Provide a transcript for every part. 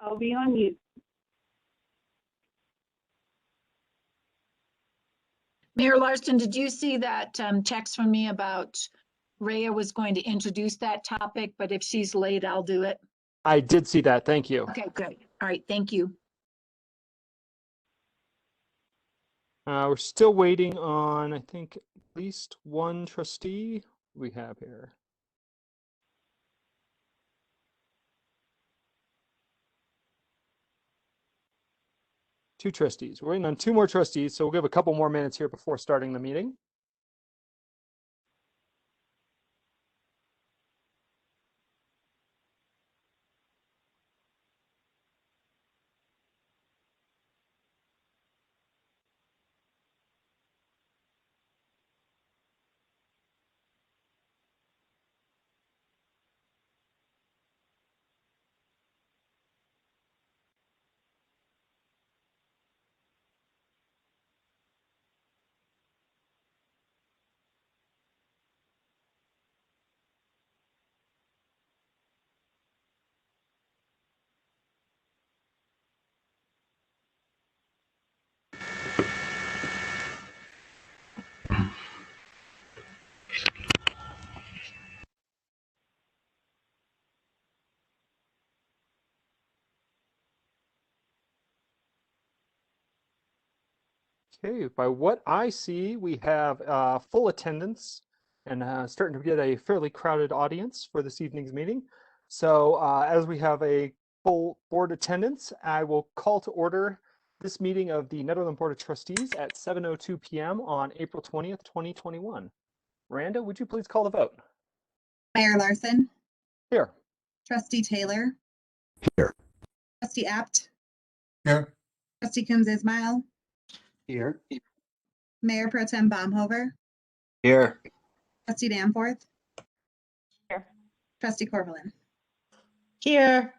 I'll be on mute. Mayor Larson, did you see that text from me about Rhea was going to introduce that topic, but if she's late, I'll do it? I did see that. Thank you. Okay, good. All right, thank you. We're still waiting on, I think, at least one trustee we have here. Two trustees. We're waiting on two more trustees, so we'll give a couple more minutes here before starting the meeting. Okay, by what I see, we have full attendance and starting to get a fairly crowded audience for this evening's meeting. So as we have a full board attendance, I will call to order this meeting of the Netherland Board of Trustees at 7:02 p.m. on April 20th, 2021. Miranda, would you please call the vote? Mayor Larson. Here. Trustee Taylor. Here. Trustee Apt. Here. Trustee Coombs Ismail. Here. Mayor Pro Tem Baumhover. Here. Trustee Danforth. Here. Trustee Corvallin. Here.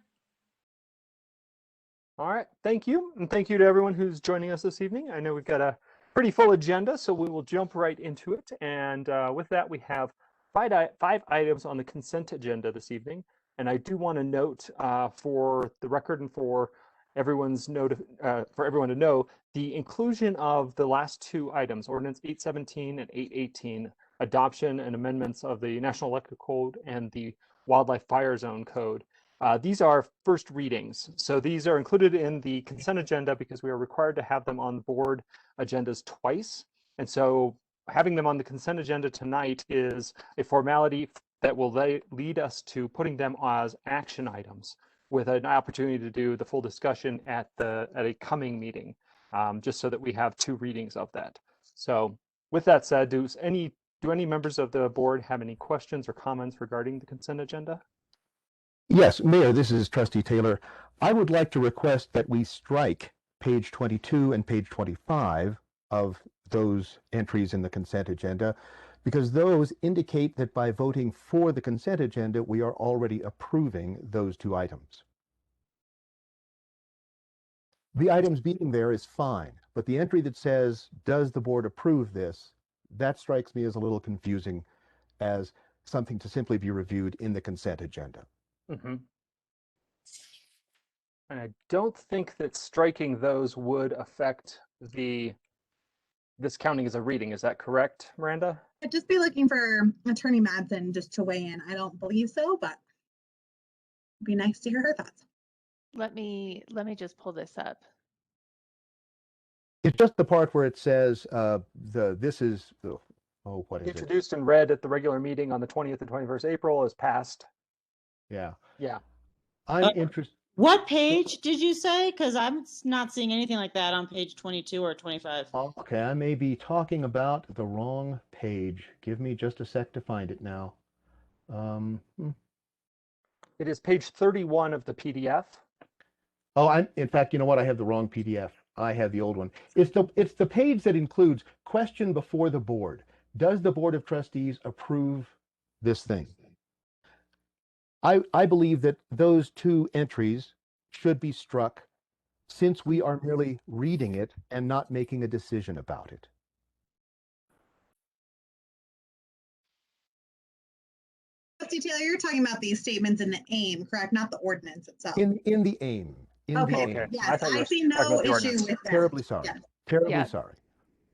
All right, thank you. And thank you to everyone who's joining us this evening. I know we've got a pretty full agenda, so we will jump right into it. And with that, we have five items on the consent agenda this evening. And I do want to note for the record and for everyone's for everyone to know, the inclusion of the last two items, Ordinance 817 and 818, adoption and amendments of the National Electrical Code and the Wildlife Fire Zone Code. These are first readings. So these are included in the consent agenda because we are required to have them on board agendas twice. And so having them on the consent agenda tonight is a formality that will lead us to putting them as action items with an opportunity to do the full discussion at a coming meeting, just so that we have two readings of that. So with that said, do any members of the board have any questions or comments regarding the consent agenda? Yes, Mayor, this is Trustee Taylor. I would like to request that we strike page 22 and page 25 of those entries in the consent agenda, because those indicate that by voting for the consent agenda, we are already approving those two items. The items being there is fine, but the entry that says, does the board approve this, that strikes me as a little confusing as something to simply be reviewed in the consent agenda. Mm-hmm. And I don't think that striking those would affect this counting as a reading. Is that correct, Miranda? I'd just be looking for Attorney Madsen just to weigh in. I don't believe so, but it'd be nice to hear her thoughts. Let me just pull this up. It's just the part where it says this is what is introduced and read at the regular meeting on the 20th and 21st April is passed. Yeah. Yeah. I'm interested. What page did you say? Because I'm not seeing anything like that on page 22 or 25. Okay, I may be talking about the wrong page. Give me just a sec to find it now. It is page 31 of the PDF. Oh, in fact, you know what? I have the wrong PDF. I have the old one. It's the page that includes question before the board. Does the Board of Trustees approve this thing? I believe that those two entries should be struck since we are merely reading it and not making a decision about it. Trustee Taylor, you're talking about these statements in the AIM, correct? Not the ordinance itself. In the AIM. Indeed. Okay, Okay. I yes, thought you I were see talking no about the issue ordinance. with that. Terribly sorry. Yes. Terribly Yeah. sorry.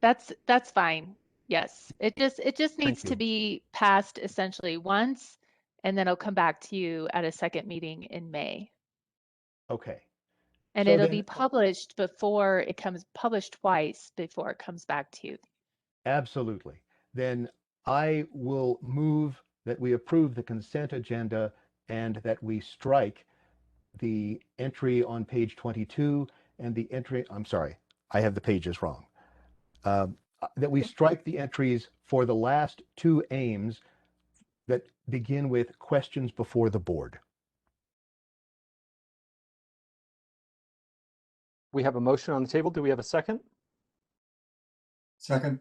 That's fine. Yes, it just needs you. to be passed essentially once, and then it'll come back to you at a second meeting in May. Okay. And So it'll then- be published before it comes published twice before it comes back to you. Absolutely. Then I will move that we approve the consent agenda and that we strike the entry on page 22 and the entry, I'm sorry, I have the pages wrong. That we strike the entries for the last two aims that begin with questions before the board. We have a motion on the table. Do we have a second? Second.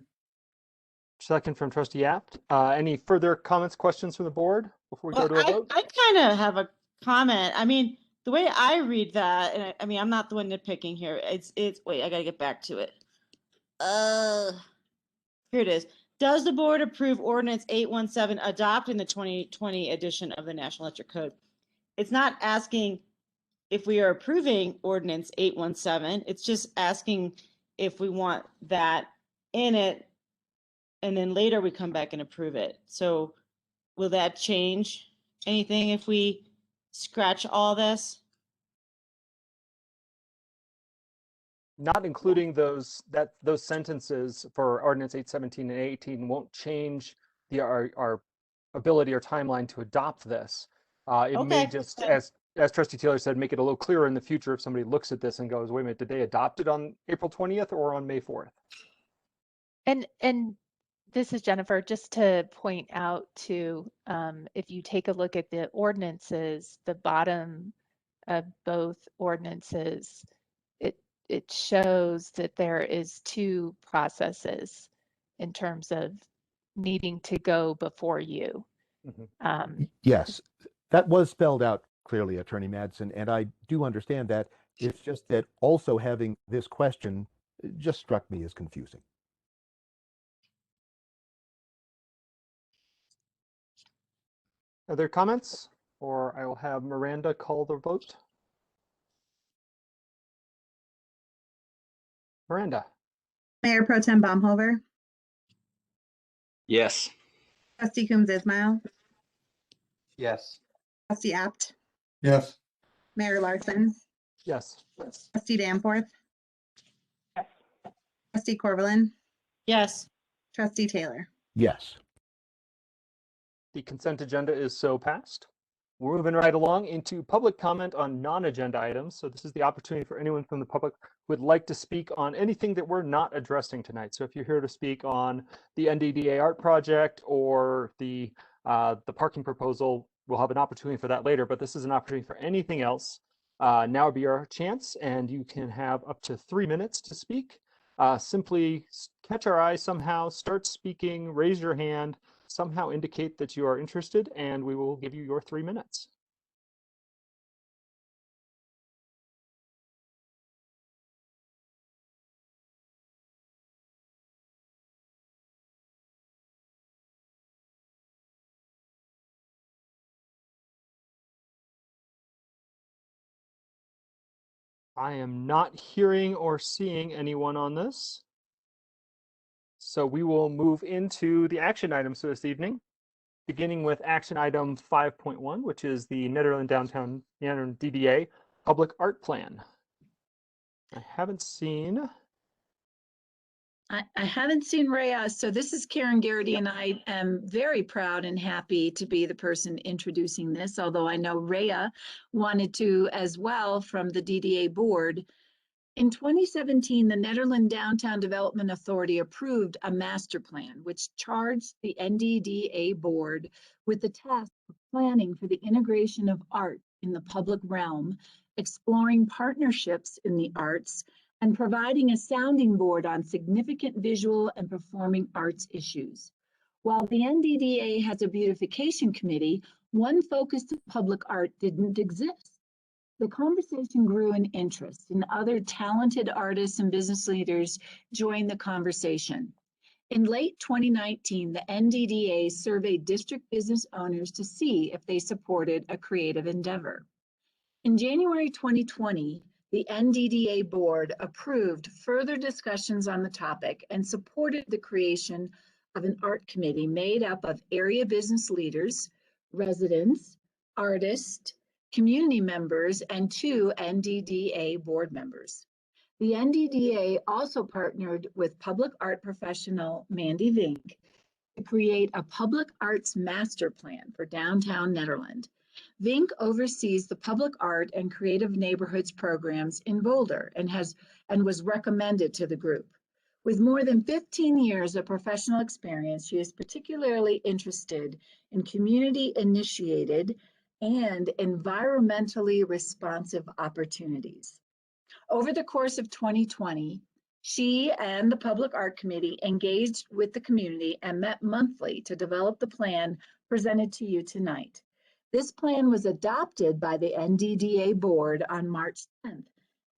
Second from Trustee Apt. Any further comments, questions from the board before we go to a vote? I kind of have a comment. I mean, the way I read that, and I mean, I'm not the one nitpicking here. It's wait, I gotta get back to it. Here it is. Does the board approve Ordinance 817 adopting the 2020 edition of the National Electric Code? It's not asking if we are approving Ordinance 817. It's just asking if we want that in it, and then later we come back and approve it. So will that change anything if we scratch all this? Not including those sentences for Ordinance 817 and 18 won't change our ability or timeline to adopt this. It may Okay. just, as Trustee Taylor said, make it a little clearer in the future if somebody looks at this and goes, wait a minute, did they adopt it on April 20th or on May 4th? And this is Jennifer, just to point out too, if you take a look at the ordinances, the bottom of both ordinances, it shows that there is two processes in terms of needing to go before you. Yes, that was spelled out clearly, Attorney Madsen, and I do understand that. It's just that also having this question just struck me as confusing. Other comments? Or I will have Miranda call the vote. Miranda. Mayor Pro Tem Baumhover, Yes. Trustee Coombs Ismail, Yes. Trustee Apt, Yes. Mayor Larson, Yes. Trustee Danforth, Yes. Trustee Corvallin, Yes. Trustee Taylor. Yes. The consent agenda is so passed. We're moving right along into public comment on non-agenda items. So this is the opportunity for anyone from the public who would like to speak on anything that we're not addressing tonight. So if you're here to speak on the NDDA art project or the parking proposal, we'll have an opportunity for that later, but this is an opportunity for anything else. Now would be our chance, and you can have up to 3 minutes to speak. Simply catch our eye somehow, start speaking, raise your hand, somehow indicate that you are interested, and we will give you your 3 minutes. I am not hearing or seeing anyone on this. So we will move into the action items for this evening, beginning with action item 5.1, which is the Netherland Downtown DDA Public Art Plan. I haven't seen. I haven't seen Rhea, so this is Karen Garrity, and I am very proud and happy to be the person introducing this, although I know Rhea wanted to as well from the DDA board. In 2017, the Netherland Downtown Development Authority approved a master plan, which charged the NDDA board with the task of planning for the integration of art in the public realm, exploring partnerships in the arts, and providing a sounding board on significant visual and performing arts issues. While the NDDA has a beautification committee, one focused on public art didn't exist. The conversation grew in interest, and other talented artists and business leaders joined the conversation. In late 2019, the NDDA surveyed district business owners to see if they supported a creative endeavor. In January 2020, the NDDA board approved further discussions on the topic and supported the creation of an art committee made up of area business leaders, residents, artists, community members, and 2 NDDA board members. The NDDA also partnered with public art professional Mandy Vink to create a public arts master plan for downtown Nederland. Vink oversees the public art and creative neighborhoods programs in Boulder and was recommended to the group. With more than 15 years of professional experience, she is particularly interested in community-initiated and environmentally responsive opportunities. Over the course of 2020, she and the Public Art Committee engaged with the community and met monthly to develop the plan presented to you tonight. This plan was adopted by the NDDA board on March 10th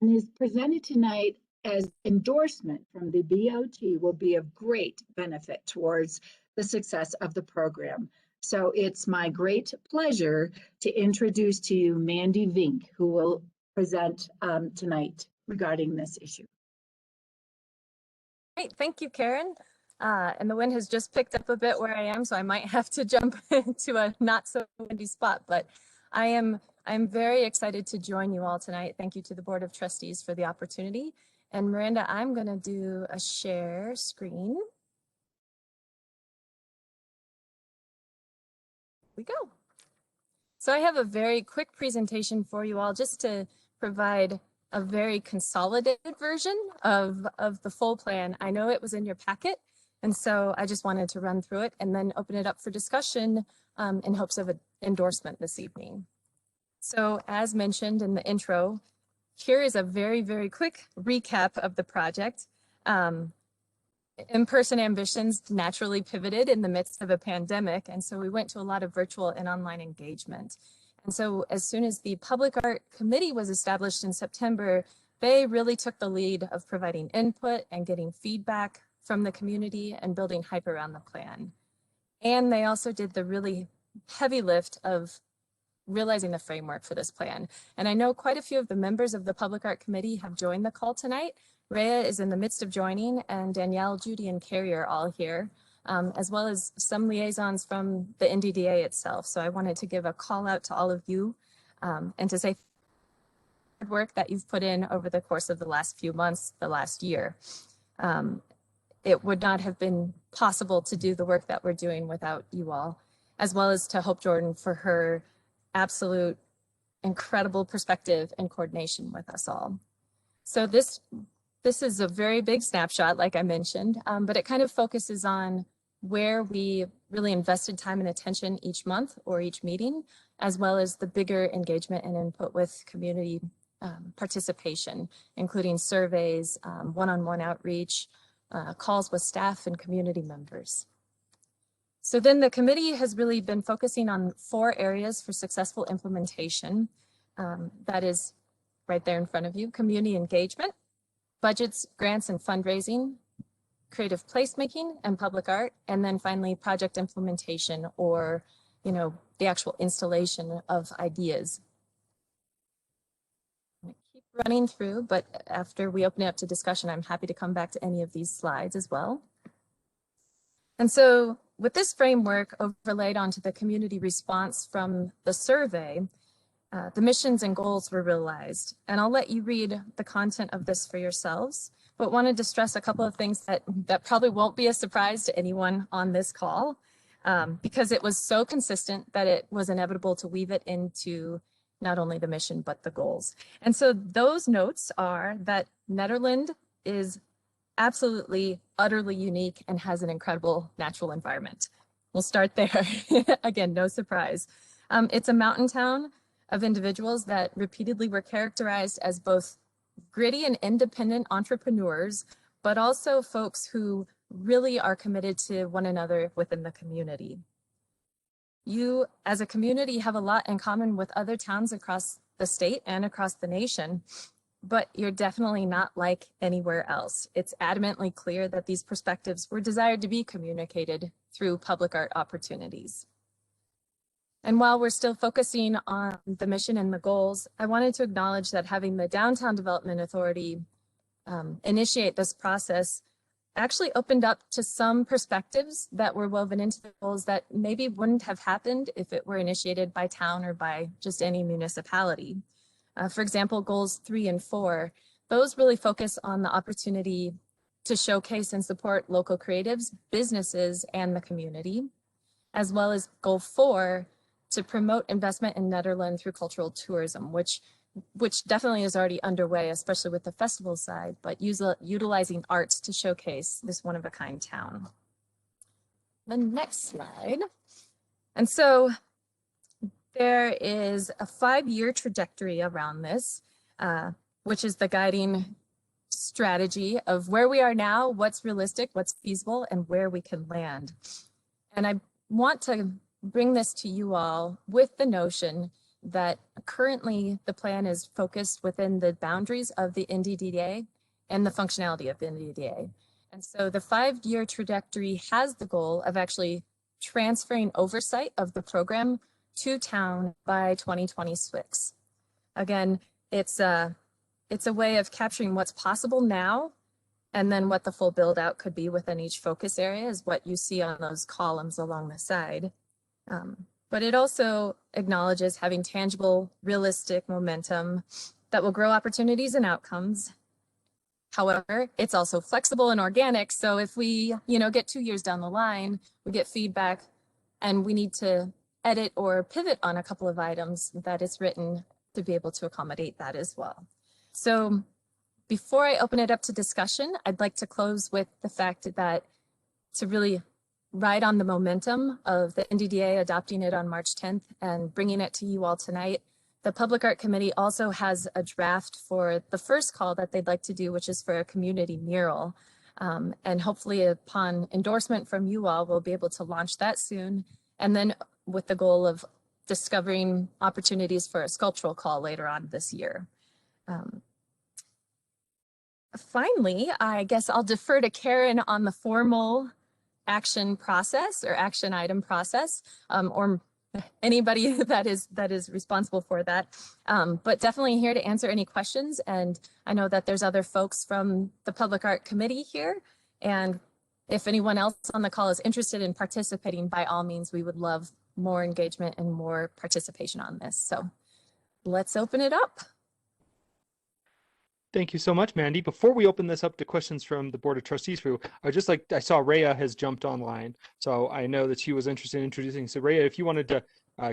and is presented tonight as endorsement from the BOT will be of great benefit towards the success of the program. So it's my great pleasure to introduce to you Mandy Vink, who will present tonight regarding this issue. Great, thank you, Karen. And the wind has just picked up a bit where I am, so I might have to jump into a not so windy spot, but I'm very excited to join you all tonight. Thank you to the Board of Trustees for the opportunity. And Miranda, I'm gonna do a share screen. Here we go. So I have a very quick presentation for you all just to provide a very consolidated version of the full plan. I know it was in your packet, and so I just wanted to run through it and then open it up for discussion in hopes of an endorsement this evening. So as mentioned in the intro, here is a very, very quick recap of the project. In-person ambitions naturally pivoted in the midst of a pandemic, and so we went to a lot of virtual and online engagement. And so as soon as the Public Art Committee was established in September, they really took the lead of providing input and getting feedback from the community and building hype around the plan. And they also did the really heavy lift of realizing the framework for this plan. And I know quite a few of the members of the Public Art Committee have joined the call tonight. Rhea is in the midst of joining, and Danielle, Judy, and Carrie are all here, as well as some liaisons from the NDDA itself. So I wanted to give a call out to all of you and to say the work that you've put in over the course of the last few months, the last year. It would not have been possible to do the work that we're doing without you all, as well as to Hope Jordan for her absolute incredible perspective and coordination with us all. So this is a very big snapshot, like I mentioned, but it kind of focuses on where we really invested time and attention each month or each meeting, as well as the bigger engagement and input with community participation, including surveys, one-on-one outreach, calls with staff and community members. So then the committee has really been focusing on 4 areas for successful implementation. That is right there in front of you: community engagement, budgets, grants, and fundraising, creative placemaking and public art, and then finally project implementation, or, you know, the actual installation of ideas. I'm gonna keep running through, but after we open it up to discussion, I'm happy to come back to any of these slides as well. And so with this framework overlaid onto the community response from the survey, the missions and goals were realized. And I'll let you read the content of this for yourselves, but wanted to stress a couple of things that probably won't be a surprise to anyone on this call, because it was so consistent that it was inevitable to weave it into not only the mission, but the goals. And so those notes are that Netherland is absolutely, utterly unique and has an incredible natural environment. We'll start there. Again, no surprise. It's a mountain town of individuals that repeatedly were characterized as both gritty and independent entrepreneurs, but also folks who really are committed to one another within the community. You, as a community, have a lot in common with other towns across the state and across the nation, but you're definitely not like anywhere else. It's adamantly clear that these perspectives were desired to be communicated through public art opportunities. And while we're still focusing on the mission and the goals, I wanted to acknowledge that having the Downtown Development Authority initiate this process actually opened up to some perspectives that were woven into the goals that maybe wouldn't have happened if it were initiated by town or by just any municipality. For example, goals 3 and 4, those really focus on the opportunity to showcase and support local creatives, businesses, and the community, as well as goal 4, to promote investment in Nederland through cultural tourism, which definitely is already underway, especially with the festival side, but utilizing arts to showcase this one-of-a-kind town. The next slide. And so there is a 5-year trajectory around this, which is the guiding strategy of where we are now, what's realistic, what's feasible, and where we can land. And I want to bring this to you all with the notion that currently the plan is focused within the boundaries of the NDDA and the functionality of the NDDA. And so the 5-year trajectory has the goal of actually transferring oversight of the program to town by 2026. Again, it's a way of capturing what's possible now, and then what the full build out could be within each focus area is what you see on those columns along the side. But it also acknowledges having tangible, realistic momentum that will grow opportunities and outcomes. However, it's also flexible and organic. So if we, get 2 years down the line, we get feedback and we need to edit or pivot on a couple of items, that it's written to be able to accommodate that as well. So before I open it up to discussion, I'd like to close with the fact that to really ride on the momentum of the NDDA adopting it on March 10th and bringing it to you all tonight, the Public Art Committee also has a draft for the first call that they'd like to do, which is for a community mural. And hopefully upon endorsement from you all, we'll be able to launch that soon. And then with the goal of discovering opportunities for a sculptural call later on this year. Finally, I guess I'll defer to Karen on the formal action process or action item process, or anybody that is responsible for that. But definitely here to answer any questions. And I know that there's other folks from the Public Art Committee here. And if anyone else on the call is interested in participating, by all means, we would love more engagement and more participation on this. So let's open it up. Thank you so much, Mandy. Before we open this up to questions from the Board of Trustees, I saw Rhea has jumped online, so I know that she was interested in introducing. So Rhea, if you wanted to,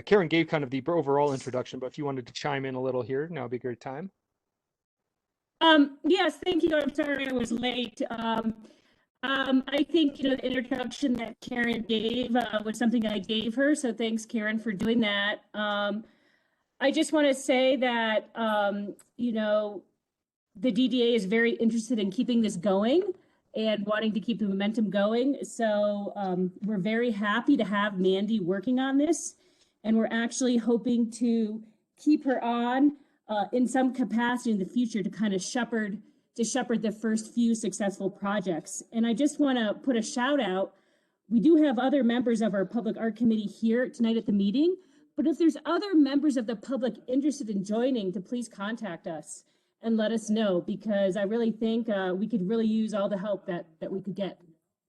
Karen gave kind of the overall introduction, but if you wanted to chime in a little here, now would be a great time. Yes, thank you. I'm sorry I was late. I think, the introduction that Karen gave was something I gave her, so thanks, Karen, for doing that. I just want to say that, the DDA is very interested in keeping this going and wanting to keep the momentum going. So we're very happy to have Mandy working on this. And we're actually hoping to keep her on in some capacity in the future to kind of shepherd the first few successful projects. And I just want to put a shout out. We do have other members of our Public Art Committee here tonight at the meeting, but if there's other members of the public interested in joining, to please contact us and let us know, because I really think we could really use all the help that we could get.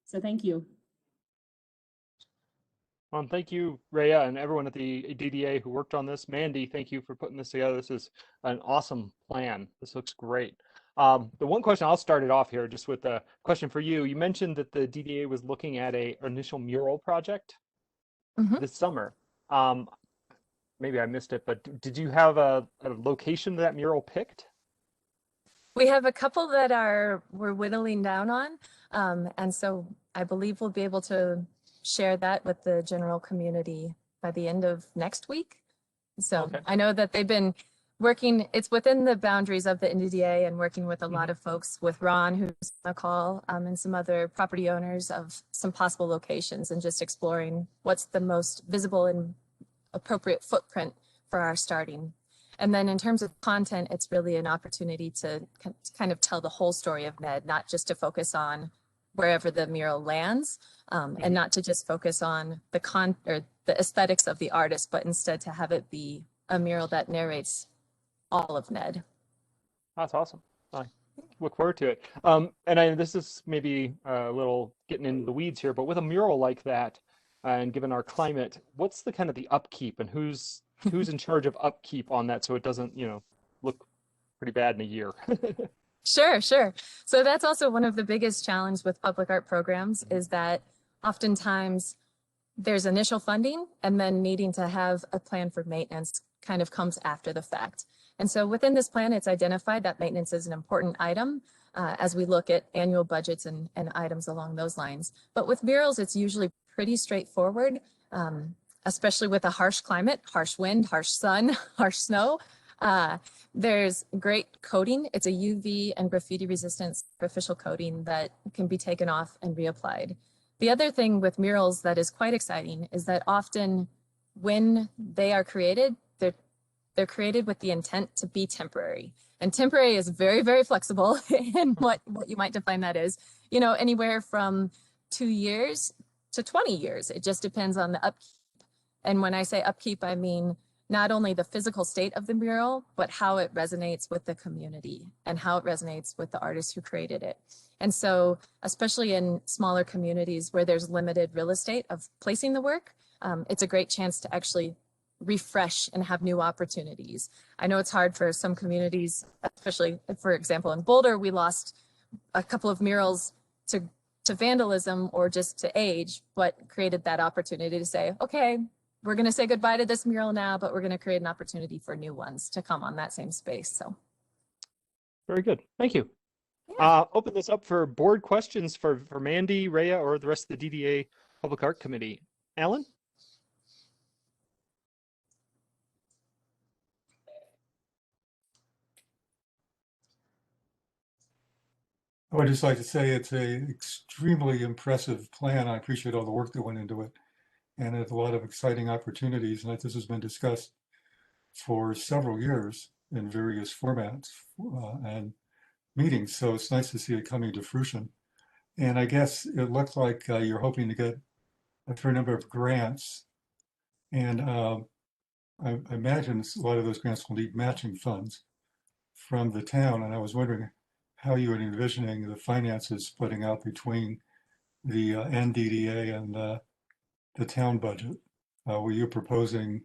So thank you. Thank you, Rhea, and everyone at the DDA who worked on this. Mandy, thank you for putting this together. This is an awesome plan. This looks great. The one question, I'll start it off here just with a question for you. You mentioned that the DDA was looking at an initial mural project this summer. Maybe I missed it, but did you have a location that mural picked? We have a couple that we're whittling down on. And so I believe we'll be able to share that with the general community by the end of next week. So okay. I know that they've been working, it's within the boundaries of the NDDA and working with a lot of folks, with Ron, who's on the call, and some other property owners of some possible locations, and just exploring what's the most visible and appropriate footprint for our starting. And then in terms of content, it's really an opportunity to kind of tell the whole story of Ned, not just to focus on wherever the mural lands, and not to just focus on the the aesthetics of the artist, but instead to have it be a mural that narrates all of Ned. That's awesome. I look forward to it. This is maybe a little getting into the weeds here, but with a mural like that, and given our climate, what's the kind of the upkeep, and who's in charge of upkeep on that so it doesn't, look pretty bad in a year? Sure. So that's also one of the biggest challenges with public art programs, is that oftentimes there's initial funding and then needing to have a plan for maintenance kind of comes after the fact. And so within this plan, it's identified that maintenance is an important item as we look at annual budgets and items along those lines. But with murals, it's usually pretty straightforward, especially with a harsh climate, harsh wind, harsh sun, harsh snow. There's great coating. It's a UV and graffiti resistant superficial coating that can be taken off and reapplied. The other thing with murals that is quite exciting is that often when they are created, they're created with the intent to be temporary. And temporary is very, very flexible in what you might define that is, anywhere from 2 years to 20 years. It just depends on the upkeep. And when I say upkeep, I mean not only the physical state of the mural, but how it resonates with the community and how it resonates with the artist who created it. And so, especially in smaller communities where there's limited real estate of placing the work, it's a great chance to actually refresh and have new opportunities. I know it's hard for some communities, especially, for example, in Boulder, we lost a couple of murals to vandalism or just to age, but created that opportunity to say, okay, we're going to say goodbye to this mural now, but we're going to create an opportunity for new ones to come on that same space. So Very good. Thank you. Yeah. Open this up for board questions for Mandy, Rhea, or the rest of the DDA Public Art Committee. Alan? I would just like to say it's a extremely impressive plan. I appreciate all the work that went into it. And it's a lot of exciting opportunities. And this has been discussed for several years in various formats and meetings. So it's nice to see it coming to fruition. And I guess it looks like you're hoping to get a fair number of grants. And I imagine a lot of those grants will need matching funds from the town. And I was wondering how you were envisioning the finances splitting out between the NDDA and the town budget. Were you proposing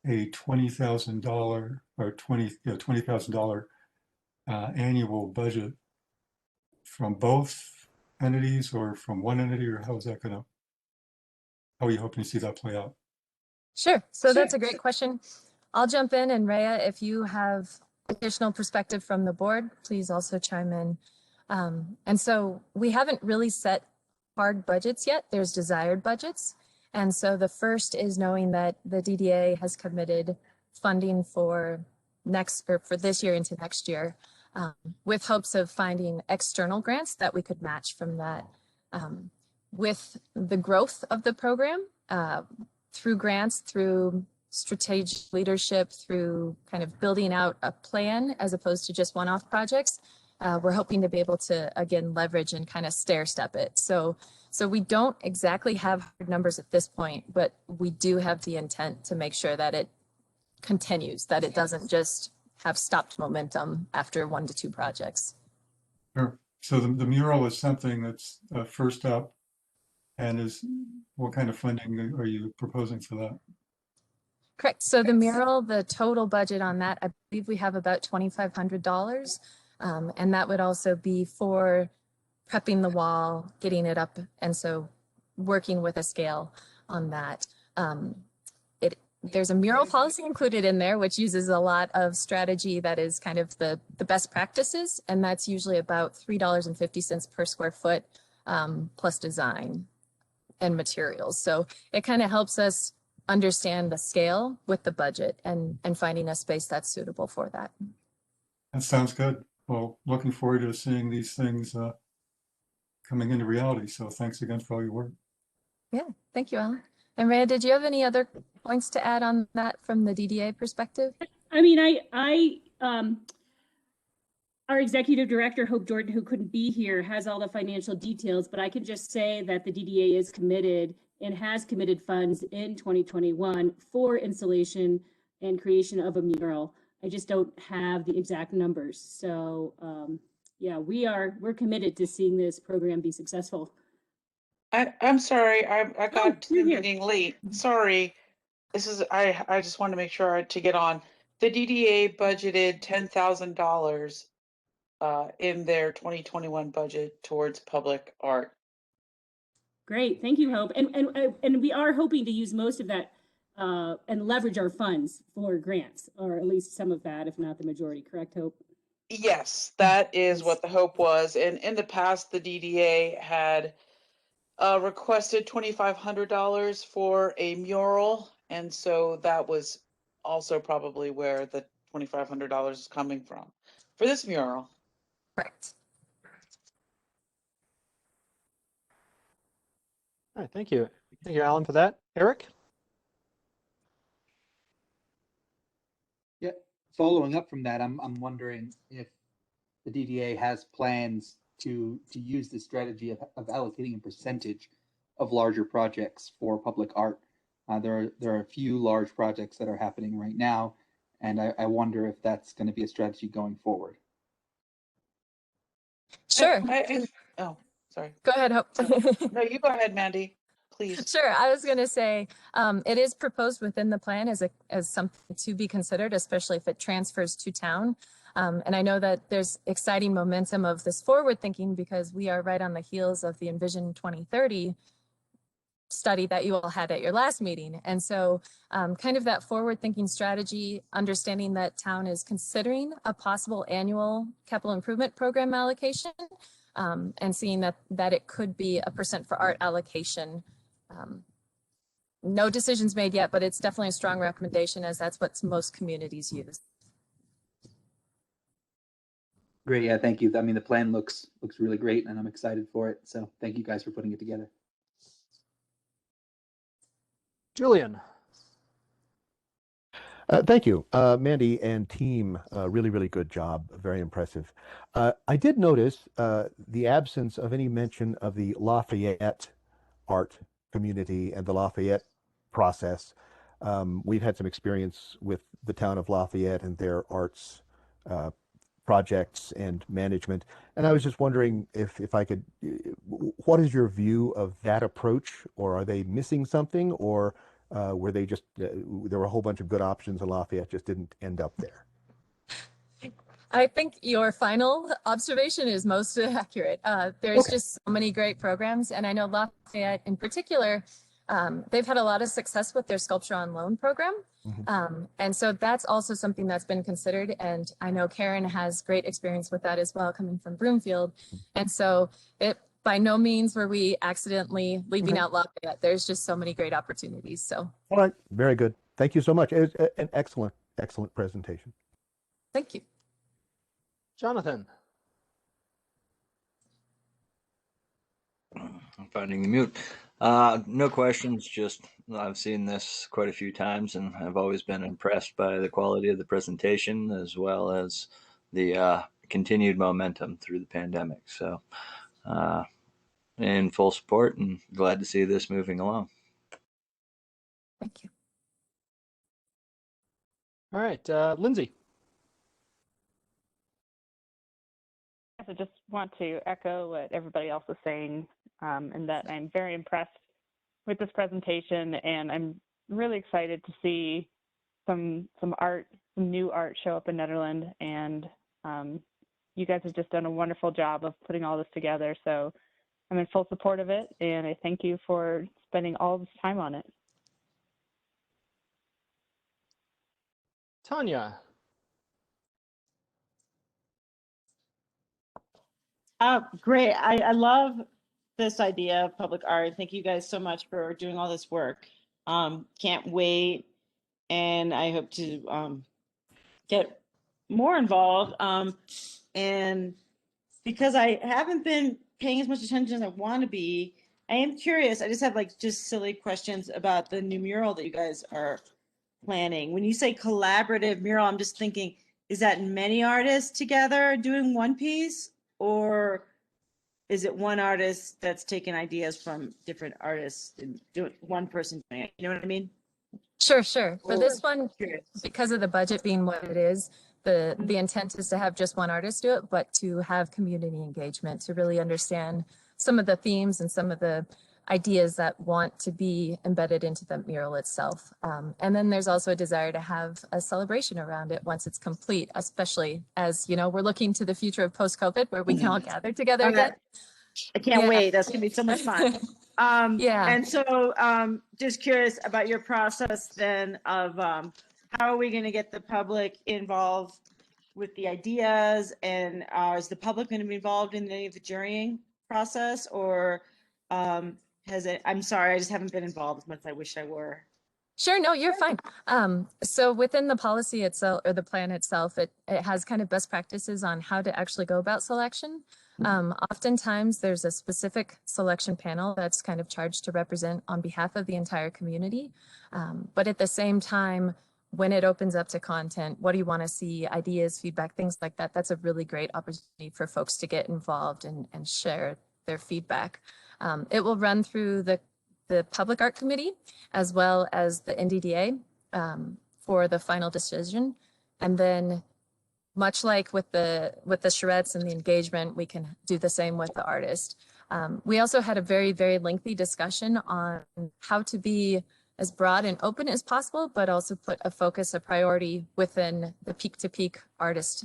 a $20,000 or $20,000 annual budget from both entities or from one entity, or how are you hoping to see that play out? Sure. So that's a great question. I'll jump in, and Rhea, if you have additional perspective from the board, please also chime in. And so we haven't really set hard budgets yet. There's desired budgets. And so the first is knowing that the DDA has committed funding for this year into next year, with hopes of finding external grants that we could match from that. With the growth of the program, through grants, through strategic leadership, through kind of building out a plan as opposed to just one-off projects, we're hoping to be able to, again, leverage and kind of stair step it. So we don't exactly have hard numbers at this point, but we do have the intent to make sure that it continues, that it doesn't just have stopped momentum after 1 to 2 projects. Sure. So the mural is something that's first up, and what kind of funding are you proposing for that? Correct. So the mural, the total budget on that, I believe we have about $2,500. And that would also be for prepping the wall, getting it up. And so working with a scale on that. There's a mural policy included in there, which uses a lot of strategy that is kind of the best practices. And that's usually about $3.50 per square foot, plus design and materials. So it kind of helps us understand the scale with the budget and finding a space that's suitable for that. That sounds good. Well, looking forward to seeing these things coming into reality. So thanks again for all your work. Yeah, thank you, Alan. And Rhea, did you have any other points to add on that from the DDA perspective? I mean, our executive director, Hope Jordan, who couldn't be here, has all the financial details, but I can just say that the DDA is committed and has committed funds in 2021 for installation and creation of a mural. I just don't have the exact numbers. So yeah, we're committed to seeing this program be successful. I'm sorry, I got to the you're here. meeting late. Sorry. I just wanted to make sure to get on. The DDA budgeted $10,000 in their 2021 budget towards public art. Great, thank you, Hope. And we are hoping to use most of that and leverage our funds for grants, or at least some of that, if not the majority. Correct, Hope? Yes, that is what the hope was. And in the past, the DDA had requested $2,500 for a mural. And so that was also probably where the $2,500 is coming from for this mural. Correct. All right, thank you. Thank you, Alan, for that. Eric? Yeah, following up from that, I'm wondering if the DDA has plans to use the strategy of allocating a percentage of larger projects for public art. There are a few large projects that are happening right now, and I wonder if that's going to be a strategy going forward. Sure. Oh, sorry. Go ahead, Hope. No, you go ahead, Mandy, please. Sure. I was going to say it is proposed within the plan as something to be considered, especially if it transfers to town. And I know that there's exciting momentum of this forward thinking because we are right on the heels of the Envision 2030 study that you all had at your last meeting. And so kind of that forward thinking strategy, understanding that town is considering a possible annual capital improvement program allocation and seeing that it could be a % for art allocation. No decisions made yet, but it's definitely a strong recommendation as that's what most communities use. Great, yeah, thank you. I mean, the plan looks really great, and I'm excited for it. So thank you guys for putting it together. Julian. Thank you, Mandy and team. Really, really good job. Very impressive. I did notice the absence of any mention of the Lafayette art community and the Lafayette process. We've had some experience with the town of Lafayette and their arts projects and management. And I was just wondering if I could, what is your view of that approach, or are they missing something, or were they just, there were a whole bunch of good options and Lafayette just didn't end up there? I think your final observation is most accurate. There's just so many great programs, and I know Lafayette in particular, they've had a lot of success with their Sculpture on Loan program. And so that's also something that's been considered. And I know Karen has great experience with that as well, coming from Broomfield. And so it by no means were we accidentally leaving out Lafayette. There's just so many great opportunities. So. All right, very good. Thank you so much. It was an excellent, excellent presentation. Thank you. Jonathan. I'm finding the mute. No questions, just I've seen this quite a few times and I've always been impressed by the quality of the presentation as well as the continued momentum through the pandemic. So in full support and glad to see this moving along. Thank you. All right, Lindsay. I just want to echo what everybody else is saying, and that I'm very impressed with this presentation, and I'm really excited to see some art, some new art show up in Netherland, and you guys have just done a wonderful job of putting all this together. So I'm in full support of it, and I thank you for spending all this time on it. Tanya. Great. I love this idea of public art. Thank you guys so much for doing all this work. Can't wait. And I hope to get more involved. And because I haven't been paying as much attention as I want to be, I am curious. I just have just silly questions about the new mural that you guys are planning. When you say collaborative mural, I'm just thinking, is that many artists together doing one piece, or is it one artist that's taking ideas from different artists and doing one person doing it? You know what I mean? Sure, sure. For this one, Curious. because of the budget being what it is, the intent is to have just one artist do it, but to have community engagement, to really understand some of the themes and some of the ideas that want to be embedded into the mural itself. And then there's also a desire to have a celebration around it once it's complete, especially as, you know, we're looking to the future of post-COVID where we can all gather together again. I can't Yeah. wait. That's gonna be so much fun. Yeah. And so just curious about your process then of how are we going to get the public involved with the ideas, and is the public going to be involved in any of the jurying process, or has it, I'm sorry, I just haven't been involved as much as I wish I were. Sure, no, you're fine. So within the policy itself or the plan itself, it has kind of best practices on how to actually go about selection. Oftentimes there's a specific selection panel that's kind of charged to represent on behalf of the entire community. But at the same time, when it opens up to content, what do you want to see, ideas, feedback, things like that, that's a really great opportunity for folks to get involved and share their feedback. It will run through the Public Art Committee as well as the NDDA for the final decision. And then much like with the charrettes and the engagement, we can do the same with the artist. We also had a very, very lengthy discussion on how to be as broad and open as possible, but also put a focus, a priority within the peak-to-peak artists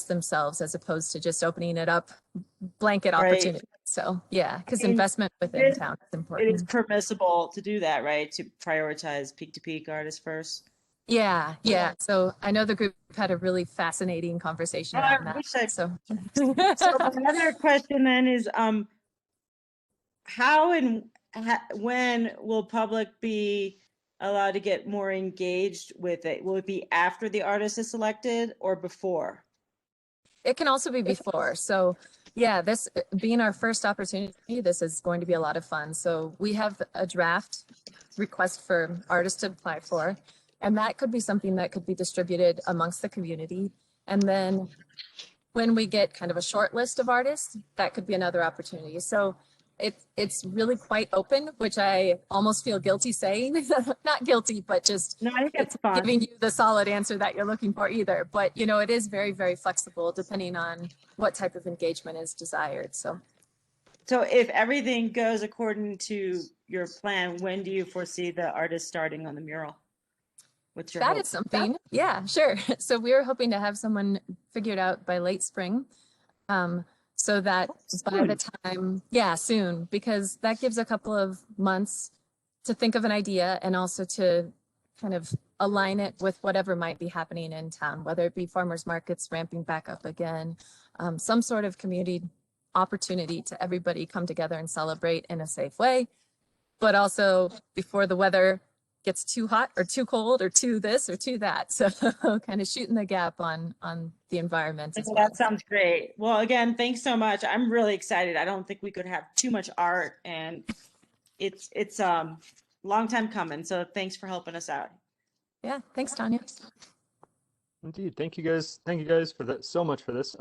themselves, as opposed to just opening it up, blanket opportunity. So yeah, because investment within town is important. It is permissible to do that, right? To prioritize peak-to-peak artists first. Yeah, yeah. So I know the group had a really fascinating conversation around that. So another question then is, how and when will public be allowed to get more engaged with it? Will it be after the artist is selected or before? It can also be before. So yeah, this being our first opportunity, this is going to be a lot of fun. So we have a draft request for artists to apply for, and that could be something that could be distributed amongst the community. And then when we get kind of a short list of artists, that could be another opportunity. So it's really quite open, which I almost feel guilty saying. Not guilty, but just no, I think that's fine. Giving you the solid answer that you're looking for either. But, you know, it is very, very flexible depending on what type of engagement is desired. So if everything goes according to your plan, when do you foresee the artist starting on the mural? What's your that hope? is something. Yeah, sure. So we were hoping to have someone figured out by late spring. So that by the time, yeah, soon, because that gives a couple of months to think of an idea and also to kind of align it with whatever might be happening in town, whether it be farmers markets ramping back up again, some sort of community opportunity to everybody come together and celebrate in a safe way, but also before the weather gets too hot or too cold or too this or too that. So kind of shooting the gap on the environment as well. That sounds great. Well, again, thanks so much. I'm really excited. I don't think we could have too much art, and it's long time coming. So thanks for helping us out. Yeah, thanks, Tanya. Indeed. Thank you guys. Thank you guys for that so much for this.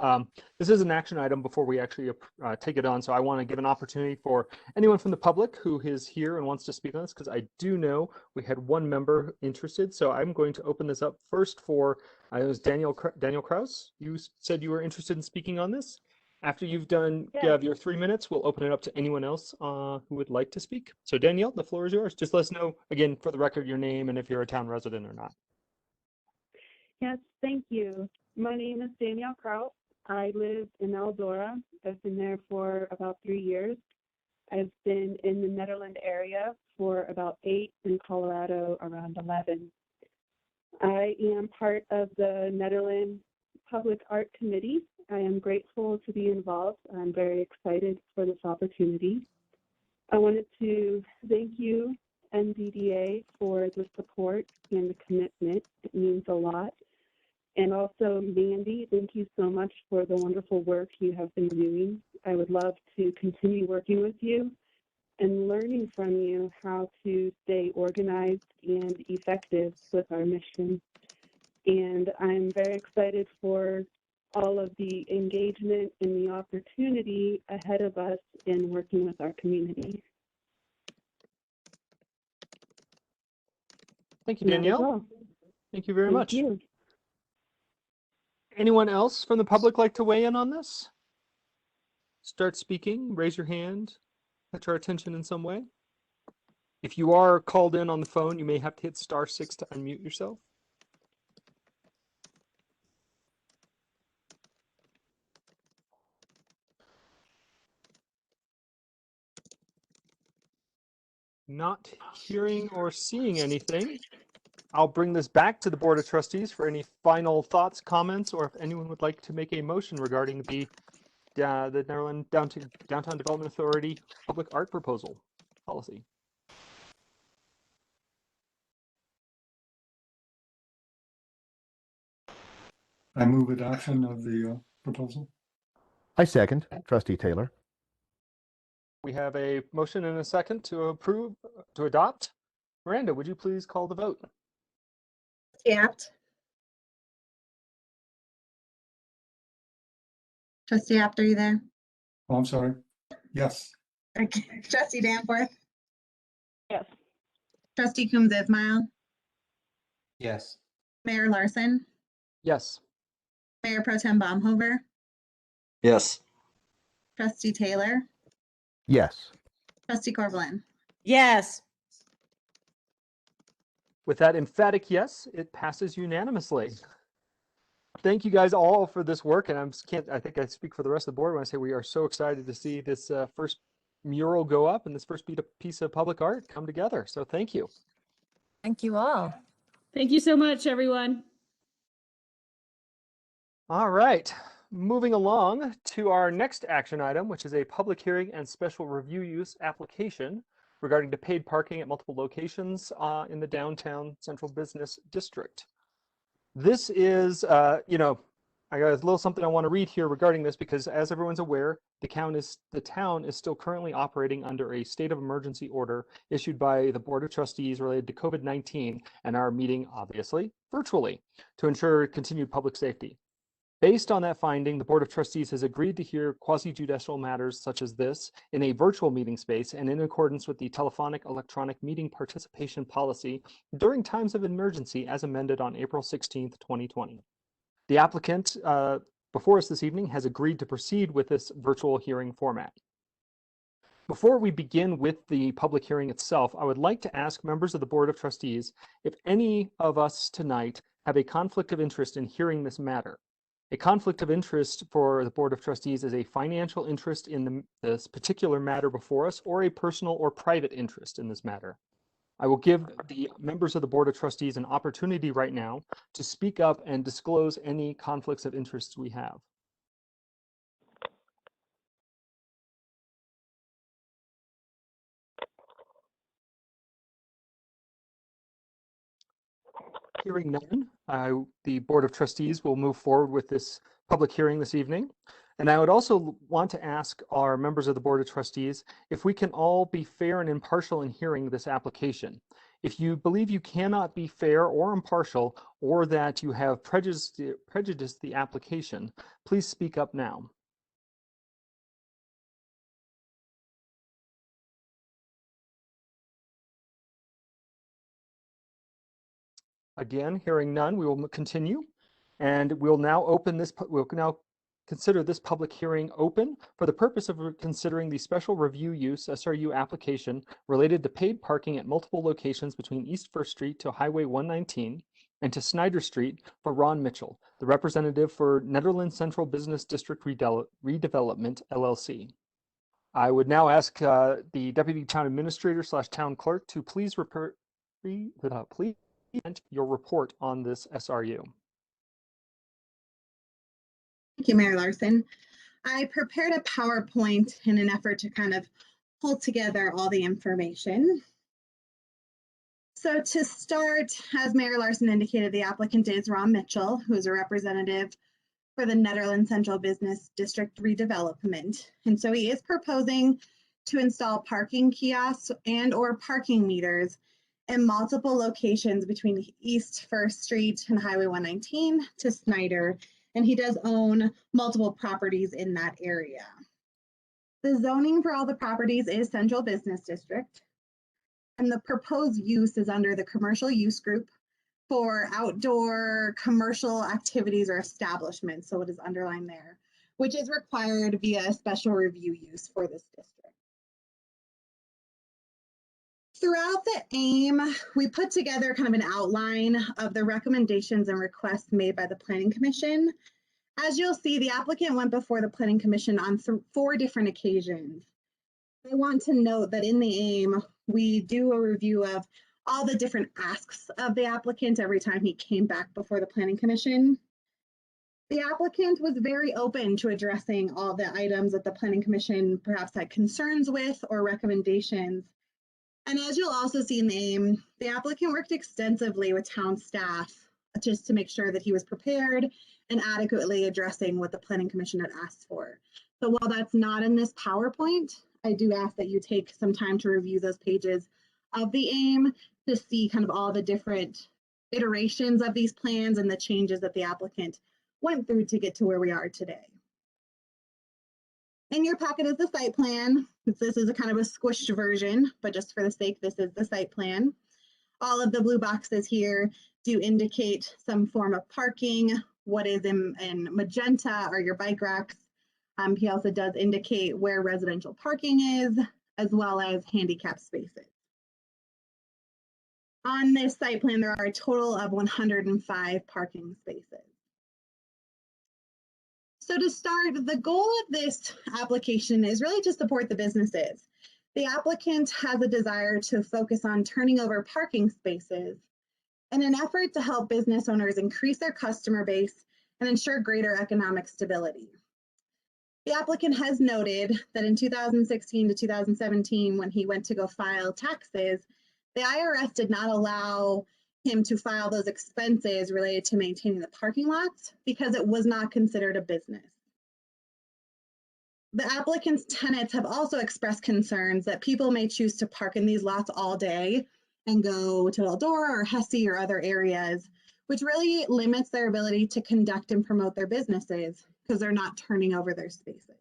This is an action item before we actually take it on. So I want to give an opportunity for anyone from the public who is here and wants to speak on this, because I do know we had one member interested. So I'm going to open this up first for, it was Daniel Kraus. You said you were interested in speaking on this. After you've done you have your 3 minutes, we'll open it up to anyone else who would like to speak. So Danielle, the floor is yours. Just let us know, again, for the record, your name and if you're a town resident or not. Yes, thank you. My name is Danielle Kraut. I live in Eldora. I've been there for about 3 years. I've been in the Netherland area for about 8, in Colorado around 11. I am part of the Netherland Public Art Committee. I am grateful to be involved. I'm very excited for this opportunity. I wanted to thank you, NDDA, for the support and the commitment. It means a lot. And also, Mandy, thank you so much for the wonderful work you have been doing. I would love to continue working with you and learning from you how to stay organized and effective with our mission. And I'm very excited for all of the engagement and the opportunity ahead of us in working with our community. Thank you, And that is Danielle. all. Thank you very Thank much. you. Anyone else from the public like to weigh in on this? Start speaking, raise your hand, catch our attention in some way. If you are called in on the phone, you may have to hit *6 to unmute yourself. Not hearing or seeing anything. I'll bring this back to the Board of Trustees for any final thoughts, comments, or if anyone would like to make a motion regarding the Netherland Downtown Development Authority Public Art Proposal Policy. I move adoption of the proposal. I second, Trustee Taylor. We have a motion and a second to adopt. Miranda, would you please call the vote? Trustee Apt. Trustee Apt, are you there? Oh, I'm sorry. Yes. Okay. Trustee Danforth. Yes. Trustee Coombs Ismail. Yes. Mayor Larson. Yes. Mayor Pro Tem Baumhover. Yes. Trustee Taylor. Yes. Trustee Corvallin. Yes. With that emphatic yes, it passes unanimously. Thank you guys all for this work, and I think I speak for the rest of the board when I say we are so excited to see this first mural go up and this first piece of public art come together. So thank you. Thank you all. Thank you so much, everyone. All right, moving along to our next action item, which is a public hearing and special review use application regarding the paid parking at multiple locations in the downtown central business district. This is, I got a little something I want to read here regarding this because, as everyone's aware, the town is still currently operating under a state of emergency order issued by the Board of Trustees related to COVID-19 and are meeting, obviously, virtually to ensure continued public safety. Based on that finding, the Board of Trustees has agreed to hear quasi-judicial matters such as this in a virtual meeting space and in accordance with the telephonic electronic meeting participation policy during times of emergency as amended on April 16th, 2020. The applicant before us this evening has agreed to proceed with this virtual hearing format. Before we begin with the public hearing itself, I would like to ask members of the Board of Trustees if any of us tonight have a conflict of interest in hearing this matter. A conflict of interest for the Board of Trustees is a financial interest in this particular matter before us or a personal or private interest in this matter. I will give the members of the Board of Trustees an opportunity right now to speak up and disclose any conflicts of interest we have. Hearing none, the Board of Trustees will move forward with this public hearing this evening. And I would also want to ask our members of the Board of Trustees if we can all be fair and impartial in hearing this application. If you believe you cannot be fair or impartial, or that you have prejudiced the application, please speak up now. Again, hearing none, we will continue, and we'll now consider this public hearing open for the purpose of considering the special review use SRU application related to paid parking at multiple locations between East 1st Street to Highway 119 and to Snyder Street for Ron Mitchell, the representative for Netherland Central Business District Redevelopment, LLC. I would now ask the Deputy Town Administrator / Town Clerk to please your report on this SRU. Thank you, Mayor Larson. I prepared a PowerPoint in an effort to kind of pull together all the information. So to start, as Mayor Larson indicated, the applicant is Ron Mitchell, who is a representative for the Netherland Central Business District Redevelopment. And so he is proposing to install parking kiosks and/or parking meters in multiple locations between East 1st Street and Highway 119 to Snyder and he does own multiple properties in that area. The zoning for all the properties is Central Business District, and the proposed use is under the commercial use group for outdoor commercial activities or establishments, so it is underlined there, which is required via a special review use for this district. Throughout the AIM, we put together kind of an outline of the recommendations and requests made by the Planning Commission. As you'll see, the applicant went before the Planning Commission on 4 different occasions. I want to note that in the AIM, we do a review of all the different asks of the applicant every time he came back before the Planning Commission. The applicant was very open to addressing all the items that the Planning Commission perhaps had concerns with or recommendations. And as you'll also see in the AIM, the applicant worked extensively with town staff just to make sure that he was prepared and adequately addressing what the Planning Commission had asked for. So while that's not in this PowerPoint, I do ask that you take some time to review those pages of the AIM to see kind of all the different iterations of these plans and the changes that the applicant went through to get to where we are today. In your packet is the site plan. This is a kind of a squished version, but just for the sake, this is the site plan. All of the blue boxes here do indicate some form of parking. What is in magenta are your bike racks. He also does indicate where residential parking is, as well as handicap spaces. On this site plan, there are a total of 105 parking spaces. So to start, the goal of this application is really to support the businesses. The applicant has a desire to focus on turning over parking spaces in an effort to help business owners increase their customer base and ensure greater economic stability. The applicant has noted that in 2016 to 2017, when he went to go file taxes, the IRS did not allow him to file those expenses related to maintaining the parking lots because it was not considered a business. The applicant's tenants have also expressed concerns that people may choose to park in these lots all day and go to Eldora or Hesse or other areas, which really limits their ability to conduct and promote their businesses because they're not turning over their spaces.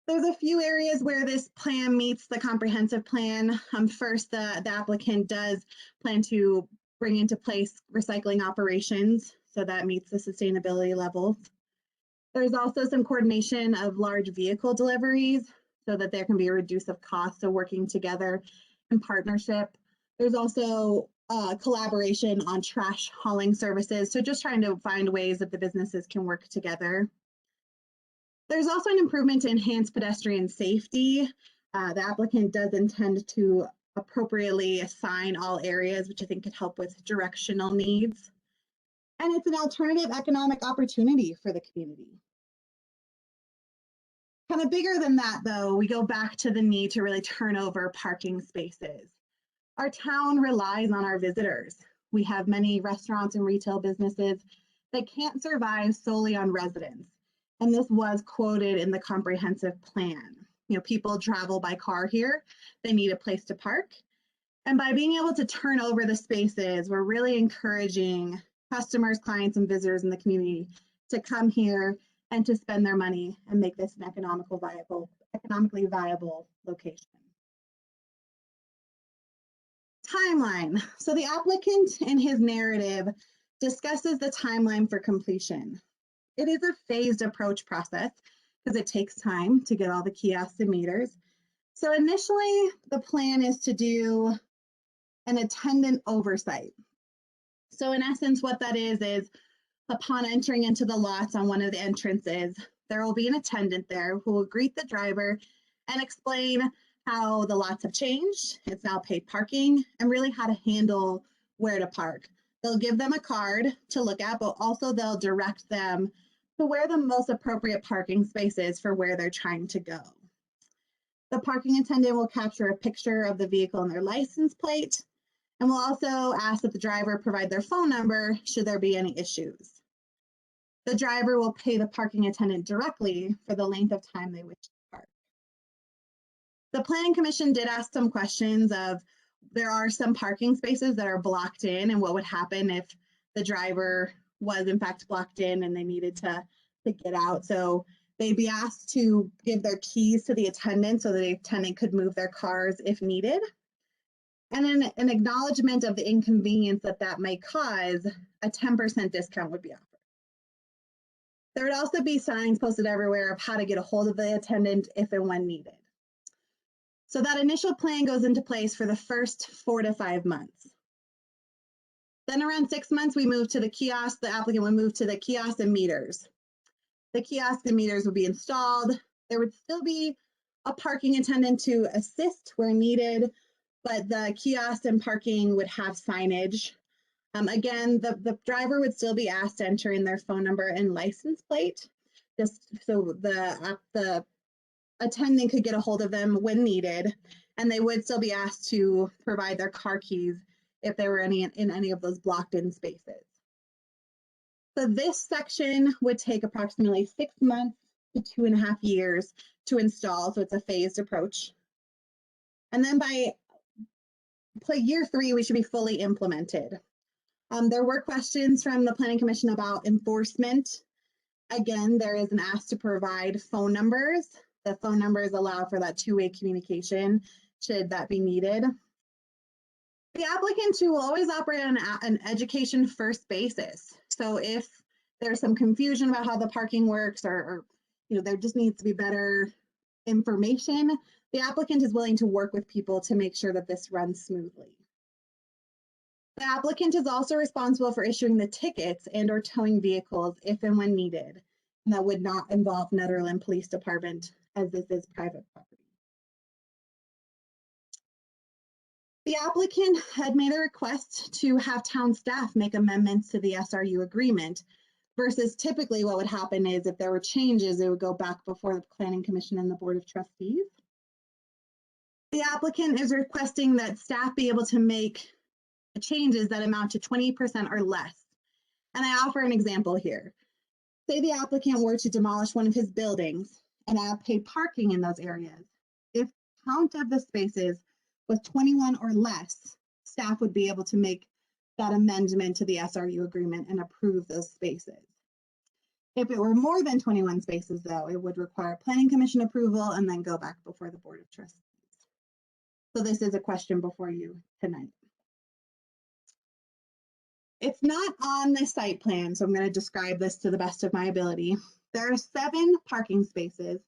There's a few areas where this plan meets the comprehensive plan. First, the applicant does plan to bring into place recycling operations, so that meets the sustainability levels. There's also some coordination of large vehicle deliveries so that there can be a reduce of costs, so working together in partnership. There's also collaboration on trash hauling services, so just trying to find ways that the businesses can work together. There's also an improvement to enhance pedestrian safety. The applicant does intend to appropriately assign all areas, which I think could help with directional needs. And it's an alternative economic opportunity for the community. Kind of bigger than that, though, we go back to the need to really turn over parking spaces. Our town relies on our visitors. We have many restaurants and retail businesses that can't survive solely on residents. And this was quoted in the comprehensive plan. You know, people travel by car here, they need a place to park. And by being able to turn over the spaces, we're really encouraging customers, clients, and visitors in the community to come here and to spend their money and make this an economically viable location. Timeline. So the applicant in his narrative discusses the timeline for completion. It is a phased approach process because it takes time to get all the kiosks and meters. So initially, the plan is to do an attendant oversight. So in essence, what that is upon entering into the lots on one of the entrances, there will be an attendant there who will greet the driver and explain how the lots have changed, it's now paid parking, and really how to handle where to park. They'll give them a card to look at, but also they'll direct them to where the most appropriate parking space is for where they're trying to go. The parking attendant will capture a picture of the vehicle and their license plate, and will also ask that the driver provide their phone number should there be any issues. The driver will pay the parking attendant directly for the length of time they wish to park. The Planning Commission did ask some questions of, there are some parking spaces that are blocked in, and what would happen if the driver was in fact blocked in and they needed to get out. So they'd be asked to give their keys to the attendant so that the attendant could move their cars if needed. And then an acknowledgement of the inconvenience that may cause, a 10% discount would be offered. There would also be signs posted everywhere of how to get a hold of the attendant if and when needed. So that initial plan goes into place for the first 4 to 5 months. Then around 6 months, we move to the kiosk. The applicant would move to the kiosk and meters. The kiosk and meters would be installed. There would still be a parking attendant to assist where needed, but the kiosk and parking would have signage. Again, the driver would still be asked to enter in their phone number and license plate, just so the attendant could get a hold of them when needed, and they would still be asked to provide their car keys if there were any in any of those blocked in spaces. So this section would take approximately 6 months to 2.5 years to install, so it's a phased approach. And then by year 3, we should be fully implemented. There were questions from the Planning Commission about enforcement. Again, there is an ask to provide phone numbers. The phone numbers allow for that two-way communication should that be needed. The applicant will always operate on an education first basis. So if there's some confusion about how the parking works or there just needs to be better information, the applicant is willing to work with people to make sure that this runs smoothly. The applicant is also responsible for issuing the tickets and or towing vehicles if and when needed. And that would not involve Nederland Police Department, as this is private property. The applicant had made a request to have town staff make amendments to the SRU agreement, versus typically what would happen is if there were changes, it would go back before the Planning Commission and the Board of Trustees. The applicant is requesting that staff be able to make changes that amount to 20% or less. And I offer an example here. Say the applicant were to demolish one of his buildings and add paid parking in those areas. If count of the spaces was 21 or less, staff would be able to make that amendment to the SRU agreement and approve those spaces. If it were more than 21 spaces, though, it would require Planning Commission approval and then go back before the Board of Trustees. So this is a question before you tonight. It's not on the site plan, so I'm going to describe this to the best of my ability. There are 7 parking spaces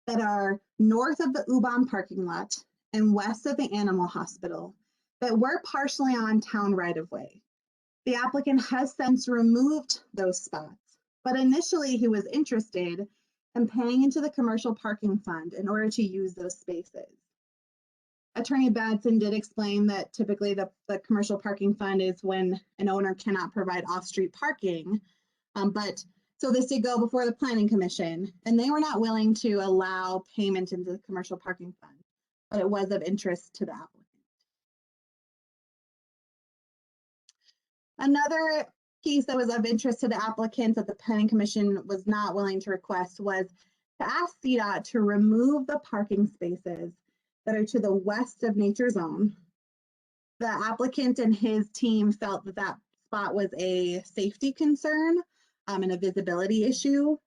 that are north of the U-Bahn parking lot and west of the animal hospital that were partially on town right-of-way. The applicant has since removed those spots, but initially he was interested in paying into the commercial parking fund in order to use those spaces. Attorney Badson did explain that typically the commercial parking fund is when an owner cannot provide off-street parking, but so this did go before the Planning Commission, and they were not willing to allow payment into the commercial parking fund, but it was of interest to the applicant. Another piece that was of interest to the applicant that the Planning Commission was not willing to request was to ask CDOT to remove the parking spaces that are to the west of Nature Zone. The applicant and his team felt that that spot was a safety concern and a visibility issue.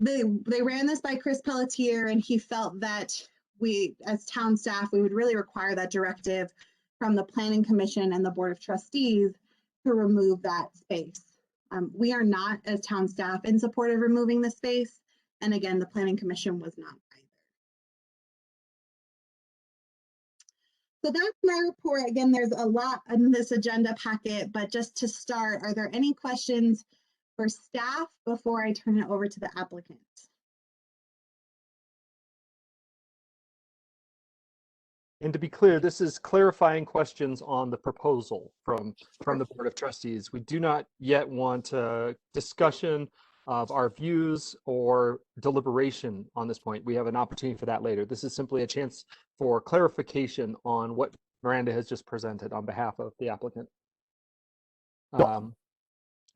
They ran this by Chris Pelletier, and he felt that we, as town staff, we would really require that directive from the Planning Commission and the Board of Trustees to remove that space. We are not, as town staff, in support of removing the space, and again, the Planning Commission was not either. So that's my report. Again, there's a lot in this agenda packet, but just to start, are there any questions for staff before I turn it over to the applicant? And to be clear, this is clarifying questions on the proposal from the Board of Trustees. We do not yet want a discussion of our views or deliberation on this point. We have an opportunity for that later. This is simply a chance for clarification on what Miranda has just presented on behalf of the applicant.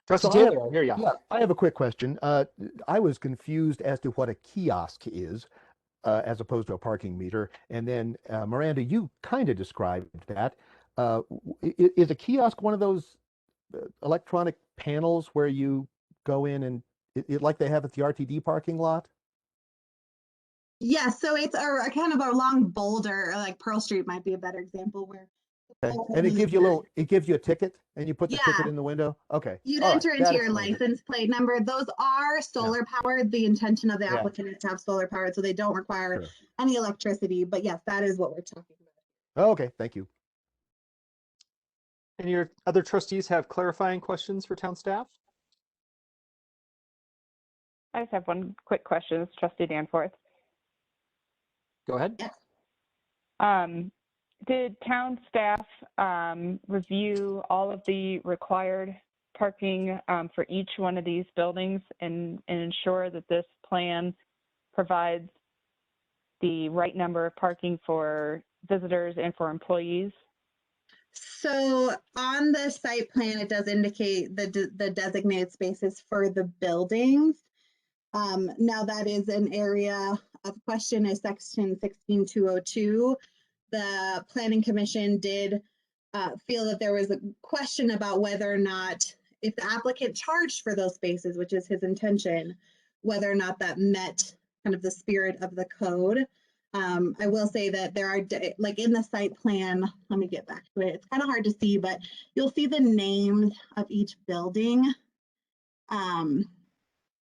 Trustee Taylor, I hear you. Yeah, I have a quick question. I was confused as to what a kiosk is as opposed to a parking meter. And then Miranda, you kind of described that. Is a kiosk one of those electronic panels where you go in and like they have at the RTD parking lot? Yeah, so it's a kind of a long boulder, or like Pearl Street might be a better example where. Okay. And it gives you a ticket and you put the ticket Yeah. in the window? Okay. You'd All right. enter into That your explains it. license plate number. Those are solar powered. The intention of the Yeah. applicant is to have solar powered, so they don't require Sure. any electricity. But yes, that is what we're talking about. Oh, okay, thank you. Any other trustees have clarifying questions for town staff? I just have one quick question. It's Trustee Danforth. Go ahead. Did town staff review all of the required parking for each one of these buildings and ensure that this plan provides the right number of parking for visitors and for employees? So on the site plan, it does indicate the designated spaces for the buildings. Now that is an area of question is section 16202. The Planning Commission did feel that there was a question about whether or not, if the applicant charged for those spaces, which is his intention, whether or not that met kind of the spirit of the code. I will say that there are, like in the site plan, let me get back to it. It's kind of hard to see, but you'll see the names of each building.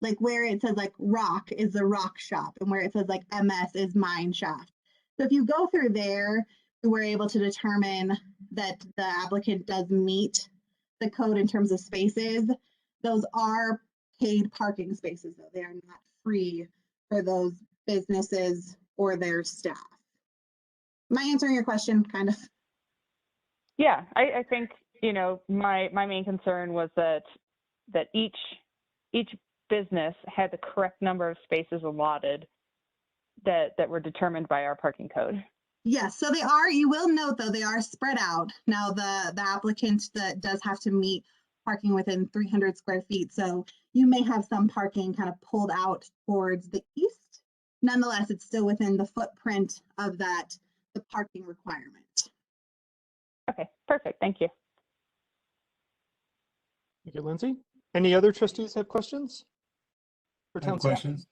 Like where it says like rock is the rock shop, and where it says like MS is mine shop. So if you go through there, we're able to determine that the applicant does meet the code in terms of spaces. Those are paid parking spaces, though. They are not free for those businesses or their staff. Am I answering your question, kind of? Yeah, I think, you know, my main concern was that each business had the correct number of spaces allotted that were determined by our parking code. Yes, so they are, you will note though, they are spread out. Now the applicant that does have to meet parking within 300 square feet. So you may have some parking kind of pulled out towards the east. Nonetheless, it's still within the footprint of the parking requirement. Okay, perfect, thank you. Thank you, Lindsay. Any other trustees have questions for I have town staff? questions.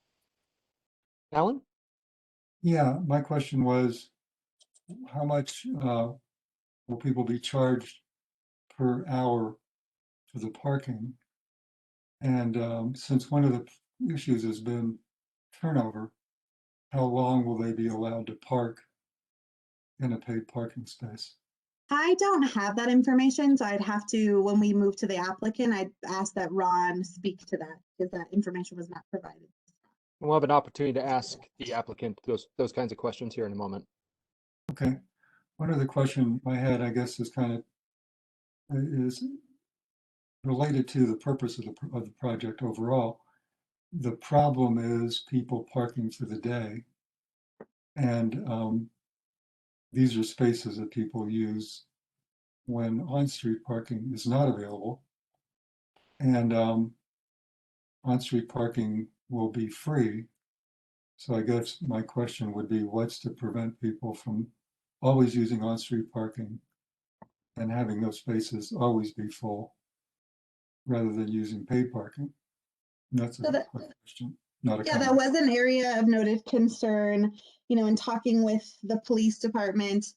Alan? Yeah, my question was, how much will people be charged per hour for the parking? And since one of the issues has been turnover, how long will they be allowed to park in a paid parking space? I don't have that information, so I'd have to, when we move to the applicant, I'd ask that Ron speak to that because that information was not provided. We'll have an opportunity to ask the applicant those kinds of questions here in a moment. Okay. One other question I had, I guess, is related to the purpose of the project overall. The problem is people parking for the day, and these are spaces that people use when on-street parking is not available. And on-street parking will be free. So I guess my question would be, what's to prevent people from always using on-street parking and having those spaces always be full rather than using paid parking? And that's a question, not a Yeah, comment. that was an area of noted concern, you know, in talking with the police department.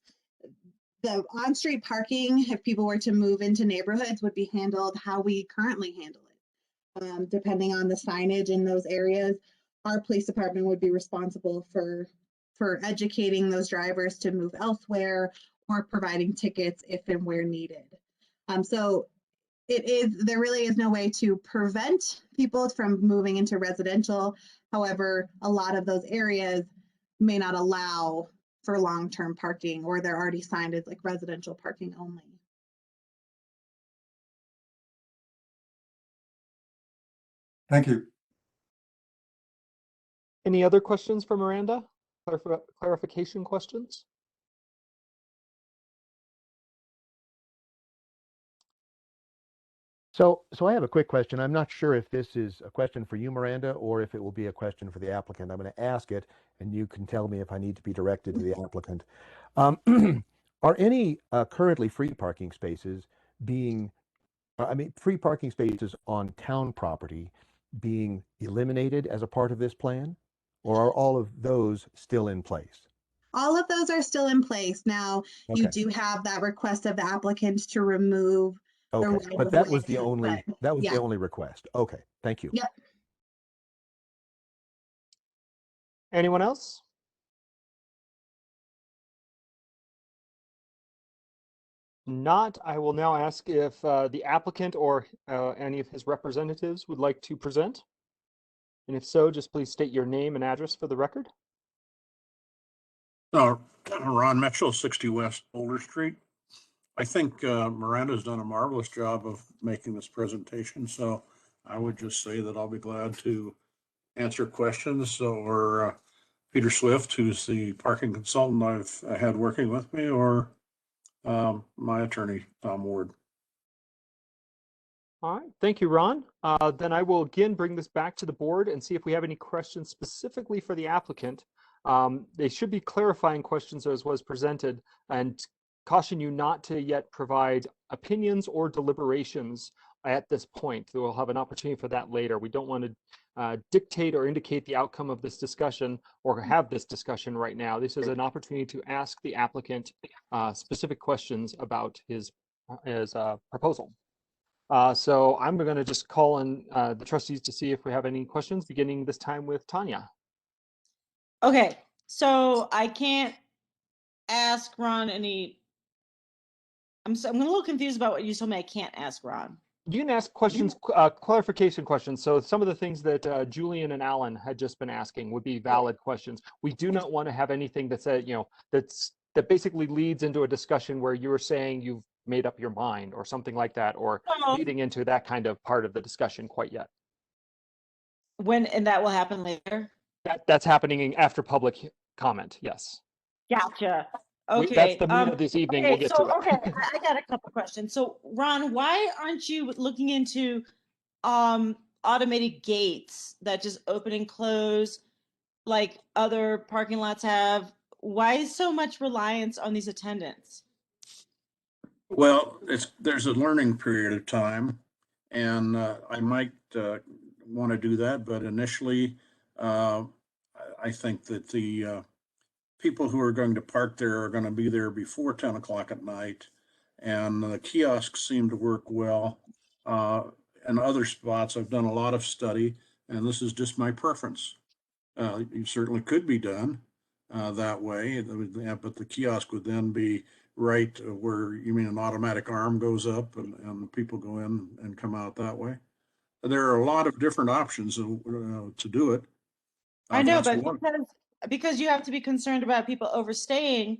The on-street parking, if people were to move into neighborhoods, would be handled how we currently handle it. Depending on the signage in those areas, our police department would be responsible for educating those drivers to move elsewhere or providing tickets if and where needed. So there really is no way to prevent people from moving into residential. However, a lot of those areas may not allow for long-term parking, or they're already signed as like residential parking only. Thank you. Any other questions for Miranda? Clarification questions? So I have a quick question. I'm not sure if this is a question for you, Miranda, or if it will be a question for the applicant. I'm going to ask it, and you can tell me if I need to be directed to the applicant. Are any currently free parking spaces being I mean, free parking spaces on town property being eliminated as a part of this plan? Or are all of those still in place? All of those are still in place. Now, you Okay. do have that request of the applicant to remove the Okay, right but of that way, was the only, but that was yeah. the only request. Okay, thank you. Yep. Anyone else? Not, I will now ask if the applicant or any of his representatives would like to present. And if so, just please state your name and address for the record. Ron Mitchell, 60 West Boulder Street. I think Miranda's done a marvelous job of making this presentation, so I would just say that I'll be glad to answer questions, or Peter Swift, who's the parking consultant I've had working with me, or my attorney, Tom Ward. All right, thank you, Ron. Then I will again bring this back to the board and see if we have any questions specifically for the applicant. They should be clarifying questions as was presented, and caution you not to yet provide opinions or deliberations at this point. We'll have an opportunity for that later. We don't want to dictate or indicate the outcome of this discussion or have this discussion right now. This is an opportunity to ask the applicant specific questions about his proposal. So I'm going to just call on the trustees to see if we have any questions, beginning this time with Tanya. Okay, so I can't ask Ron any. I'm a little confused about what you told me I can't ask Ron. You can ask questions, clarification questions. So some of the things that Julian and Alan had just been asking would be valid questions. We do not want to have anything that said, that basically leads into a discussion where you're saying you've made up your mind or something like that, or leading into that kind of part of the discussion quite yet. And that will happen later? That's happening after public comment, yes. Gotcha. Okay. That's the meat of this evening. Okay, We'll get to it. Okay, I got a couple questions. So Ron, why aren't you looking into automated gates that just open and close like other parking lots have? Why so much reliance on these attendants? Well, there's a learning period of time, and I might want to do that, but initially, I think that the people who are going to park there are going to be there before 10 o'clock at night, and the kiosks seem to work well. And other spots, I've done a lot of study, and this is just my preference. It certainly could be done that way, but the kiosk would then be right where, you mean an automatic arm goes up and people go in and come out that way. There are a lot of different options to do it. I know, but because you have to be concerned about people overstaying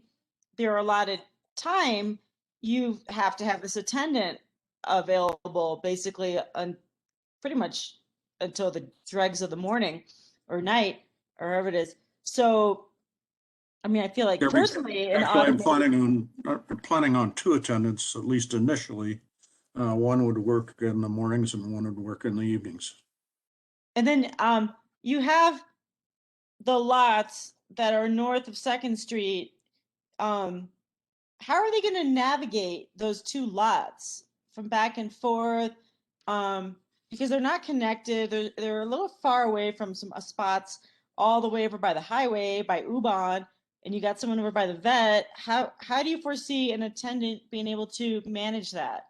their allotted time, you have to have this attendant available basically pretty much until the dregs of the morning or night or whatever it is. So, I mean, I feel like personally, I'm planning on two attendants, at least initially. One would work in the mornings and one would work in the evenings. And then you have the lots that are north of 2nd Street. How are they going to navigate those two lots from back and forth? Because they're not connected. They're a little far away from some spots all the way over by the highway, by Ubon, and you got someone over by the vet. How do you foresee an attendant being able to manage that?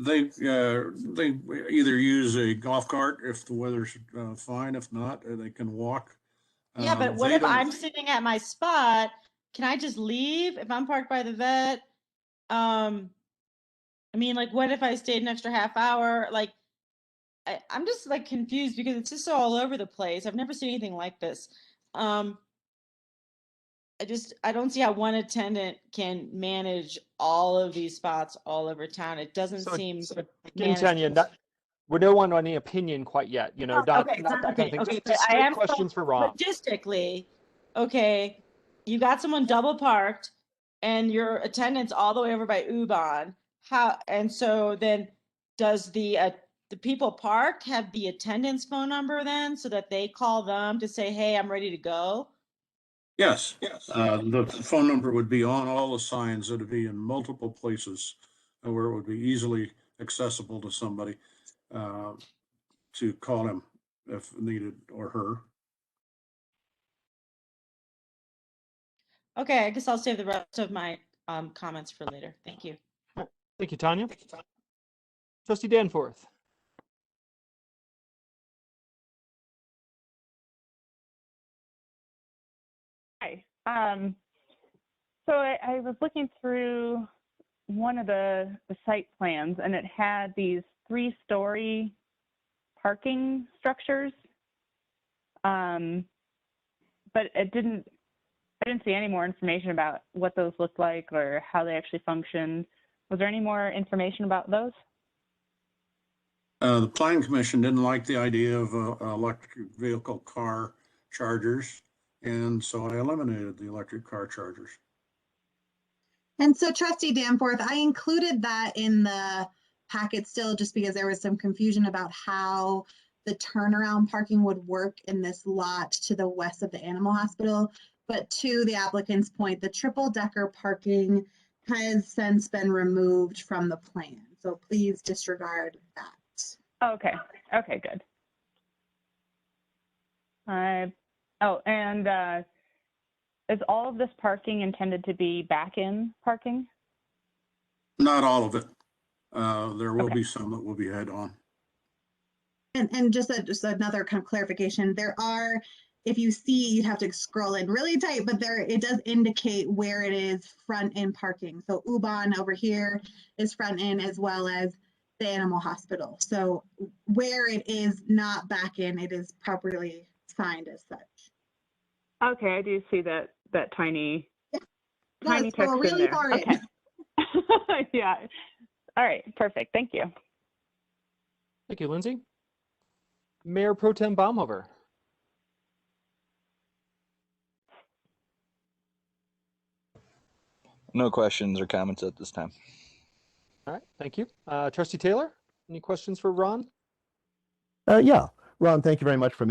They either use a golf cart if the weather's fine. If not, they can walk. Yeah, but what if I'm sitting at my spot? Can I just leave if I'm parked by the vet? I mean, like, what if I stayed an extra half hour? Like, I'm just like confused because it's just all over the place. I've never seen anything like this. I don't see how one attendant can manage all of these spots all over town. It doesn't seem. Again, Tanya, we don't want any opinion quite yet. Not that kind of thing. Just straight questions for Ron. Logistically, okay, you got someone double parked, and your attendant's all the way over by Ubon. And so then, does the people parked have the attendant's phone number then, so that they call them to say, "Hey, I'm ready to go"? Yes. The phone number would be on all the signs. It would be in multiple places where it would be easily accessible to somebody to call him if needed, or her. Okay, I guess I'll save the rest of my comments for later. Thank you. Thank you, Tanya. Trustee Danforth. Hi. So I was looking through one of the site plans, and it had these 3-story parking structures. But I didn't see any more information about what those looked like or how they actually function. Was there any more information about those? The Planning Commission didn't like the idea of electric vehicle car chargers, and so I eliminated the electric car chargers. And so Trustee Danforth, I included that in the packet still just because there was some confusion about how the turnaround parking would work in this lot to the west of the animal hospital. But to the applicant's point, the triple decker parking has since been removed from the plan. So please disregard that. Okay. Okay, good. And is all of this parking intended to be back-in parking? Not all of it. There will Okay. be some that will be head-on. And just another kind of clarification, there are, if you see, you'd have to scroll in really tight, but there it does indicate where it is front end parking. So U-Bahn over here is front end as well as the animal hospital. So where it is not back in, it is properly signed as such. Okay, I do see that tiny Yes, text so in really there. far in. Okay. Yeah. All right, perfect. Thank you. Thank you, Lindsay. Mayor Pro Tem Baumhover. No questions or comments at this time. All right, thank you. Trustee Taylor, any questions for Ron? Yeah, Ron, thank you very much for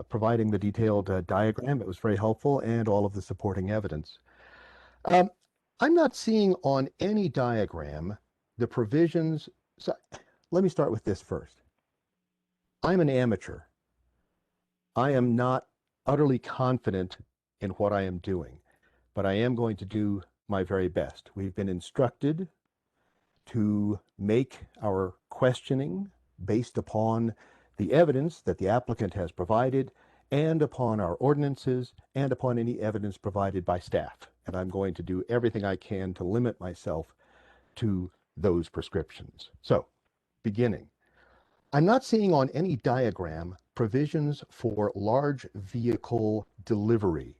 providing the detailed diagram. It was very helpful, and all of the supporting evidence. I'm not seeing on any diagram the provisions. So let me start with this first. I'm an amateur. I am not utterly confident in what I am doing, but I am going to do my very best. We've been instructed to make our questioning based upon the evidence that the applicant has provided and upon our ordinances and upon any evidence provided by staff. And I'm going to do everything I can to limit myself to those prescriptions. So, beginning. I'm not seeing on any diagram provisions for large vehicle delivery,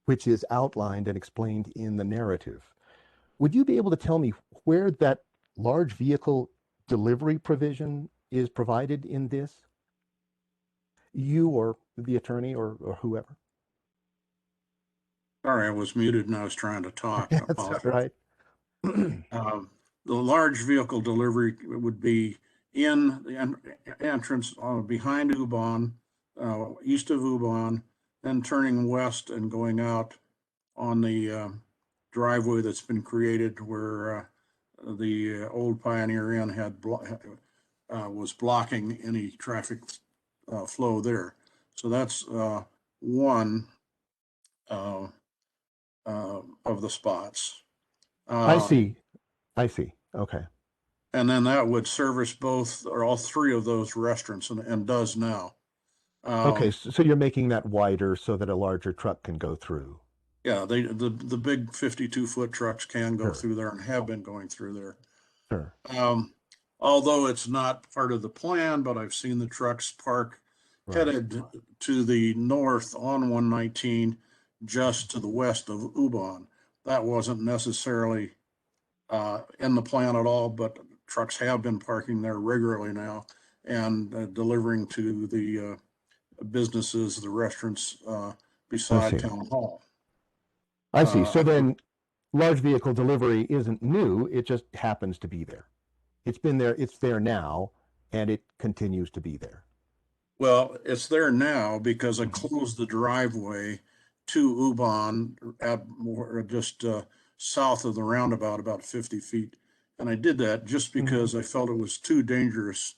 which is outlined and explained in the narrative. Would you be able to tell me where that large vehicle delivery provision is provided in this? You or the attorney or whoever? Sorry, I was muted and I was trying to talk. I That's all apologize. right. The large vehicle delivery would be in the entrance behind U-Bahn, east of U-Bahn, then turning west and going out on the driveway that's been created where the old Pioneer Inn was blocking any traffic flow there. So that's one of the spots. I see. Okay. And then that would service both or all three of those restaurants and does now. Okay, so you're making that wider so that a larger truck can go through. Yeah, the big 52-foot trucks can go Sure. through there and have been going through there. Sure. Although it's not part of the plan, but I've seen the trucks park headed to the north on 119, just to the west of U-Bahn. That wasn't necessarily in the plan at all, but trucks have been parking there regularly now and delivering to the businesses, the restaurants beside Town Hall. I see. So then large vehicle delivery isn't new, it just happens to be there. It's been there, it's there now, and it continues to be there. Well, it's there now because I closed the driveway to U-Bahn at just south of the roundabout about 50 feet. And I did that just because I felt it was too dangerous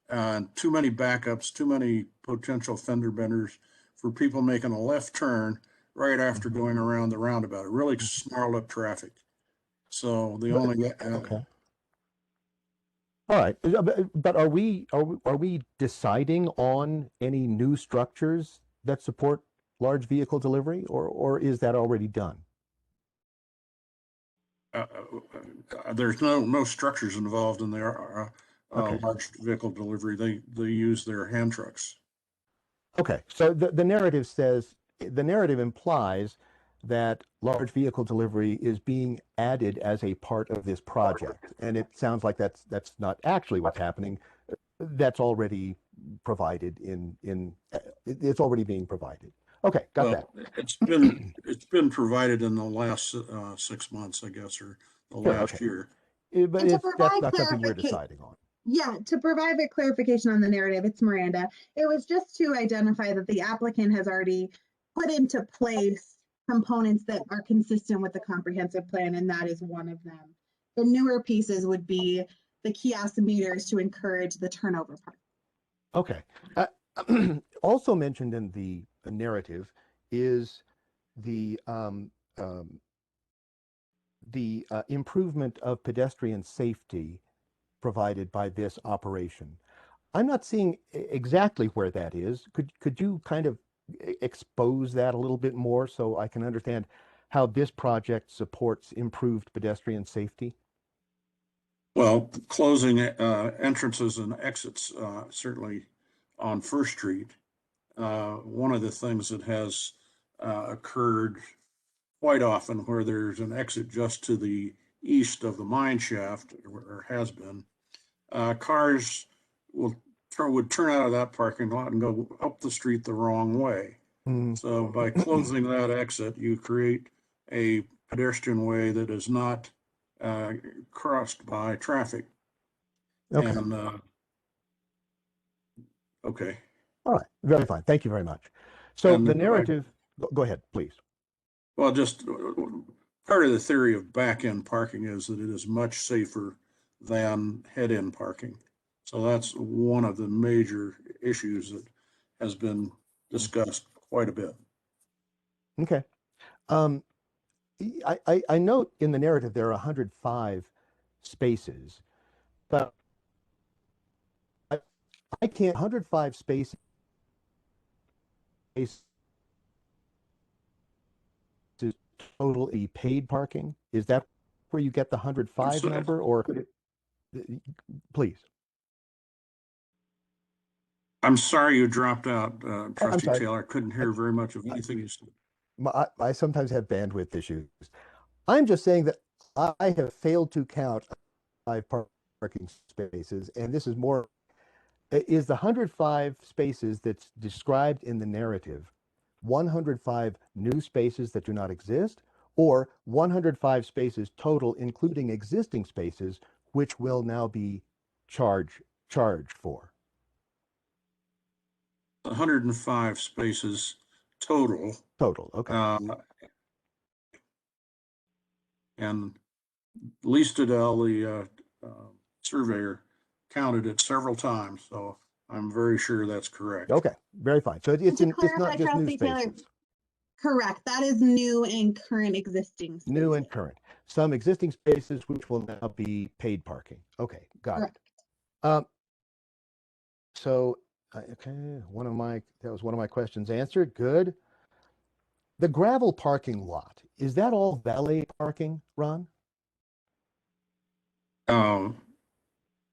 and too many backups, too many potential fender benders for people making a left turn right after going around the roundabout. It really snarled up traffic. So the only okay. All right, but are we deciding on any new structures that support large vehicle delivery, or is that already done? There's no structures involved in their Okay. large vehicle delivery. They use their hand trucks. Okay, so the narrative implies that large vehicle delivery is being added as a part of this project, and it sounds like that's not actually what's happening. That's already provided it's already being provided. Okay, got that. It's been provided in the last 6 months, I guess, or the last year. But that's not something we're deciding on. Yeah, to provide a clarification on the narrative, it's Miranda. It was just to identify that the applicant has already put into place components that are consistent with the comprehensive plan, and that is one of them. The newer pieces would be the kiosk meters to encourage the turnover part. Okay. Also mentioned in the narrative is the improvement of pedestrian safety provided by this operation. I'm not seeing exactly where that is. Could you kind of expose that a little bit more so I can understand how this project supports improved pedestrian safety? Well, closing entrances and exits, certainly on First Street. One of the things that has occurred quite often where there's an exit just to the east of the mine shaft, or has been, cars would turn out of that parking lot and go up the street the wrong way. So by closing that exit, you create a pedestrian way that is not crossed by traffic. Okay. And, okay. All right, very fine. Thank you very much. So the narrative, go ahead, please. Well, just part of the theory of back-end parking is that it is much safer than head-end parking. So that's one of the major issues that has been discussed quite a bit. Okay. I note in the narrative there are 105 spaces, but I can't 105 spaces to totally paid parking. Is that where you get the 105 number, or please? I'm sorry you dropped out, Trustee Taylor. I couldn't hear very much of anything you said. I sometimes have bandwidth issues. I'm just saying that I have failed to count 5 parking spaces, and this is more, is the 105 spaces that's described in the narrative 105 new spaces that do not exist, or 105 spaces total, including existing spaces, which will now be charged for? 105 spaces total. Total, okay. And Lee Stadell, the surveyor, counted it several times, so I'm very sure that's correct. Okay, very fine. So it's not just new spaces. Correct. That is new and current existing spaces. New and current. Some existing spaces which will now be paid parking. Okay, got it. So, okay, that was one of my questions answered. Good. The gravel parking lot, is that all valet parking, Ron?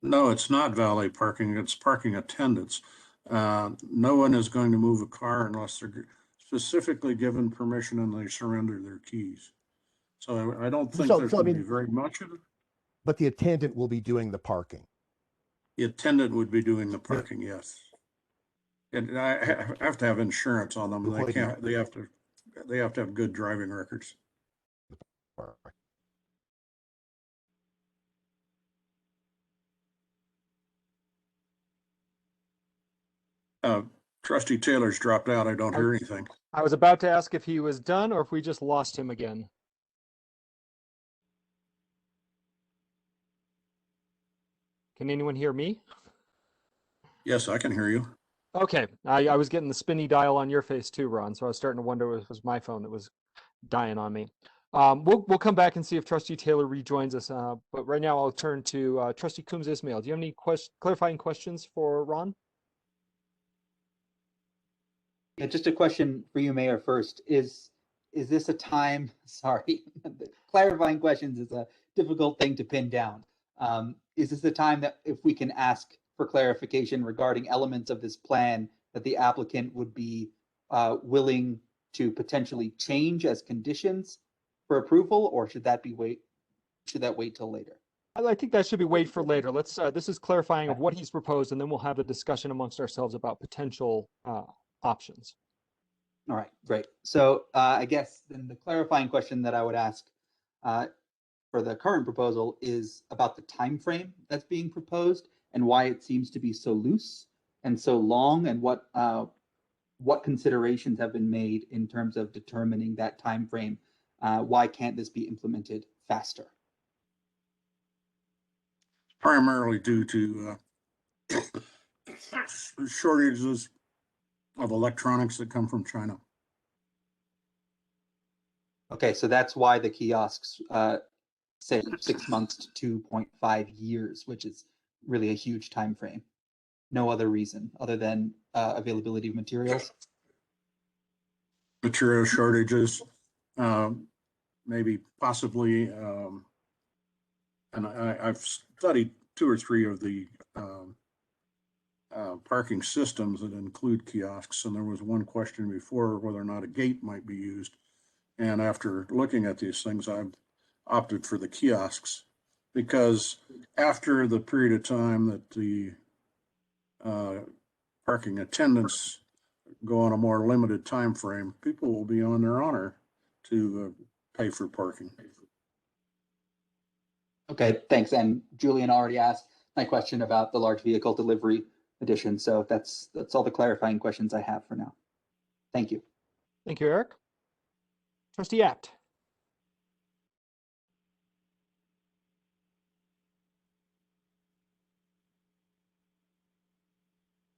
No, it's not valet parking. It's parking attendants. No one is going to move a car unless they're specifically given permission and they surrender their keys. So I don't think there's going to be very much of it. But the attendant will be doing the parking. The attendant would be doing the parking, yes. And I have to have insurance on them. They can't. They have to have good driving records. Trustee Taylor's dropped out. I don't hear anything. I was about to ask if he was done or if we just lost him again. Can anyone hear me? Yes, I can hear you. Okay, I was getting the spinny dial on your face too, Ron. So I was starting to wonder if it was my phone that was dying on me. We'll come back and see if Trustee Taylor rejoins us. But right now I'll turn to Trustee Coombs Ismail. Do you have any clarifying questions for Ron? Yeah, just a question for you, Mayor, first. Is this a time, sorry, clarifying questions is a difficult thing to pin down. Is this the time that if we can ask for clarification regarding elements of this plan that the applicant would be willing to potentially change as conditions for approval, or should that wait till later? I think that should be wait for later. Let's. This is clarifying of what he's proposed, and then we'll have a discussion amongst ourselves about potential options. All right, great. So I guess then the clarifying question that I would ask for the current proposal is about the time frame that's being proposed and why it seems to be so loose and so long, and what considerations have been made in terms of determining that time frame. Why can't this be implemented faster? Primarily due to shortages of electronics that come from China. Okay, so that's why the kiosks say 6 months to 2.5 years, which is really a huge time frame. No other reason other than availability of materials. Material shortages, maybe possibly, and I've studied 2 or 3 of the parking systems that include kiosks, and there was one question before whether or not a gate might be used. And after looking at these things, I've opted for the kiosks, because after the period of time that the parking attendants go on a more limited time frame, people will be on their honor to pay for parking. Okay, thanks. And Julian already asked my question about the large vehicle delivery edition. So that's all the clarifying questions I have for now. Thank you. Thank you, Eric. Trustee Apt.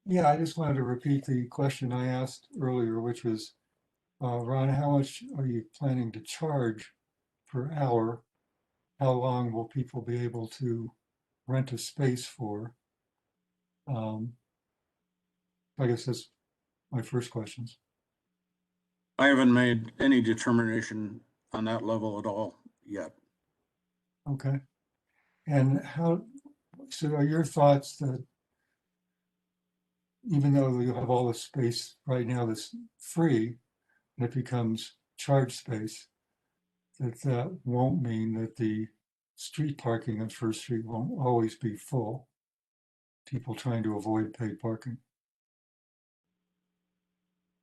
Yeah, I just wanted to repeat the question I asked earlier, which was, Ron, how much are you planning to charge per hour? How long will people be able to rent a space for? I guess that's my first questions. I haven't made any determination on that level at all yet. Okay. And so are your thoughts that even though you have all the space right now that's free, and it becomes charge space, that won't mean that the street parking on First Street won't always be full? People trying to avoid paid parking.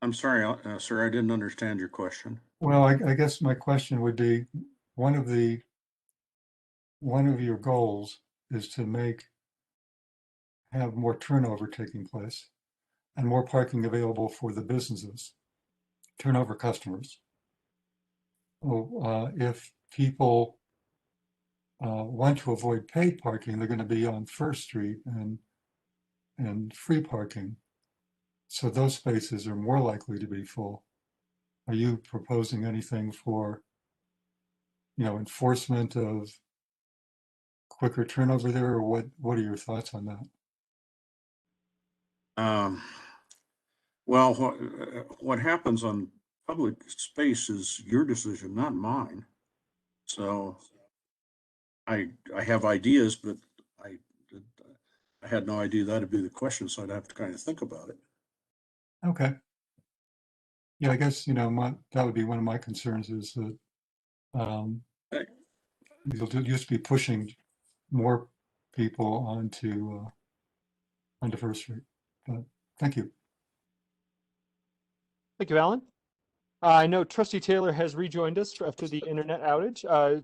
I'm sorry, sir, I didn't understand your question. Well, I guess my question would be, one of your goals is to have more turnover taking place and more parking available for the businesses, turnover customers. Well, if people want to avoid paid parking, they're going to be on First Street and free parking. So those spaces are more likely to be full. Are you proposing anything for, enforcement of quicker turnover there, or what are your thoughts on that? Well, what happens on public space is your decision, not mine. So I have ideas, but I had no idea that'd be the question, so I'd have to kind of think about it. Okay. Yeah, I guess, that would be one of my concerns, is that you'll just be pushing more people onto First Street. But thank you. Thank you, Alan. I know Trustee Taylor has rejoined us after the internet outage.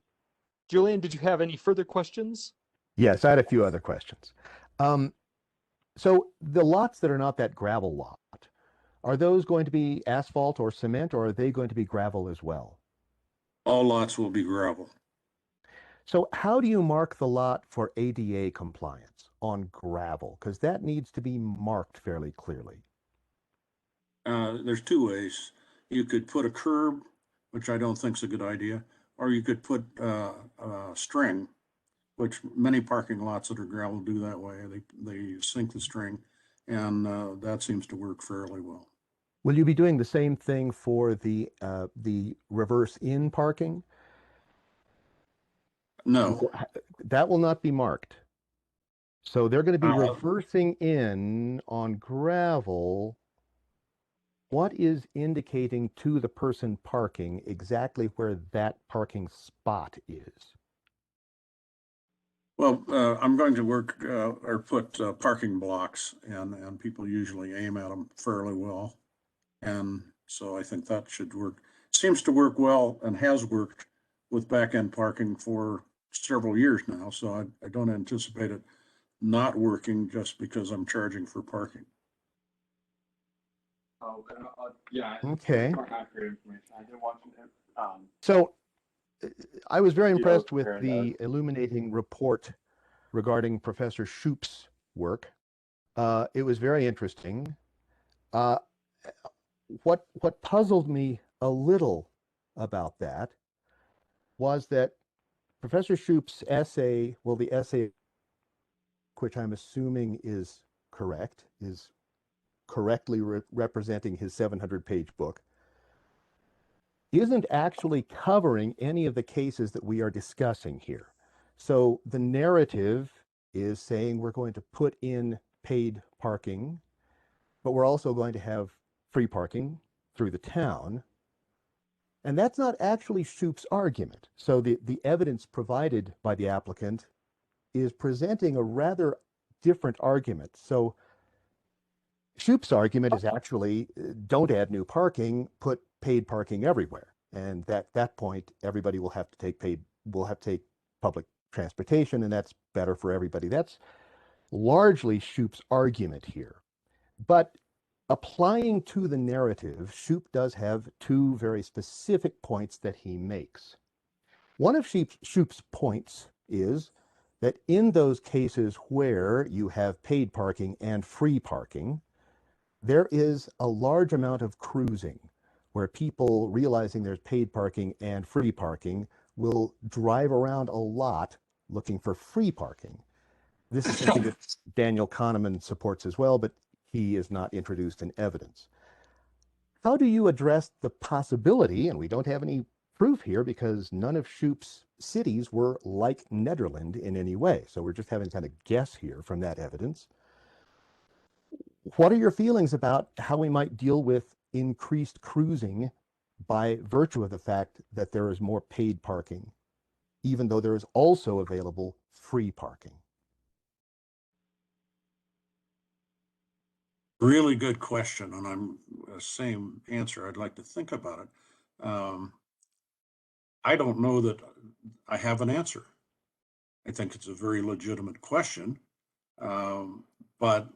Julian, did you have any further questions? Yes, I had a few other questions. So the lots that are not that gravel lot, are those going to be asphalt or cement, or are they going to be gravel as well? All lots will be gravel. So how do you mark the lot for ADA compliance? on gravel? Because that needs to be marked fairly clearly. There's two ways. You could put a curb, which I don't think is a good idea, or you could put a string, which many parking lots that are gravel do that way. They sink the string, and that seems to work fairly well. Will you be doing the same thing for the reverse in parking? No. That will not be marked. So they're going to be reversing in on gravel. What is indicating to the person parking exactly where that parking spot is? Well, I'm going to work or put parking blocks, and people usually aim at them fairly well. And so I think that should work. Seems to work well and has worked with back-end parking for several years now. So I don't anticipate it not working just because I'm charging for parking. Yeah. Okay. More accurate information. I did want to. So I was very You know, impressed with compare the those. illuminating report regarding Professor Shoup's work. It was very interesting. What puzzled me a little about that was that Professor Shoup's essay, well, the essay, which I'm assuming is correct, is correctly representing his 700-page book, isn't actually covering any of the cases that we are discussing here. So the narrative is saying we're going to put in paid parking, but we're also going to have free parking through the town. And that's not actually Shoup's argument. So the evidence provided by the applicant is presenting a rather different argument. So Shoup's argument is actually don't add new parking, put paid parking everywhere. And at that point, everybody will have to take public transportation, and that's better for everybody. That's largely Shoup's argument here. But applying to the narrative, Shoup does have two very specific points that he makes. One of Shoup's points is that in those cases where you have paid parking and free parking, there is a large amount of cruising where people, realizing there's paid parking and free parking, will drive around a lot looking for free parking. This is something that Daniel Kahneman supports as well, but he is not introduced in evidence. How do you address the possibility, and we don't have any proof here because none of Shoup's cities were like Nederland in any way, so we're just having kind of guess here from that evidence. What are your feelings about how we might deal with increased cruising by virtue of the fact that there is more paid parking, even though there is also available free parking? Really good question, and I'm same answer. I'd like to think about it. I don't know that I have an answer. I think it's a very legitimate question, but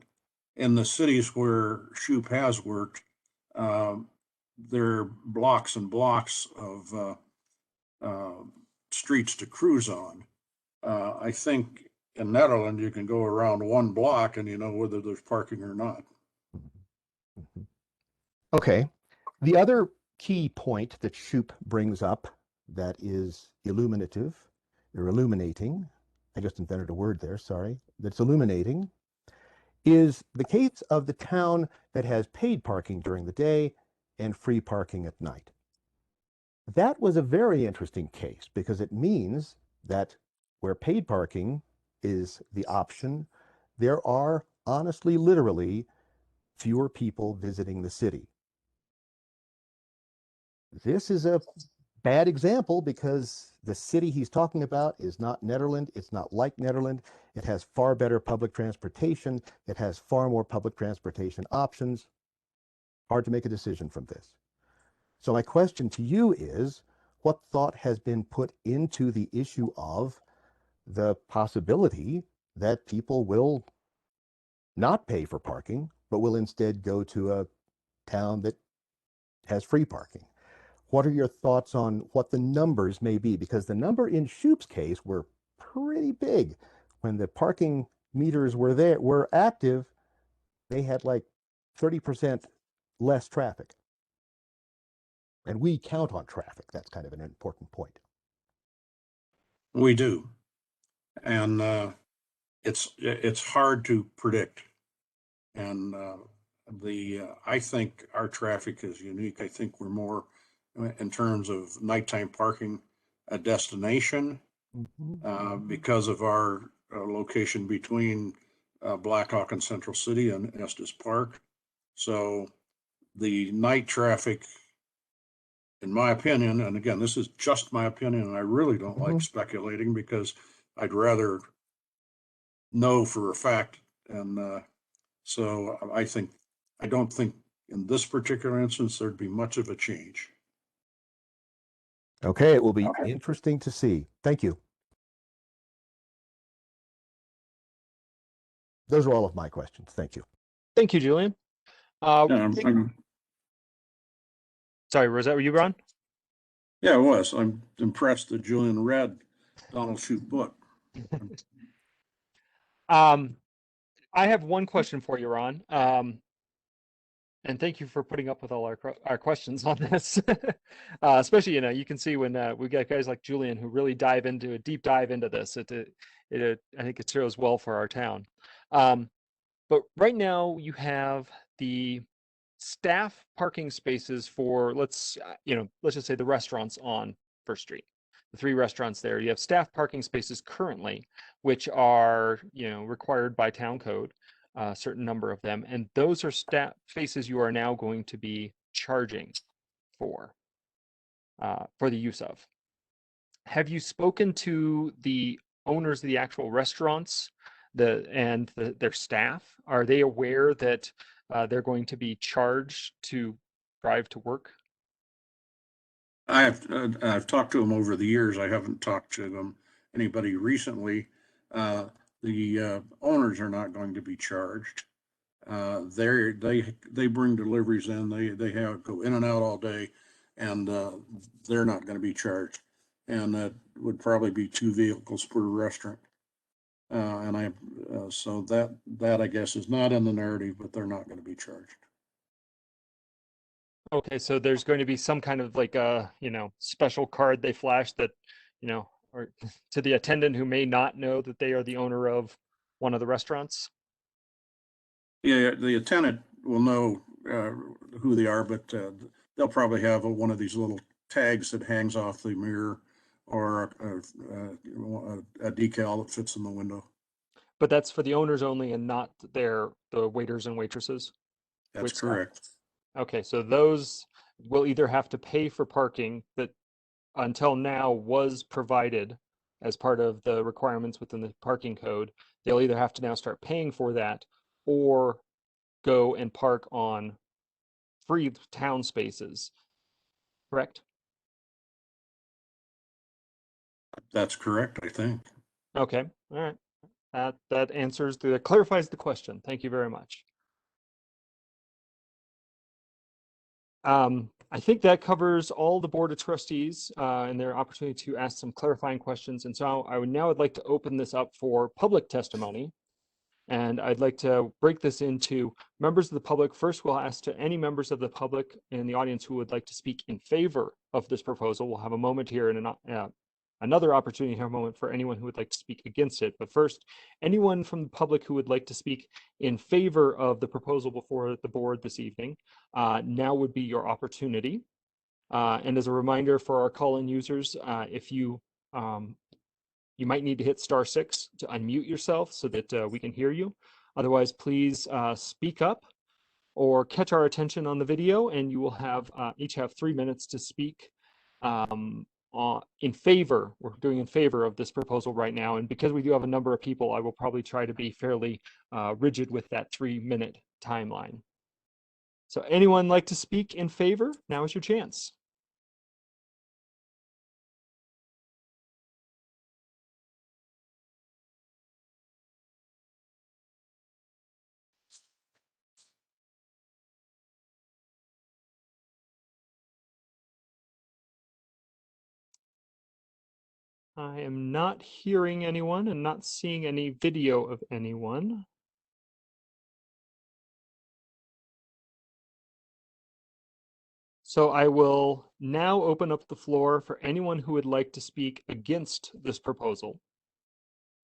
in the cities where Shoup has worked, there are blocks and blocks of streets to cruise on. I think in Netherlands you can go around one block and you know whether there's parking or not. Okay. The other key point that Shoup brings up that is illuminating, I just invented a word there, sorry, that's illuminating, is the case of the town that has paid parking during the day and free parking at night. That was a very interesting case because it means that where paid parking is the option, there are honestly, literally, fewer people visiting the city. This is a bad example because the city he's talking about is not Nederland. It's not like Nederland. It has far better public transportation. It has far more public transportation options. Hard to make a decision from this. So my question to you is, what thought has been put into the issue of the possibility that people will not pay for parking, but will instead go to a town that has free parking? What are your thoughts on what the numbers may be? Because the number in Shoup's case were pretty big. When the parking meters were active, they had like 30% less traffic. And we count on traffic. That's kind of an important point. We do. And it's hard to predict. And I think our traffic is unique. I think we're more in terms of nighttime parking a destination because of our location between Blackhawk and Central City and Estes Park. So the night traffic, in my opinion, and again, this is just my opinion, and I really don't like speculating because I'd rather know for a fact. And so I don't think in this particular instance there'd be much of a change. Okay, it will be interesting to see. Thank you. Those are all of my questions. Thank you. Thank you, Julian. Sorry, was that you, Ron? Yeah, it was. I'm impressed that Julian read Donald Shute book. I have one question for you, Ron. And thank you for putting up with all our questions on this. Especially, you can see when we got guys like Julian who really dive into a deep dive into this. I think it shows well for our town. But right now you have the staff parking spaces for let's just say the restaurants on First Street. The 3 restaurants there. You have staff parking spaces currently, which are required by town code. A certain number of them, and those are spaces you are now going to be charging for the use of. Have you spoken to the owners of the actual restaurants and their staff? Are they aware that they're going to be charged to drive to work? I've talked to them over the years. I haven't talked to anybody recently. The owners are not going to be charged. They bring deliveries in. They go in and out all day, and they're not going to be charged. And that would probably be 2 vehicles per restaurant. So that I guess is not in the narrative, but they're not going to be charged. Okay, so there's going to be some kind of like a special card they flash that or to the attendant who may not know that they are the owner of one of the restaurants? Yeah, the attendant will know who they are, but they'll probably have one of these little tags that hangs off the mirror or a decal that fits in the window. But that's for the owners only and not the waiters and waitresses? That's correct. Okay, so those will either have to pay for parking that until now was provided as part of the requirements within the parking code. They'll either have to now start paying for that or go and park on free town spaces, correct? That's correct, I think. Okay, all right. That clarifies the question. Thank you very much. I think that covers all the Board of Trustees and their opportunity to ask some clarifying questions. And so I would like to open this up for public testimony. And I'd like to break this into members of the public. First, we'll ask to any members of the public in the audience who would like to speak in favor of this proposal. We'll have a moment here and another opportunity here, a moment for anyone who would like to speak against it. But first, anyone from the public who would like to speak in favor of the proposal before the board this evening, now would be your opportunity. And as a reminder for our call-in users, if you might need to hit *6 to unmute yourself so that we can hear you. Otherwise, please speak up or catch our attention on the video, and you will each have 3 minutes to speak in favor. We're doing in favor of this proposal right now, and because we do have a number of people, I will probably try to be fairly rigid with that 3-minute timeline. So anyone like to speak in favor? Now is your chance. I am not hearing anyone and not seeing any video of anyone. So I will now open up the floor for anyone who would like to speak against this proposal.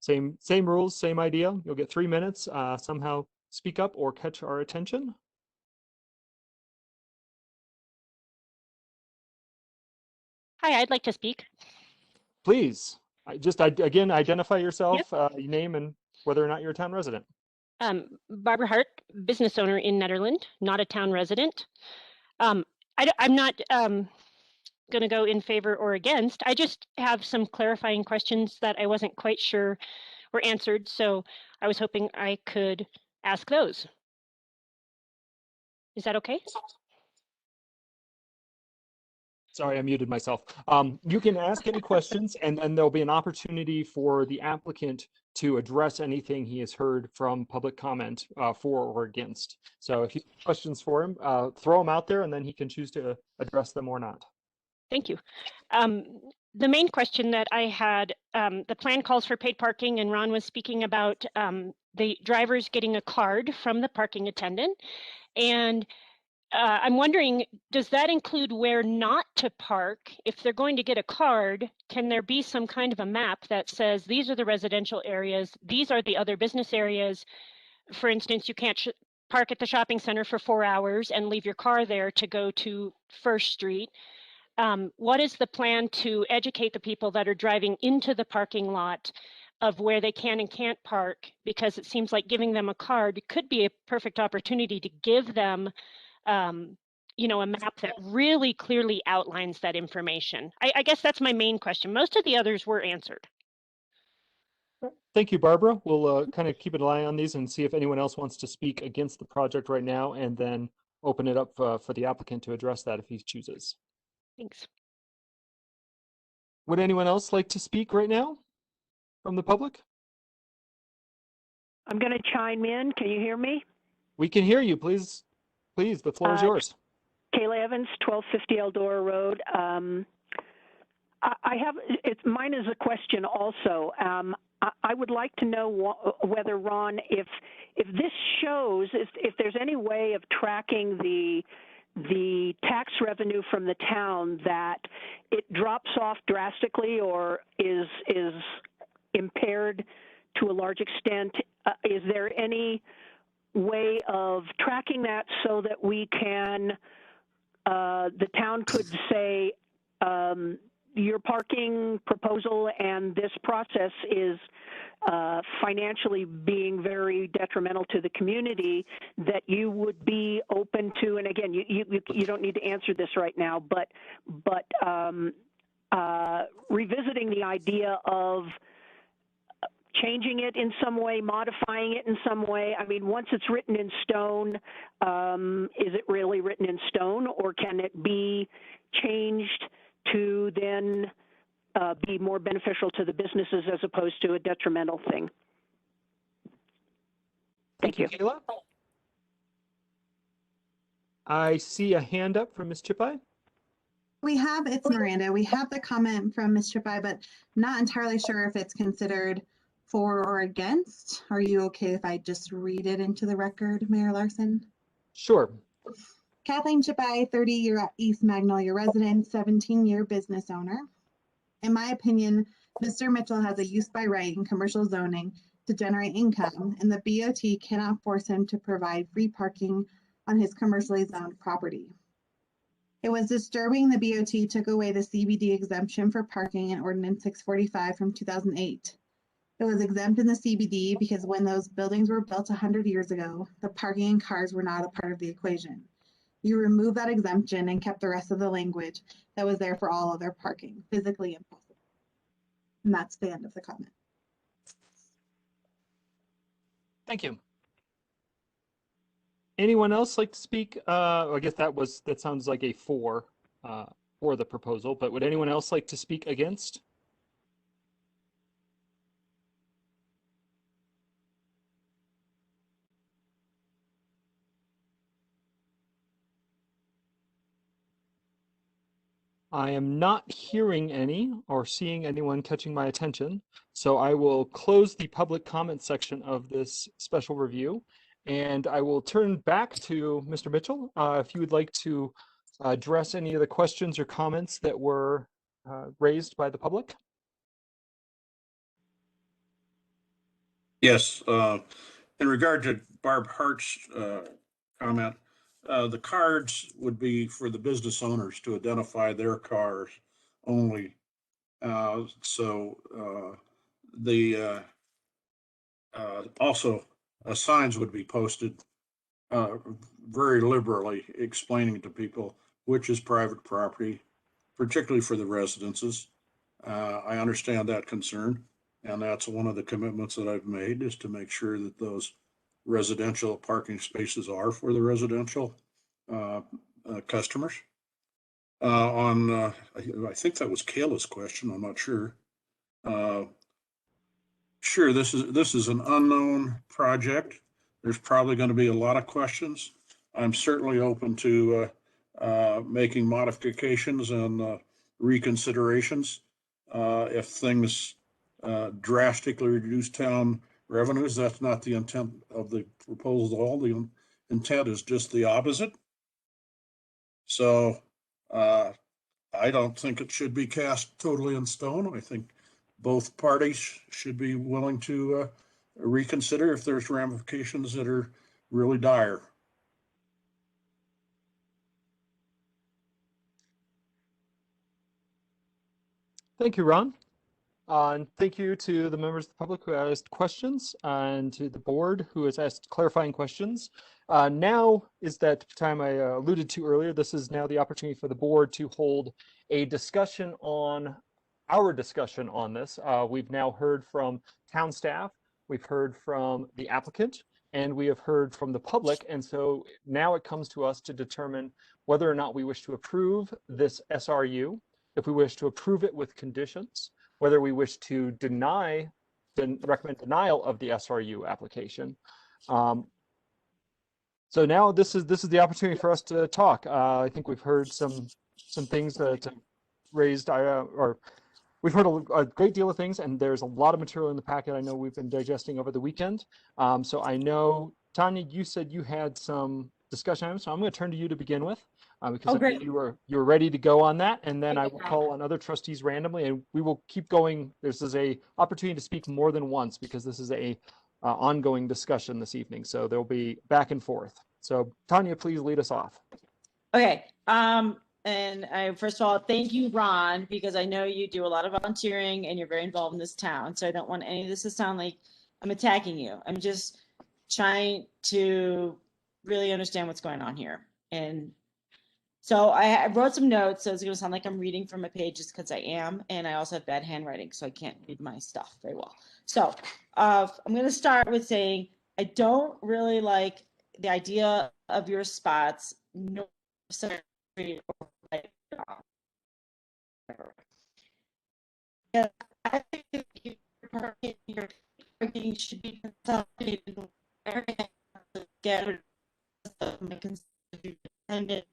Same rules, same idea. You'll get 3 minutes. Somehow speak up or catch our attention. Hi, I'd like to speak. Please, again, identify yourself, your name, and whether or not you're a town resident. Barbara Hart, business owner in Nederland, not a town resident. I'm not going to go in favor or against. I just have some clarifying questions that I wasn't quite sure were answered, so I was hoping I could ask those. Is that okay? Sorry, I muted myself. You can ask any questions, and then there'll be an opportunity for the applicant to address anything he has heard from public comment for or against. So if you have questions for him, throw them out there, and then he can choose to address them or not. Thank you. The main question that I had, the plan calls for paid parking, and Ron was speaking about the drivers getting a card from the parking attendant. And I'm wondering, does that include where not to park? If they're going to get a card, can there be some kind of a map that says these are the residential areas, these are the other business areas? For instance, you can't park at the shopping center for 4 hours and leave your car there to go to First Street. What is the plan to educate the people that are driving into the parking lot of where they can and can't park? Because it seems like giving them a card could be a perfect opportunity to give them a map that really clearly outlines that information. I guess that's my main question. Most of the others were answered. Thank you, Barbara. We'll kind of keep an eye on these and see if anyone else wants to speak against the project right now, and then open it up for the applicant to address that if he chooses. Thanks. Would anyone else like to speak right now from the public? I'm going to chime in. Can you hear me? We can hear you. Please, the floor is yours. Kayla Evans, 1250 Eldora Road. Mine is a question also. I would like to know whether, Ron, if this shows, if there's any way of tracking the tax revenue from the town, that it drops off drastically or is impaired to a large extent. Is there any way of tracking that so that we can, the town could say, your parking proposal and this process is financially being very detrimental to the community, that you would be open to, and again, you don't need to answer this right now, but revisiting the idea of changing it in some way, modifying it in some way. I mean, once it's written in stone, is it really written in stone, or can it be changed to then be more beneficial to the businesses as opposed to a detrimental thing? Thank you. Kayla. I see a hand up from Ms. Chipai. It's Miranda. We have the comment from Ms. Chipai, but not entirely sure if it's considered for or against. Are you okay if I just read it into the record, Mayor Larson? Sure. Kathleen Chipai, 30-year East Magnolia resident, 17-year business owner. In my opinion, Mr. Mitchell has a use by right in commercial zoning to generate income, and the BOT cannot force him to provide free parking on his commercially zoned property. It was disturbing the BOT took away the CBD exemption for parking in Ordinance 645 from 2008. It was exempt in the CBD because when those buildings were built 100 years ago, the parking and cars were not a part of the equation. You removed that exemption and kept the rest of the language that was there for all other parking, physically impossible. And that's the end of the comment. Thank you. Anyone else like to speak? I guess that sounds like a for the proposal, but would anyone else like to speak against? I am not hearing any or seeing anyone catching my attention, so I will close the public comment section of this special review, and I will turn back to Mr. Mitchell if you would like to address any of the questions or comments that were raised by the public. Yes, in regard to Barb Hart's comment, the cards would be for the business owners to identify their cars only. Also signs would be posted very liberally explaining to people which is private property, particularly for the residences. I understand that concern, and that's one of the commitments that I've made, is to make sure that those residential parking spaces are for the residential customers. I think that was Kayla's question, I'm not sure. Sure, this is an unknown project. There's probably going to be a lot of questions. I'm certainly open to making modifications and reconsiderations if things drastically reduce town revenues. That's not the intent of the proposal at all. The intent is just the opposite. So I don't think it should be cast totally in stone. I think both parties should be willing to reconsider if there's ramifications that are really dire. Thank you, Ron. And thank you to the members of the public who asked questions and to the board who has asked clarifying questions. Now is that time I alluded to earlier. This is now the opportunity for the board to hold a discussion on our discussion on this. We've now heard from town staff, we've heard from the applicant, and we have heard from the public. And so now it comes to us to determine whether or not we wish to approve this SRU, if we wish to approve it with conditions, whether we wish to recommend denial of the SRU application. So now this is the opportunity for us to talk. I think we've heard some things that raised, or we've heard a great deal of things, and there's a lot of material in the packet I know we've been digesting over the weekend. So I know, Tanya, you said you had some discussion items, so I'm going to turn to you to begin with. Because I think you were ready to go on that, and then I will call on other trustees randomly, and we will keep going. This is a opportunity to speak more than once because this is a ongoing discussion this evening, so there'll be back and forth. So Tanya, please lead us off. Okay. And I, first of all, thank you, Ron, because I know you do a lot of volunteering and you're very involved in this town. So I don't want any of this to sound like I'm attacking you. I'm just trying to really understand what's going on here. And so I wrote some notes, so it's going to sound like I'm reading from a page just because I am, and I also have bad handwriting, so I can't read my stuff very well. So I'm going to start with saying I don't really like the idea of your spots. No, I think your parking should be consolidated. Get my independent.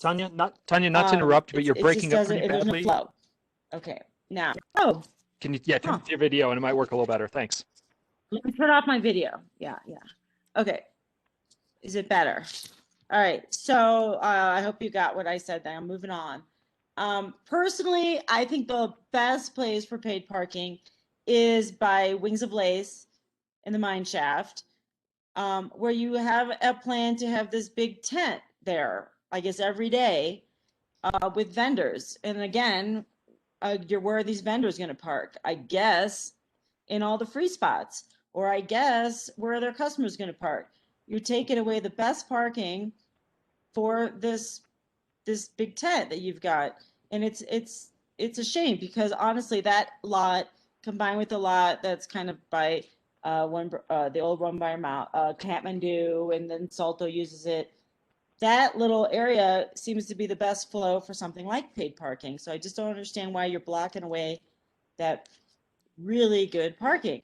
Tanya, not to interrupt, but you're breaking up pretty badly. Okay, now. Can you turn off your video and it might work a little better. Thanks. Let me turn off my video. Yeah. Okay. Is it better? All right. So I hope you got what I said. Then I'm moving on. Personally, I think the best place for paid parking is by Wings of Lace in the mine shaft. Where you have a plan to have this big tent there, I guess, every day with vendors. And again, where are these vendors going to park? I guess in all the free spots, or I guess where are their customers going to park? You're taking away the best parking for this big tent that you've got. And it's a shame because honestly, that lot combined with the lot that's kind of by the old one by Kathmandu, and then Salto uses it. That little area seems to be the best flow for something like paid parking. So I just don't understand why you're blocking away that really good parking.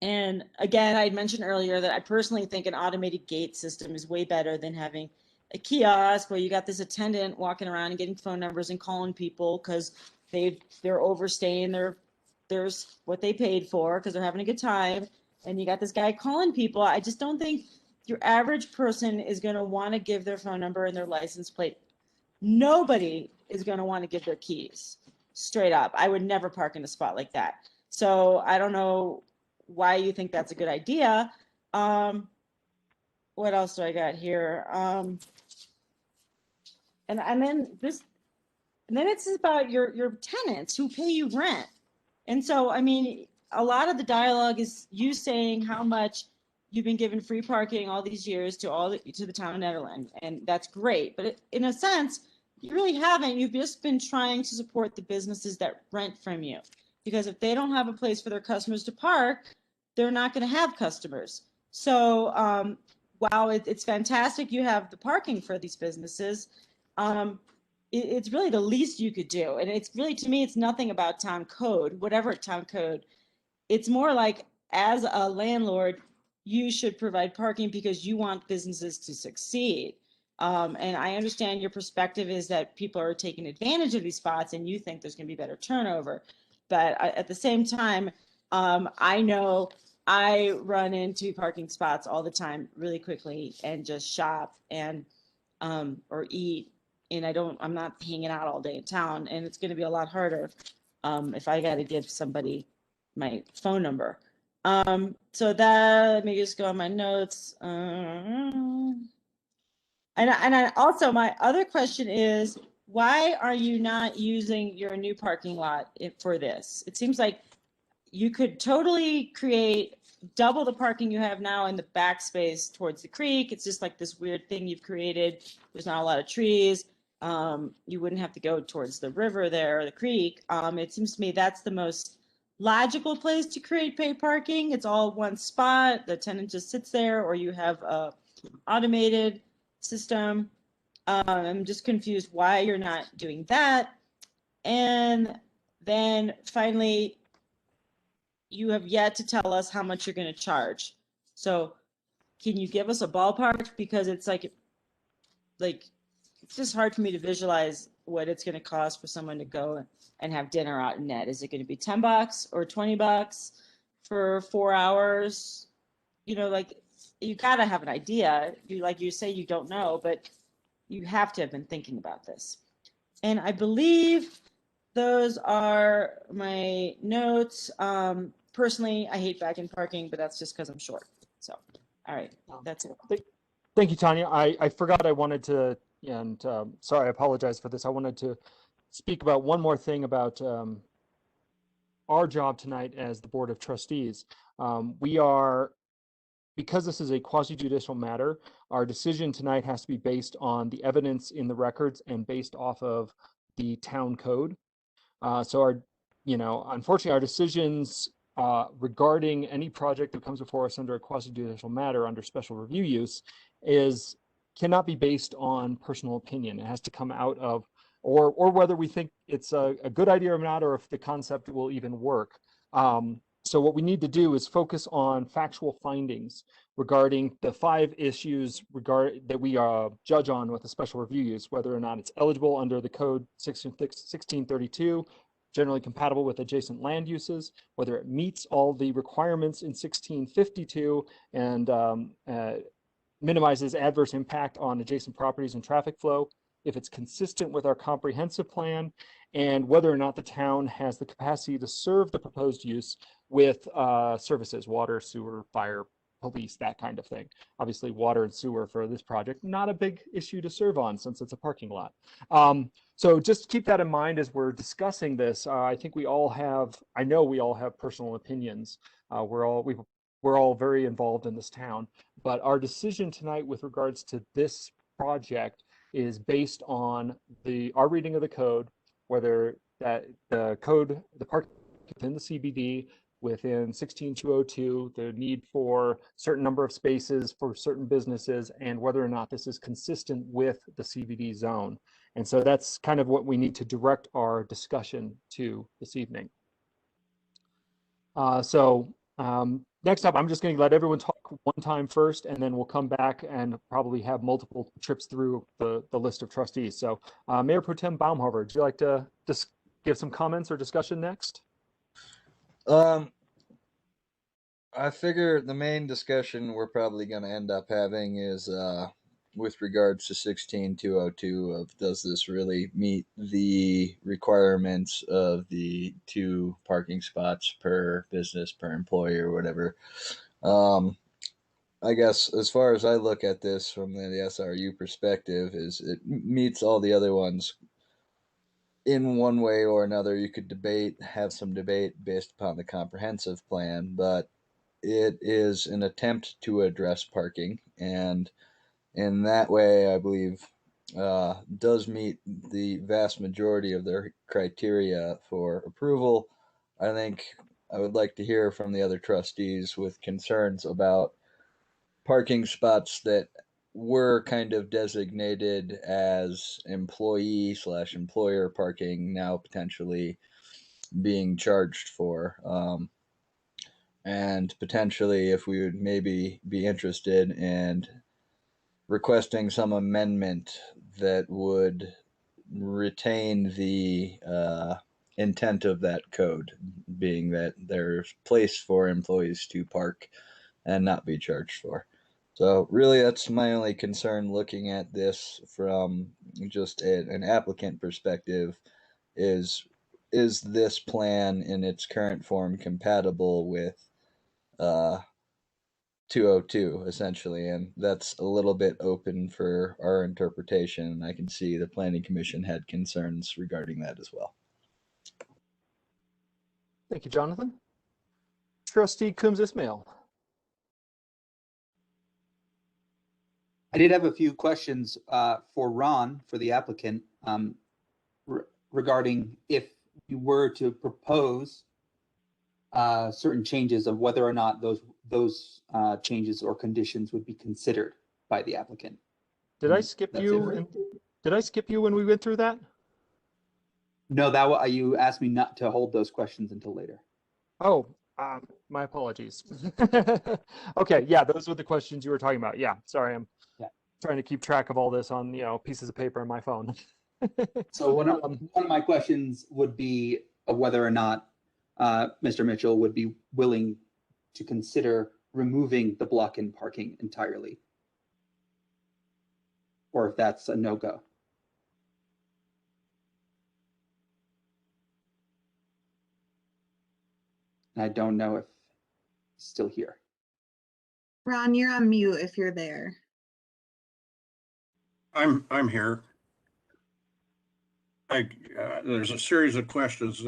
And again, I mentioned earlier that I personally think an automated gate system is way better than having a kiosk where you got this attendant walking around and getting phone numbers and calling people because they're overstaying there's what they paid for because they're having a good time. And you got this guy calling people. I just don't think your average person is going to want to give their phone number and their license plate. Nobody is going to want to give their keys. Straight up. I would never park in a spot like that. So I don't know why you think that's a good idea. What else do I got here? And then it's about your tenants who pay you rent. And so, I mean, a lot of the dialogue is you saying how much you've been given free parking all these years to the town of Nederland, and that's great. But in a sense, you really haven't. You've just been trying to support the businesses that rent from you, because if they don't have a place for their customers to park, they're not going to have customers. So while it's fantastic you have the parking for these businesses, it's really the least you could do. And it's really, to me, it's nothing about town code, whatever town code. It's more like, as a landlord, you should provide parking because you want businesses to succeed. And I understand your perspective is that people are taking advantage of these spots and you think there's going to be better turnover. But at the same time, I know I run into parking spots all the time really quickly and just shop and or eat. And I'm not hanging out all day in town, and it's going to be a lot harder if I got to give somebody my phone number. So let me just go on my notes. And I also, my other question is, why are you not using your new parking lot for this? It seems like you could totally create double the parking you have now in the back space towards the creek. It's just like this weird thing you've created. There's not a lot of trees. You wouldn't have to go towards the river there, or the creek. It seems to me that's the most logical place to create paid parking. It's all one spot. The tenant just sits there, or you have a automated system. I'm just confused why you're not doing that. And then finally, you have yet to tell us how much you're going to charge. So can you give us a ballpark? Because it's like it's just hard for me to visualize what it's going to cost for someone to go and have dinner out in Net. Is it going to be $10 or $20 for 4 hours? You know, like, you got to have an idea. You say you don't know, but you have to have been thinking about this. And I believe those are my notes. Personally, I hate back-in parking, but that's just because I'm short. So, all right, that's it. Thank you, Tanya. I forgot I wanted to, and sorry, I apologize for this. I wanted to speak about one more thing about our job tonight as the Board of Trustees. Because this is a quasi-judicial matter, our decision tonight has to be based on the evidence in the records and based off of the town code. Unfortunately, our decisions regarding any project that comes before us under a quasi-judicial matter under special review use cannot be based on personal opinion. It has to come out of, or whether we think it's a good idea or not, or if the concept will even work. So what we need to do is focus on factual findings regarding the 5 issues that we judge on with a special review use, whether or not it's eligible under the code 1632, generally compatible with adjacent land uses, whether it meets all the requirements in 1652 and minimizes adverse impact on adjacent properties and traffic flow, if it's consistent with our comprehensive plan, and whether or not the town has the capacity to serve the proposed use with services, water, sewer, fire, police, that kind of thing. Obviously, water and sewer for this project, not a big issue to serve on since it's a parking lot. So just keep that in mind as we're discussing this. I think I know we all have personal opinions. We're all very involved in this town, but our decision tonight with regards to this project is based on our reading of the code, whether that the park within the CBD, within 16202, the need for certain number of spaces for certain businesses, and whether or not this is consistent with the CBD zone. And so that's kind of what we need to direct our discussion to this evening. next up, I'm just going to let everyone talk one time first, and then we'll come back and probably have multiple trips through the list of trustees. So Mayor Pro Tem Baumhofer, would you like to just give some comments or discussion next? I figure the main discussion we're probably going to end up having is with regards to 16202 of does this really meet the requirements of the 2 parking spots per business per employee or whatever. I guess as far as I look at this from the SRU perspective is it meets all the other ones in one way or another. You could have some debate based upon the comprehensive plan, but it is an attempt to address parking, and in that way, I believe, does meet the vast majority of their criteria for approval. I think I would like to hear from the other trustees with concerns about parking spots that were kind of designated as employee/employer parking, now potentially being charged for. And potentially if we would maybe be interested in requesting some amendment that would retain the intent of that code, being that there's place for employees to park and not be charged for. So really that's my only concern looking at this from just an applicant perspective is this plan in its current form compatible with 202 essentially, and that's a little bit open for our interpretation. I can see the Planning Commission had concerns regarding that as well. Thank you, Jonathan. Trustee Coombs Ismail. I did have a few questions for Ron, for the applicant, regarding if you were to propose certain changes of whether or not those changes or conditions would be considered by the applicant. Did I skip you? Did I skip you when we went through that? No, that you asked me not to hold those questions until later. Oh, my apologies. Okay, yeah, those were the questions you were talking about. Yeah, sorry, I'm trying to keep track of all this on pieces of paper on my phone. So one of my questions would be whether or not Mr. Mitchell would be willing to consider removing the block-in parking entirely, or if that's a no-go. And I don't know if he's still here. Ron, you're on mute if you're there. I'm here. There's a series of questions.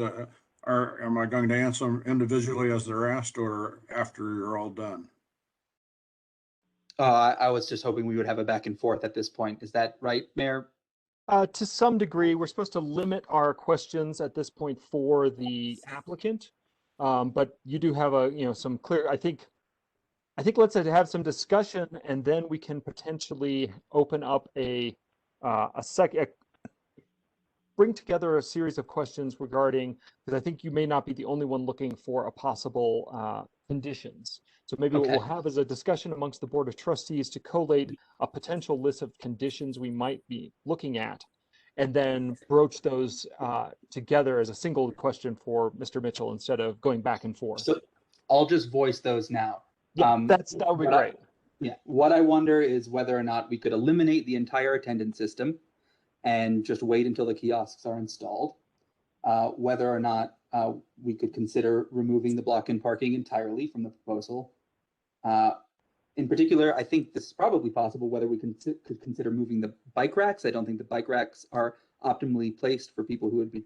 Am I going to answer them individually as they're asked, or after you're all done? I was just hoping we would have a back and forth at this point. Is that right, Mayor? To some degree, we're supposed to limit our questions at this point for the applicant, but you do have some clear. I think let's have some discussion, and then we can potentially open up bring together a series of questions regarding, because I think you may not be the only one looking for a possible conditions. So maybe what we'll have is a discussion amongst the Board of Trustees to collate a potential list of conditions we might be looking at, and then broach those together as a single question for Mr. Mitchell instead of going back and forth. So I'll just voice those now. Yeah, that would be great. What I wonder is whether or not we could eliminate the entire attendance system and just wait until the kiosks are installed. Whether or not we could consider removing the block-in parking entirely from the proposal. In particular, I think this is probably possible whether we could consider moving the bike racks. I don't think the bike racks are optimally placed for people who would be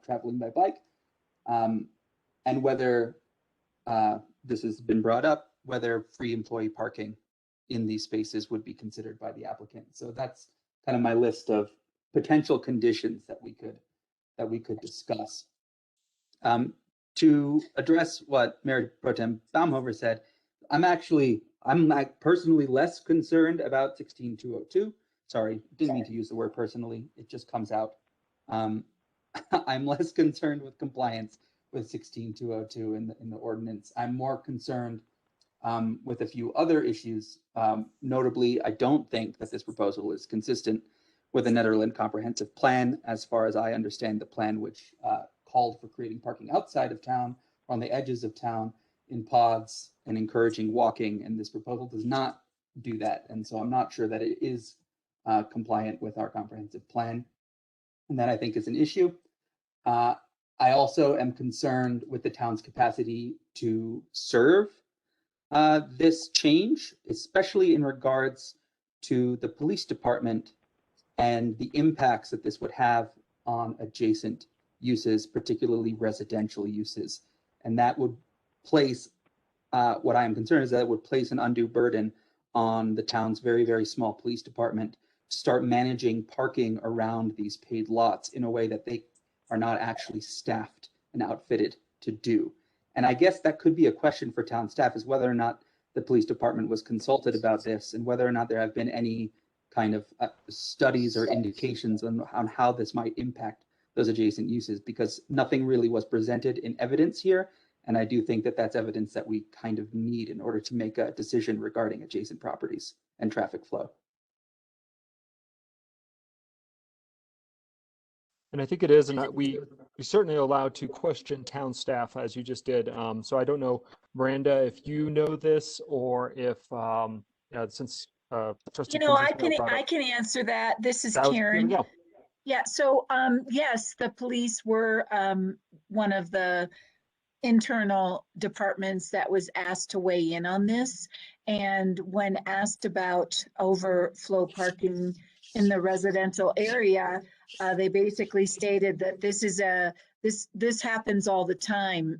traveling by bike. And whether this has been brought up, whether free employee parking in these spaces would be considered by the applicant. So that's kind of my list of potential conditions that we could discuss. To address what Mayor Pro Tem Baumhofer said, I'm personally less concerned about 16202. Sorry, didn't mean to use the word personally. It just comes out. I'm less concerned with compliance with 16202 in the ordinance. I'm more concerned with a few other issues. Notably, I don't think that this proposal is consistent with the Netherland comprehensive plan, as far as I understand the plan, which called for creating parking outside of town or on the edges of town in pods and encouraging walking. And this proposal does not do that. And so I'm not sure that it is compliant with our comprehensive plan. And that I think is an issue. I also am concerned with the town's capacity to serve this change, especially in regards to the police department and the impacts that this would have on adjacent uses, particularly residential uses. And that would place, what I am concerned is that it would place an undue burden on the town's very, very small police department to start managing parking around these paid lots in a way that they are not actually staffed and outfitted to do. And I guess that could be a question for town staff, is whether or not the police department was consulted about this and whether or not there have been any kind of studies or indications on how this might impact those adjacent uses, because nothing really was presented in evidence here. And I do think that that's evidence that we kind of need in order to make a decision regarding adjacent properties and traffic flow. And I think it is, and we certainly are allowed to question town staff, as you just did. So I don't know, Miranda, if you know this, or if since Trustee I can answer that. This is Karen. Here we go. Yeah, so yes, the police were one of the internal departments that was asked to weigh in on this. And when asked about overflow parking in the residential area, they basically stated that this happens all the time.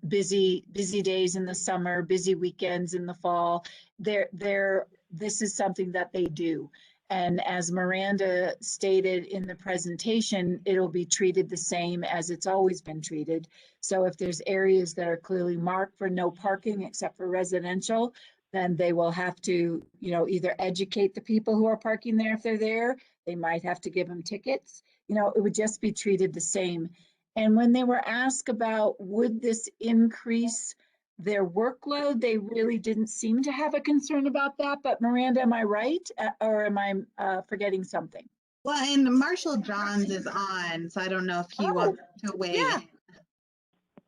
Busy days in the summer, busy weekends in the fall. This is something that they do. And as Miranda stated in the presentation, it'll be treated the same as it's always been treated. So if there's areas that are clearly marked for no parking except for residential, then they will have to, either educate the people who are parking there if they're there. They might have to give them tickets. It would just be treated the same. And when they were asked about would this increase their workload, they really didn't seem to have a concern about that. But Miranda, am I right? Or am I forgetting something? Well, and Marshall Johns is on, so I don't know if he wants to weigh in.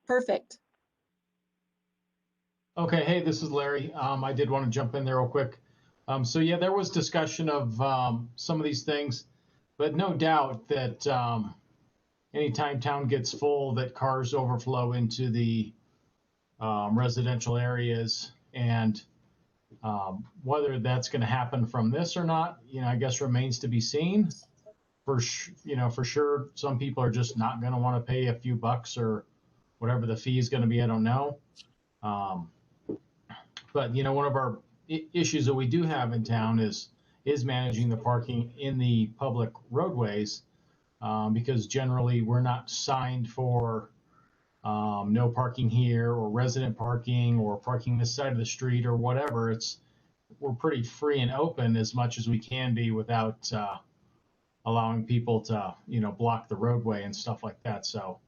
Perfect. Okay, hey, this is Larry. I did want to jump in there real quick. So yeah, there was discussion of some of these things, but no doubt that anytime town gets full, that cars overflow into the residential areas, and whether that's going to happen from this or not, I guess remains to be seen. For sure, some people are just not going to want to pay a few bucks or whatever the fee is going to be. I don't know. But one of our issues that we do have in town is managing the parking in the public roadways, because generally we're not signed for no parking here or resident parking or parking this side of the street or whatever. We're pretty free and open as much as we can be without allowing people to block the roadway and stuff like that. So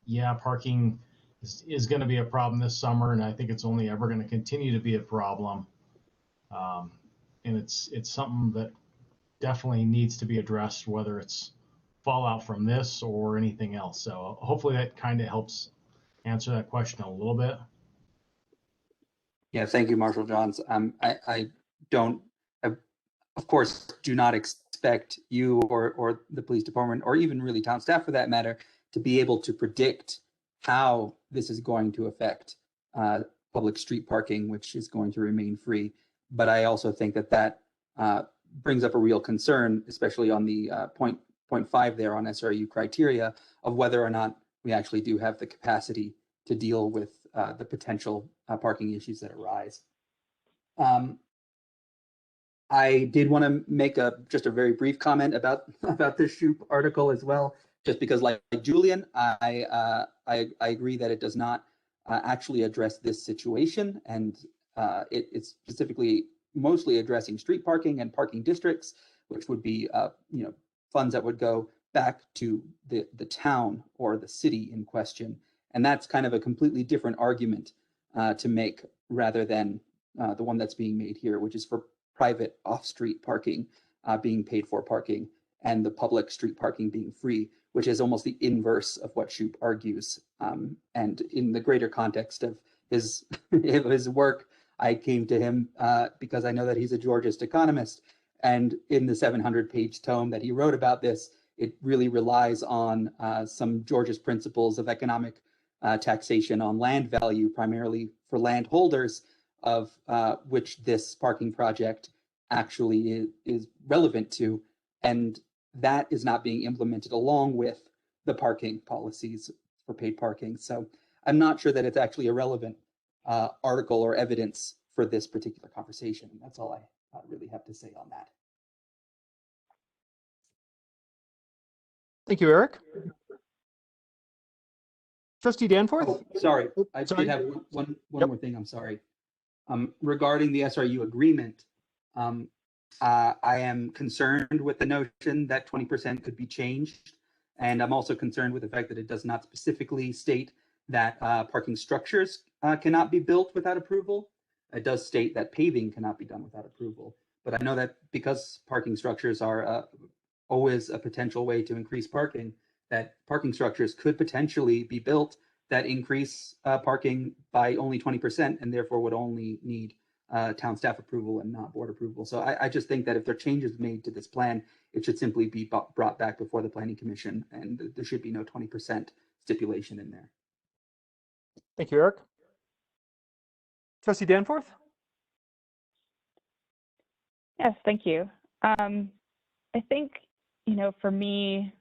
yeah, parking is going to be a problem this summer, and I think it's only ever going to continue to be a problem. And it's something that definitely needs to be addressed, whether it's fallout from this or anything else. So hopefully that kind of helps answer that question a little bit. Yeah, thank you, Marshall Johns. I don't, of course, do not expect you or the police department, or even really town staff for that matter, to be able to predict how this is going to affect public street parking, which is going to remain free. But I also think that brings up a real concern, especially on the 0.5 there on SRU criteria, of whether or not we actually do have the capacity to deal with the potential parking issues that arise. I did want to make just a very brief comment about this Shoup article as well, just because, like Julian, I agree that it does not actually address this situation, and it's specifically mostly addressing street parking and parking districts, which would be funds that would go back to the town or the city in question. And that's kind of a completely different argument to make rather than the one that's being made here, which is for private off-street parking being paid for parking and the public street parking being free, which is almost the inverse of what Shoup argues. And in the greater context of his work, I came to him because I know that he's a Georgist economist. And in the 700-page tome that he wrote about this, it really relies on some Georgist principles of economic taxation on land value, primarily for landholders, of which this parking project actually is relevant to. And that is not being implemented along with the parking policies for paid parking. So I'm not sure that it's actually a relevant article or evidence for this particular conversation. That's all I really have to say on that. Thank you, Eric. Trustee Danforth? Oh, sorry, I did have one more thing, I'm sorry. Regarding the SRU agreement, I am concerned with the notion that 20% could be changed. And I'm also concerned with the fact that it does not specifically state that parking structures cannot be built without approval. It does state that paving cannot be done without approval. But I know that because parking structures are always a potential way to increase parking, that parking structures could potentially be built that increase parking by only 20% and therefore would only need town staff approval and not board approval. So I just think that if there are changes made to this plan, it should simply be brought back before the Planning Commission, and there should be no 20% stipulation in there. Thank you, Eric. Trustee Danforth? Yes, thank you. I think, for me,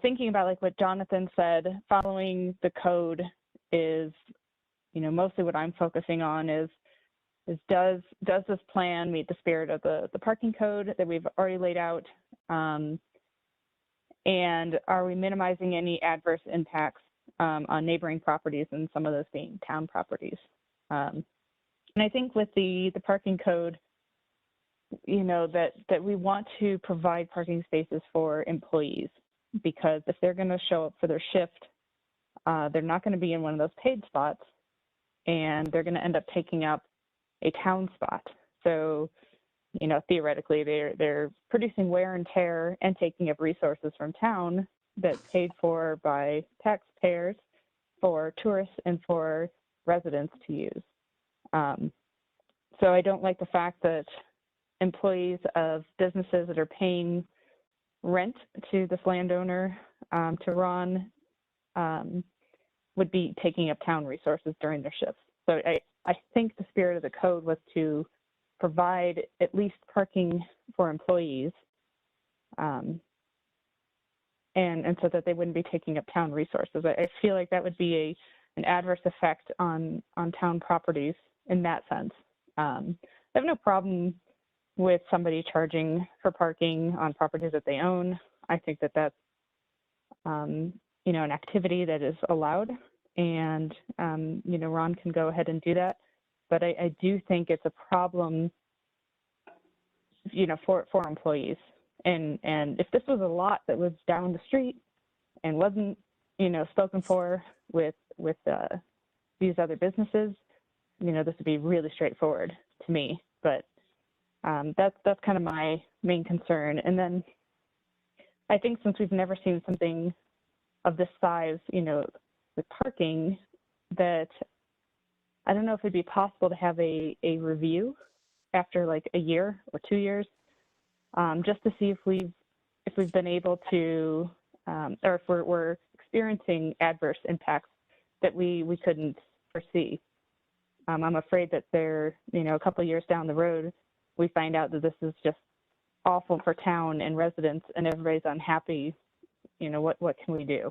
thinking about like what Jonathan said, following the code is, mostly what I'm focusing on is does this plan meet the spirit of the parking code that we've already laid out? And are we minimizing any adverse impacts on neighboring properties, and some of those being town properties? And I think with the parking code, that we want to provide parking spaces for employees, because if they're going to show up for their shift, they're not going to be in one of those paid spots, and they're going to end up taking up a town spot. So, theoretically, they're producing wear and tear and taking up resources from town that's paid for by taxpayers, for tourists, and for residents to use. So I don't like the fact that employees of businesses that are paying rent to this landowner, to Ron, would be taking up town resources during their shifts. So I think the spirit of the code was to provide at least parking for employees, and so that they wouldn't be taking up town resources. I feel like that would be an adverse effect on town properties in that sense. I have no problem with somebody charging for parking on properties that they own. I think that that's an activity that is allowed, and Ron can go ahead and do that. But I do think it's a problem, for employees. And if this was a lot that was down the street and wasn't, spoken for with these other businesses, this would be really straightforward to me. But that's kind of my main concern. And then I think since we've never seen something of this size, with parking, that I don't know if it'd be possible to have a review after like a year or 2 years, just to see if we've been able to, or if we're experiencing adverse impacts that we couldn't foresee. I'm afraid that a couple of years down the road, we find out that this is just awful for town and residents, and everybody's unhappy. What can we do?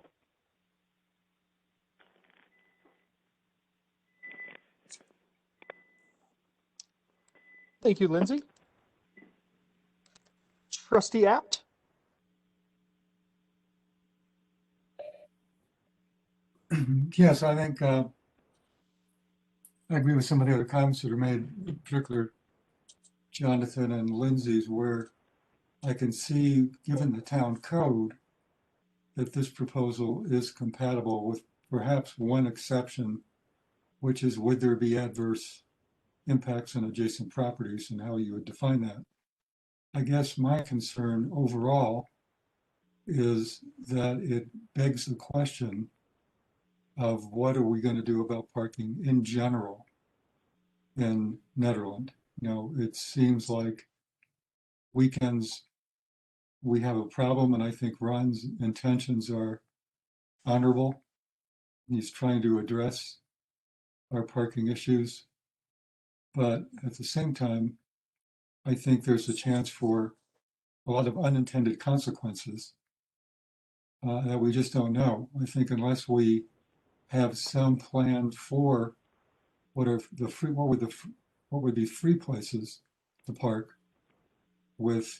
Thank you, Lindsay. Trustee Apt? Yes, I think I agree with some of the other comments that are made, in particular Jonathan and Lindsay's, where I can see, given the town code, that this proposal is compatible with perhaps one exception, which is would there be adverse impacts on adjacent properties and how you would define that. I guess my concern overall is that it begs the question of what are we going to do about parking in general in Nederland. You know, it seems like weekends we have a problem, and I think Ron's intentions are honorable. He's trying to address our parking issues. But at the same time, I think there's a chance for a lot of unintended consequences that we just don't know. I think unless we have some plan for what would be free places to park with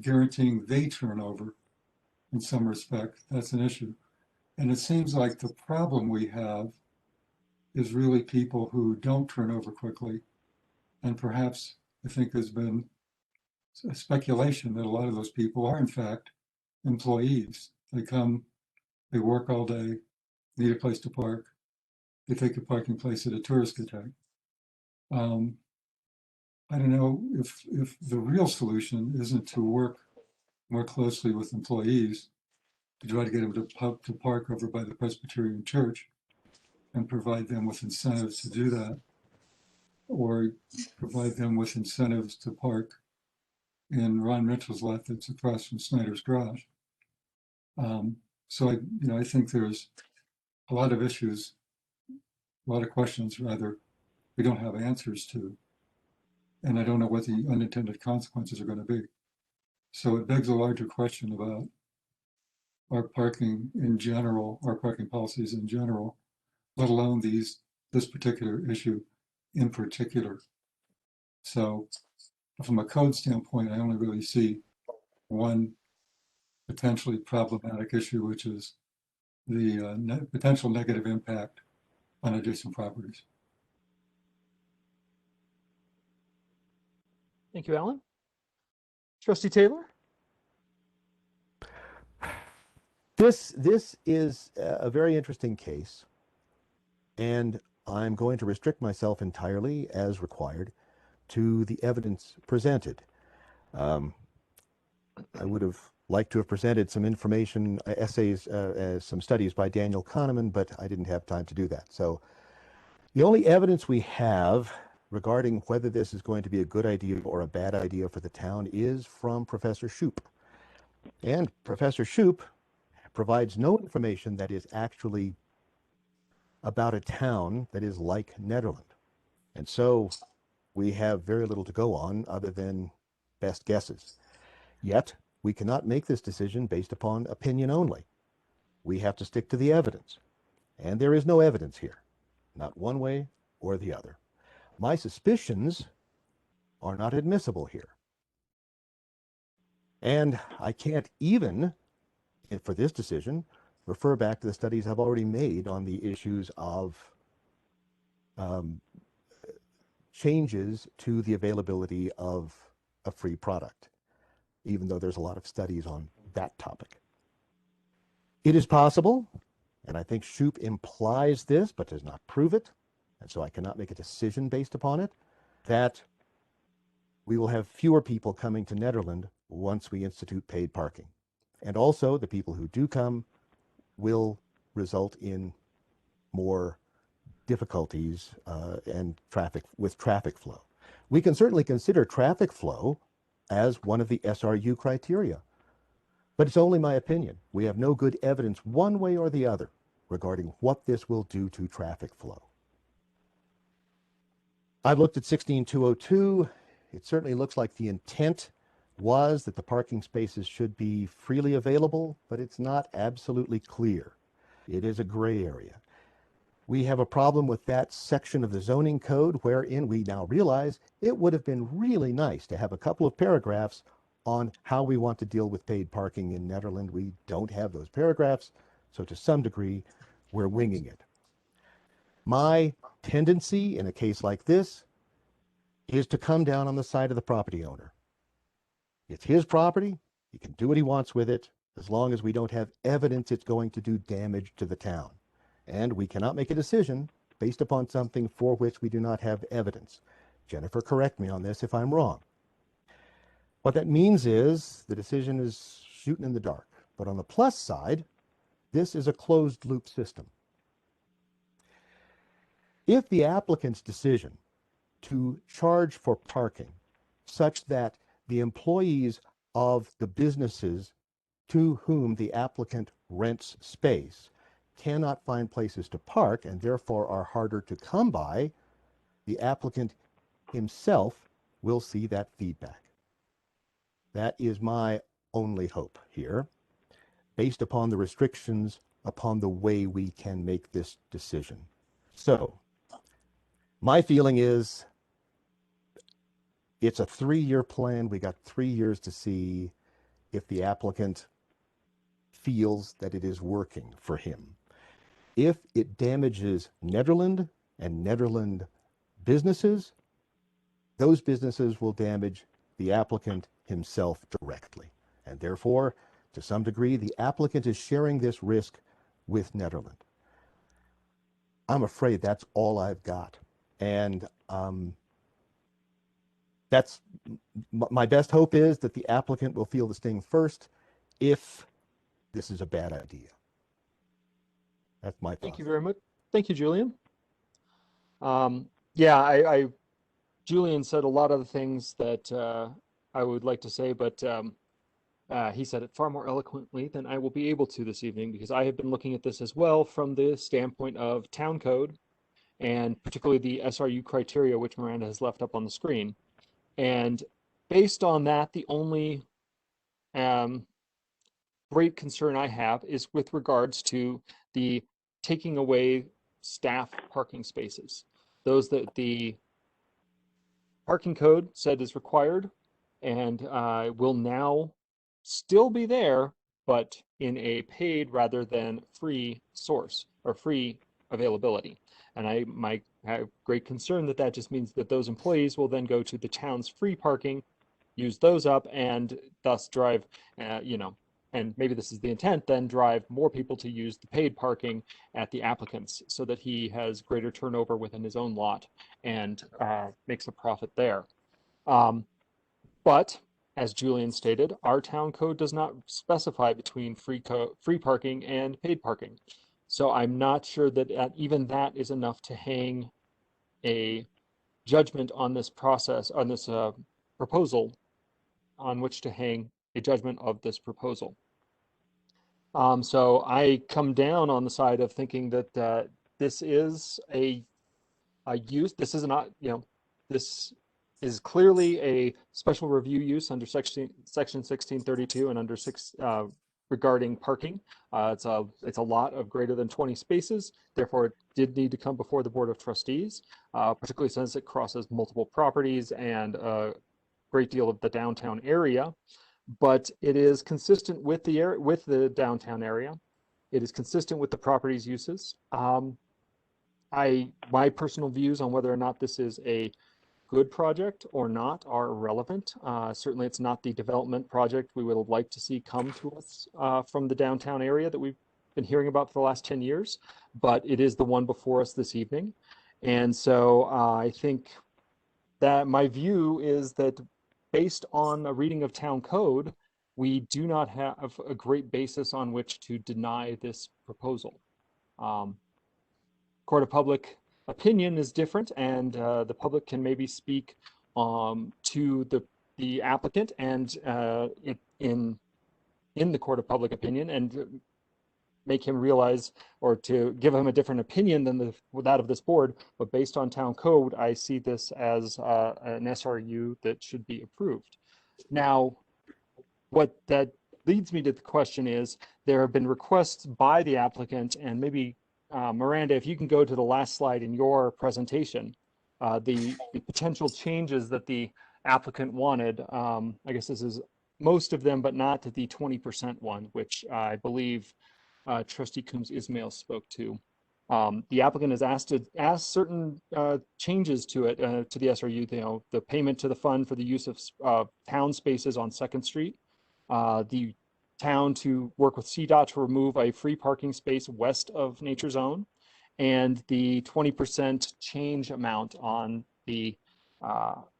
guaranteeing they turn over in some respect, that's an issue. And it seems like the problem we have is really people who don't turn over quickly. And perhaps I think there's been a speculation that a lot of those people are in fact employees. They come, they work all day, need a place to park. They take a parking place at a tourist attack. I don't know if the real solution isn't to work more closely with employees to try to get them to park over by the Presbyterian Church and provide them with incentives to do that, or provide them with incentives to park in Ron Mitchell's lot that's across from Snyder's Garage. So I think there's a lot of issues, a lot of questions rather, we don't have answers to. And I don't know what the unintended consequences are going to be. So it begs a larger question about our parking in general, our parking policies in general, let alone this particular issue in particular. So from a code standpoint, I only really see one potentially problematic issue, which is the potential negative impact on adjacent properties. Thank you, Alan. Trustee Taylor? This is a very interesting case, and I'm going to restrict myself entirely, as required, to the evidence presented. I would have liked to have presented some information, essays, some studies by Daniel Kahneman, but I didn't have time to do that. So the only evidence we have regarding whether this is going to be a good idea or a bad idea for the town is from Professor Shoup. And Professor Shoup provides no information that is actually about a town that is like Nederland. And so we have very little to go on other than best guesses. Yet, we cannot make this decision based upon opinion only. We have to stick to the evidence. And there is no evidence here, not one way or the other. My suspicions are not admissible here. And I can't even, for this decision, refer back to the studies I've already made on the issues of changes to the availability of a free product, even though there's a lot of studies on that topic. It is possible, and I think Shoup implies this, but does not prove it, and so I cannot make a decision based upon it, that we will have fewer people coming to Nederland once we institute paid parking. And also, the people who do come will result in more difficulties and traffic flow. We can certainly consider traffic flow as one of the SRU criteria, but it's only my opinion. We have no good evidence one way or the other regarding what this will do to traffic flow. I've looked at 16202. It certainly looks like the intent was that the parking spaces should be freely available, but it's not absolutely clear. It is a gray area. We have a problem with that section of the zoning code wherein we now realize it would have been really nice to have a couple of paragraphs on how we want to deal with paid parking in Nederland. We don't have those paragraphs, so to some degree, we're winging it. My tendency in a case like this is to come down on the side of the property owner. It's his property. He can do what he wants with it as long as we don't have evidence it's going to do damage to the town. And we cannot make a decision based upon something for which we do not have evidence. Jennifer, correct me on this if I'm wrong. What that means is the decision is shooting in the dark. But on the plus side, this is a closed loop system. If the applicant's decision to charge for parking such that the employees of the businesses to whom the applicant rents space cannot find places to park and therefore are harder to come by, the applicant himself will see that feedback. That is my only hope here, based upon the restrictions upon the way we can make this decision. So, my feeling is it's a 3-year plan. We got 3 years to see if the applicant feels that it is working for him. If it damages Nederland and Nederland businesses, those businesses will damage the applicant himself directly. And therefore, to some degree, the applicant is sharing this risk with Nederland. I'm afraid that's all I've got. And that's my best hope is that the applicant will feel the sting first if this is a bad idea. That's my thought. Thank you very much. Thank you, Julian. Yeah, Julian said a lot of the things that I would like to say, but he said it far more eloquently than I will be able to this evening, because I have been looking at this as well from the standpoint of town code, and particularly the SRU criteria, which Miranda has left up on the screen. And based on that, the only great concern I have is with regards to the taking away staff parking spaces. Those that the parking code said is required and will now still be there, but in a paid rather than free source or free availability. And I have great concern that that just means that those employees will then go to the town's free parking, use those up, and thus drive, and maybe this is the intent, then drive more people to use the paid parking at the applicants so that he has greater turnover within his own lot and makes a profit there. But as Julian stated, our town code does not specify between free parking and paid parking. So I'm not sure that even that is enough to hang a judgment on this process, on this proposal, on which to hang a judgment of this proposal. So I come down on the side of thinking that this is a use. This is not, this is clearly a special review use under section 1632 and under regarding parking. It's a lot of greater than 20 spaces. Therefore, it did need to come before the Board of Trustees, particularly since it crosses multiple properties and a great deal of the downtown area. But it is consistent with the downtown area. It is consistent with the property's uses. My personal views on whether or not this is a good project or not are irrelevant. Certainly it's not the development project we would like to see come to us from the downtown area that we've been hearing about for the last 10 years, but it is the one before us this evening. And so I think that my view is that based on a reading of town code, we do not have a great basis on which to deny this proposal. Court of Public Opinion is different, and the public can maybe speak to the applicant and in the Court of Public Opinion and make him realize, or to give him a different opinion than that of this board. But based on town code, I see this as an SRU that should be approved. Now, what that leads me to the question is, there have been requests by the applicant, and maybe Miranda, if you can go to the last slide in your presentation, the potential changes that the applicant wanted. I guess this is most of them, but not the 20% one, which I believe Trustee Coombs Ismail spoke to. The applicant has asked certain changes to it, to the SRU, the payment to the fund for the use of town spaces on 2nd Street, the town to work with CDOT to remove a free parking space west of Nature Zone, and the 20% change amount on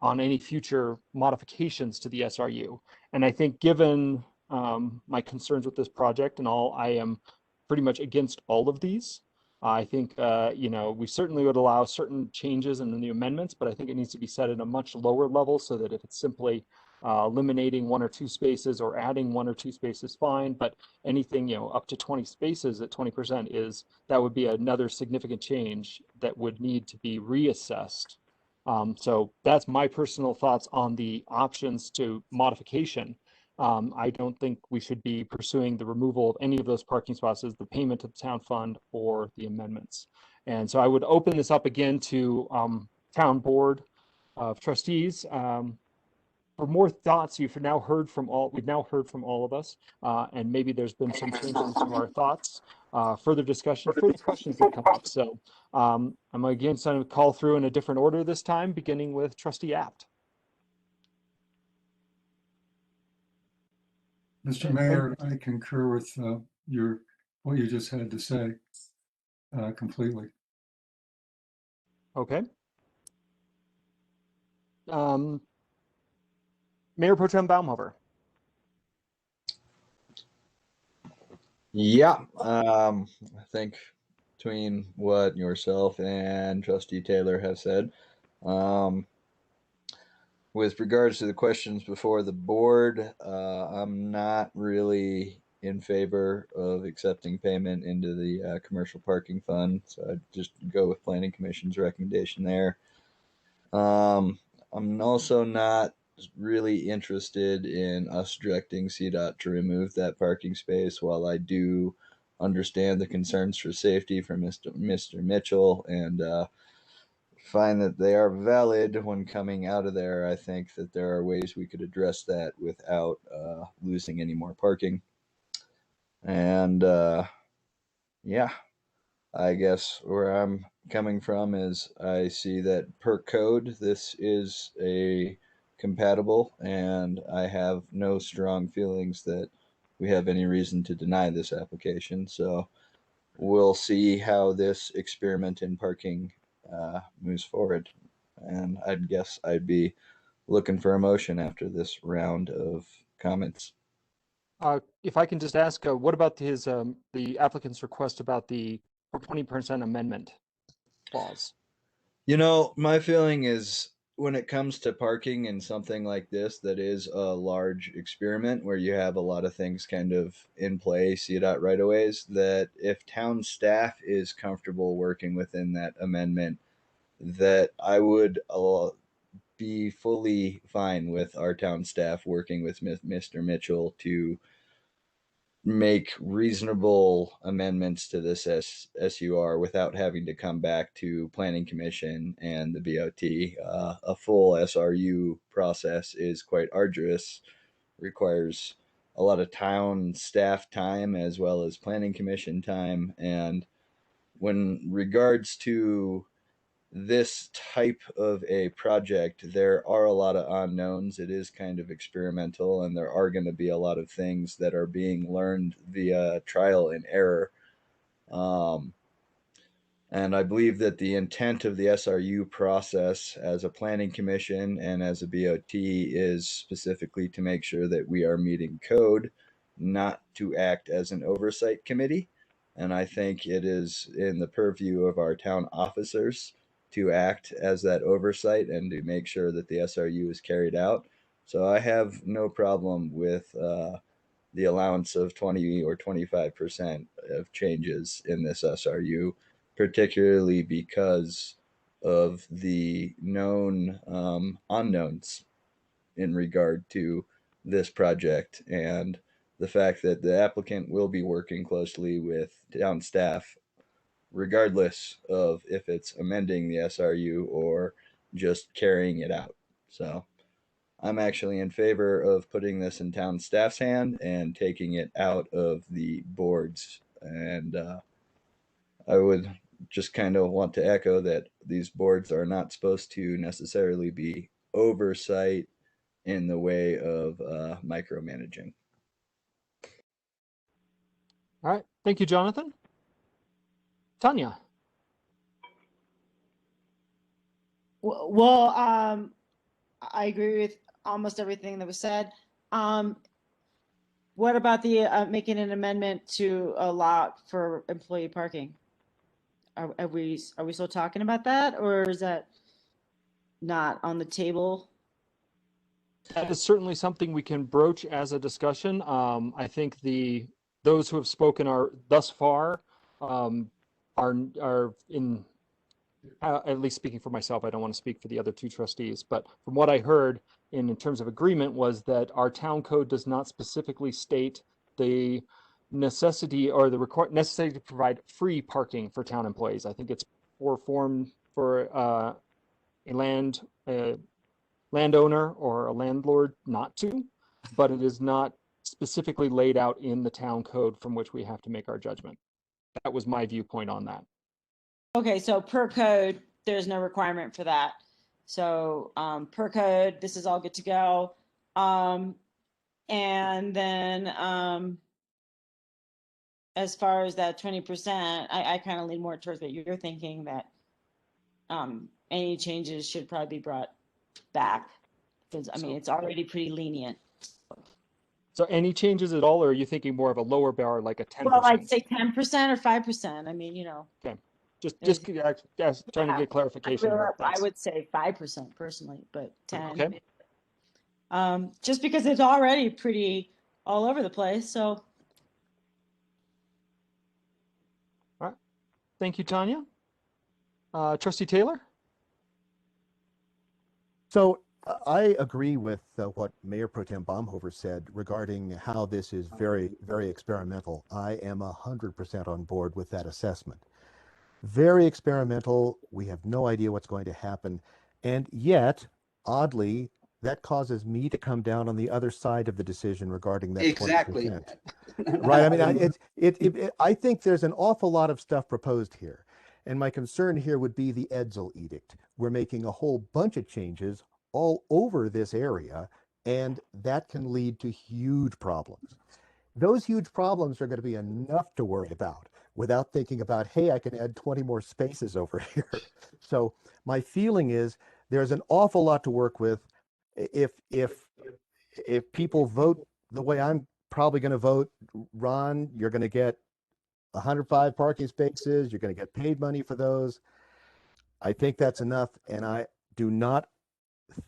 any future modifications to the SRU. And I think given my concerns with this project and all, I am pretty much against all of these. I think, we certainly would allow certain changes in the amendments, but I think it needs to be set at a much lower level so that if it's simply eliminating 1 or 2 spaces or adding 1 or 2 spaces, fine. But anything, up to 20 spaces at 20% that would be another significant change that would need to be reassessed. So that's my personal thoughts on the options to modification. I don't think we should be pursuing the removal of any of those parking spots as the payment to the town fund or the amendments. And so I would open this up again to town board of trustees for more thoughts. We've now heard from all of us, and maybe there's been some changes to our thoughts, further discussion, further questions that come up. So I'm again going to call through in a different order this time, beginning with Trustee Apt. Mr. Mayor, I concur with what you just had to say completely. Okay. Mayor Pro Tem Baumhofer. Yeah, I think between what yourself and Trustee Taylor have said, with regards to the questions before the board, I'm not really in favor of accepting payment into the commercial parking fund. So I'd just go with Planning Commission's recommendation there. I'm also not really interested in us directing CDOT to remove that parking space. While I do understand the concerns for safety from Mr. Mitchell and find that they are valid when coming out of there, I think that there are ways we could address that without losing any more parking. And yeah, I guess where I'm coming from is I see that per code this is a compatible, and I have no strong feelings that we have any reason to deny this application. So we'll see how this experiment in parking moves forward, and I'd guess I'd be looking for a motion after this round of comments. If I can just ask, what about the applicant's request about the 20% amendment clause? My feeling is when it comes to parking and something like this, that is a large experiment where you have a lot of things kind of in play, CDOT right-of-ways, that if town staff is comfortable working within that amendment, that I would be fully fine with our town staff working with Mr. Mitchell to make reasonable amendments to this SUR without having to come back to Planning Commission and the BOT. A full SRU process is quite arduous, requires a lot of town staff time as well as Planning Commission time. And when regards to this type of a project, there are a lot of unknowns. It is kind of experimental, and there are going to be a lot of things that are being learned via trial and error. And I believe that the intent of the SRU process as a planning commission and as a BOT is specifically to make sure that we are meeting code, not to act as an oversight committee. And I think it is in the purview of our town officers to act as that oversight and to make sure that the SRU is carried out. So I have no problem with the allowance of 20 or 25% of changes in this SRU, particularly because of the known unknowns in regard to this project and the fact that the applicant will be working closely with town staff regardless of if it's amending the SRU or just carrying it out. So I'm actually in favor of putting this in town staff's hand and taking it out of the boards. And I would just kind of want to echo that these boards are not supposed to necessarily be oversight in the way of micromanaging. All right. Thank you, Jonathan. Tanya. Well, I agree with almost everything that was said. What about the making an amendment to allow for employee parking? Are we still talking about that, or is that not on the table? That is certainly something we can broach as a discussion. I think those who have spoken are thus far are in, at least speaking for myself, I don't want to speak for the other two trustees, but from what I heard in terms of agreement was that our town code does not specifically state the necessity or the necessity to provide free parking for town employees. I think it's formed for a landowner or a landlord not to, but it is not specifically laid out in the town code from which we have to make our judgment. That was my viewpoint on that. Okay, so per code, there's no requirement for that. So per code, this is all good to go. And then as far as that 20%, I kind of lean more towards what you're thinking, that any changes should probably be brought back, because I mean, it's already pretty lenient. So any changes at all, or are you thinking more of a lower bar, like a 10%? Well, I'd say 10% or 5%. I mean, you know. Okay. Just trying to get clarification here. I would say 5% personally, but 10. Okay. Just because it's already pretty all over the place. So. All right. Thank you, Tanya. Trustee Taylor? So I agree with what Mayor Pro Tem Baumhofer said regarding how this is very, very experimental. I am 100% on board with that assessment. Very experimental. We have no idea what's going to happen. And yet, oddly, that causes me to come down on the other side of the decision regarding that 20%. Right. I mean, I think there's an awful lot of stuff proposed here. And my concern here would be the Edsel Edict. We're making a whole bunch of changes all over this area, and that can lead to huge problems. Those huge problems are going to be enough to worry about without thinking about, hey, I can add 20 more spaces over here. So my feeling is there's an awful lot to work with. If people vote the way I'm probably going to vote, Ron, you're going to get 105 parking spaces. You're going to get paid money for those. I think that's enough. And I do not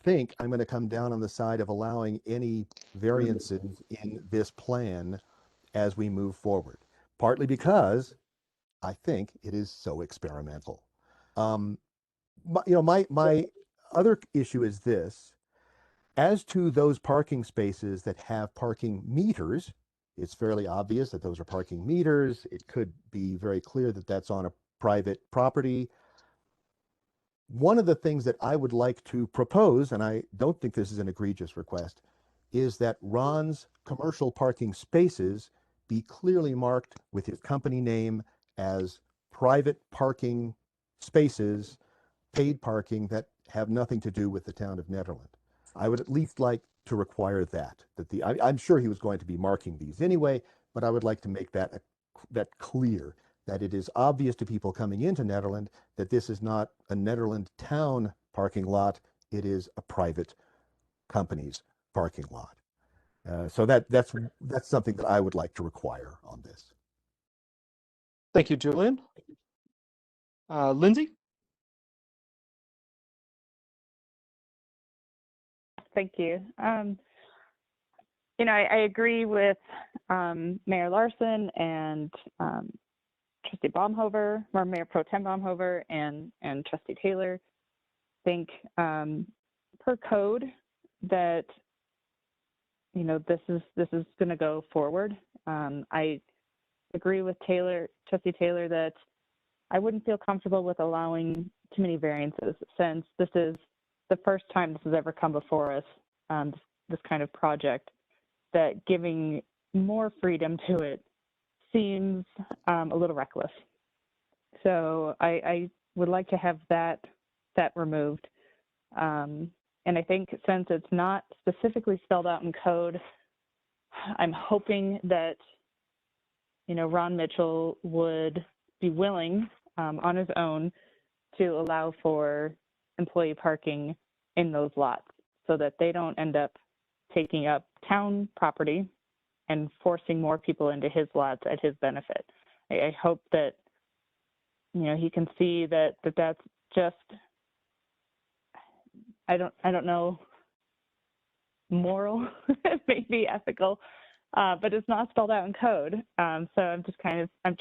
think I'm going to come down on the side of allowing any variances in this plan as we move forward, partly because I think it is so experimental. My other issue is this. As to those parking spaces that have parking meters, it's fairly obvious that those are parking meters. It could be very clear that that's on a private property. One of the things that I would like to propose, and I don't think this is an egregious request, is that Ron's commercial parking spaces be clearly marked with his company name as private parking spaces, paid parking that have nothing to do with the town of Nederland. I would at least like to require that I'm sure he was going to be marking these anyway, but I would like to make that clear, that it is obvious to people coming into Nederland that this is not a Nederland town parking lot, it is a private company's parking lot. So that's something that I would like to require on this. Thank you, Julian. Lindsay? Thank you. I agree with Mayor Larson and Trustee Baumhofer, or Mayor Pro Tem Baumhofer, and Trustee Taylor. I think per code that this is going to go forward. I agree with Trustee Taylor, that I wouldn't feel comfortable with allowing too many variances, since this is the first time this has ever come before us, this kind of project, that giving more freedom to it seems a little reckless. So I would like to have that removed. And I think since it's not specifically spelled out in code, I'm hoping that, you know, Ron Mitchell would be willing on his own to allow for employee parking in those lots so that they don't end up taking up town property and forcing more people into his lots at his benefit. I hope that, you know, he can see that that's just, I don't know, moral, maybe ethical, but it's not spelled out in code. So I'm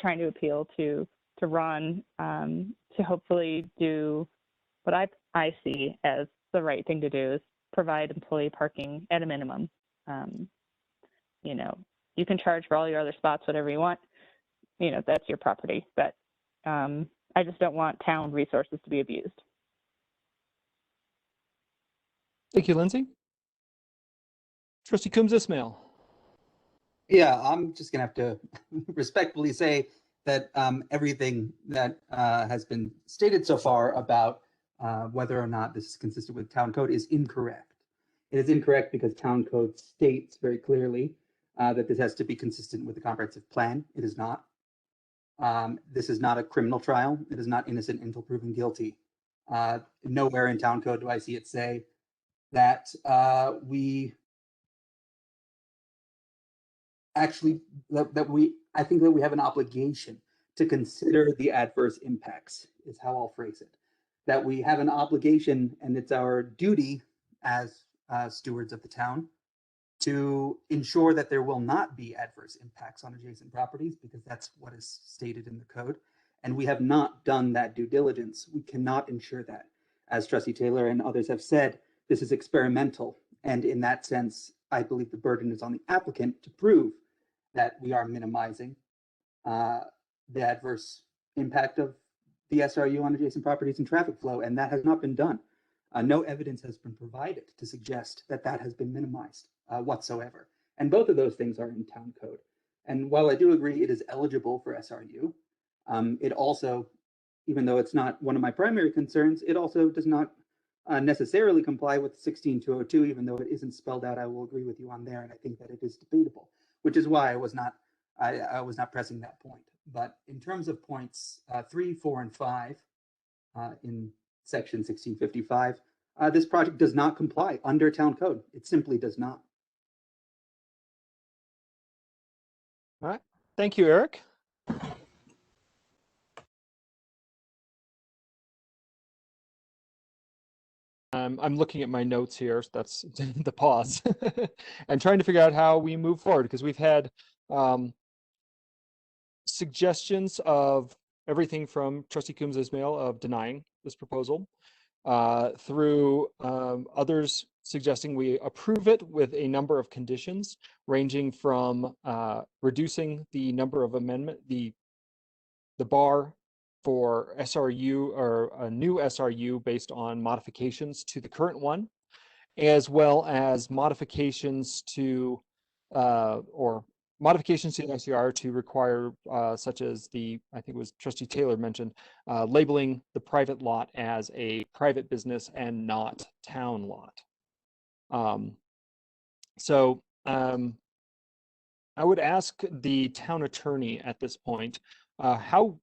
trying to appeal to Ron to hopefully do what I see as the right thing to do, is provide employee parking at a minimum. You know, you can charge for all your other spots whatever you want. You know, that's your property, but I just don't want town resources to be abused. Thank you, Lindsay. Trustee Coombs Ismail. Yeah, I'm just gonna have to respectfully say that everything that has been stated so far about whether or not this is consistent with town code is incorrect. It is incorrect because town code states very clearly that this has to be consistent with the comprehensive plan. It is not. This is not a criminal trial. It is not innocent until proven guilty. Nowhere in town code do I see it say that we actually, I think that we have an obligation to consider the adverse impacts, is how I'll phrase it. That we have an obligation, and it's our duty as stewards of the town to ensure that there will not be adverse impacts on adjacent properties, because that's what is stated in the code. And we have not done that due diligence. We cannot ensure that. As Trustee Taylor and others have said, this is experimental. And in that sense, I believe the burden is on the applicant to prove that we are minimizing the adverse impact of the SRU on adjacent properties and traffic flow, and that has not been done. No evidence has been provided to suggest that that has been minimized whatsoever. And both of those things are in town code. And while I do agree it is eligible for SRU, it also, even though it's not one of my primary concerns, it also does not necessarily comply with 16202, even though it isn't spelled out. I will agree with you on there, and I think that it is debatable, which is why I was not pressing that point. But in terms of points 3, 4, and 5 in section 1655, this project does not comply under town code. It simply does not. All right. Thank you, Eric. I'm looking at my notes here. So that's the pause and trying to figure out how we move forward, because we've had suggestions of everything from Trustee Coombs Ismail of denying this proposal through others suggesting we approve it with a number of conditions, ranging from reducing the number of the bar for SRU, or a new SRU based on modifications to the current one, as well as modifications to modifications to the SCR to require, such as I think it was Trustee Taylor mentioned, labeling the private lot as a private business and not town lot. So I would ask the town attorney at this point, how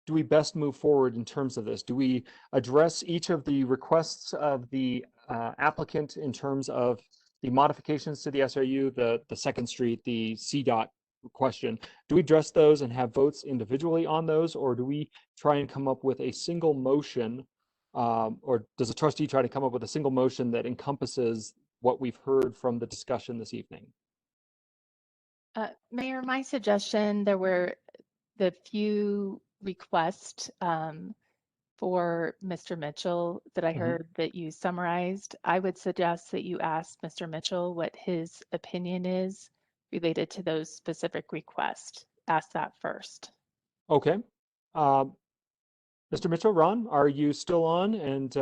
do we best move forward in terms of this? Do we address each of the requests of the applicant in terms of the modifications to the SRU, the 2nd Street, the CDOT question? Do we address those and have votes individually on those, or do we try and come up with a single motion, or does a trustee try to come up with a single motion that encompasses what we've heard from the discussion this evening? Mayor, my suggestion, there were the few requests for Mr. Mitchell that I heard that you summarized. I would suggest that you ask Mr. Mitchell what his opinion is related to those specific requests. Ask that first. Okay. Mr. Mitchell, Ron, are you still on? And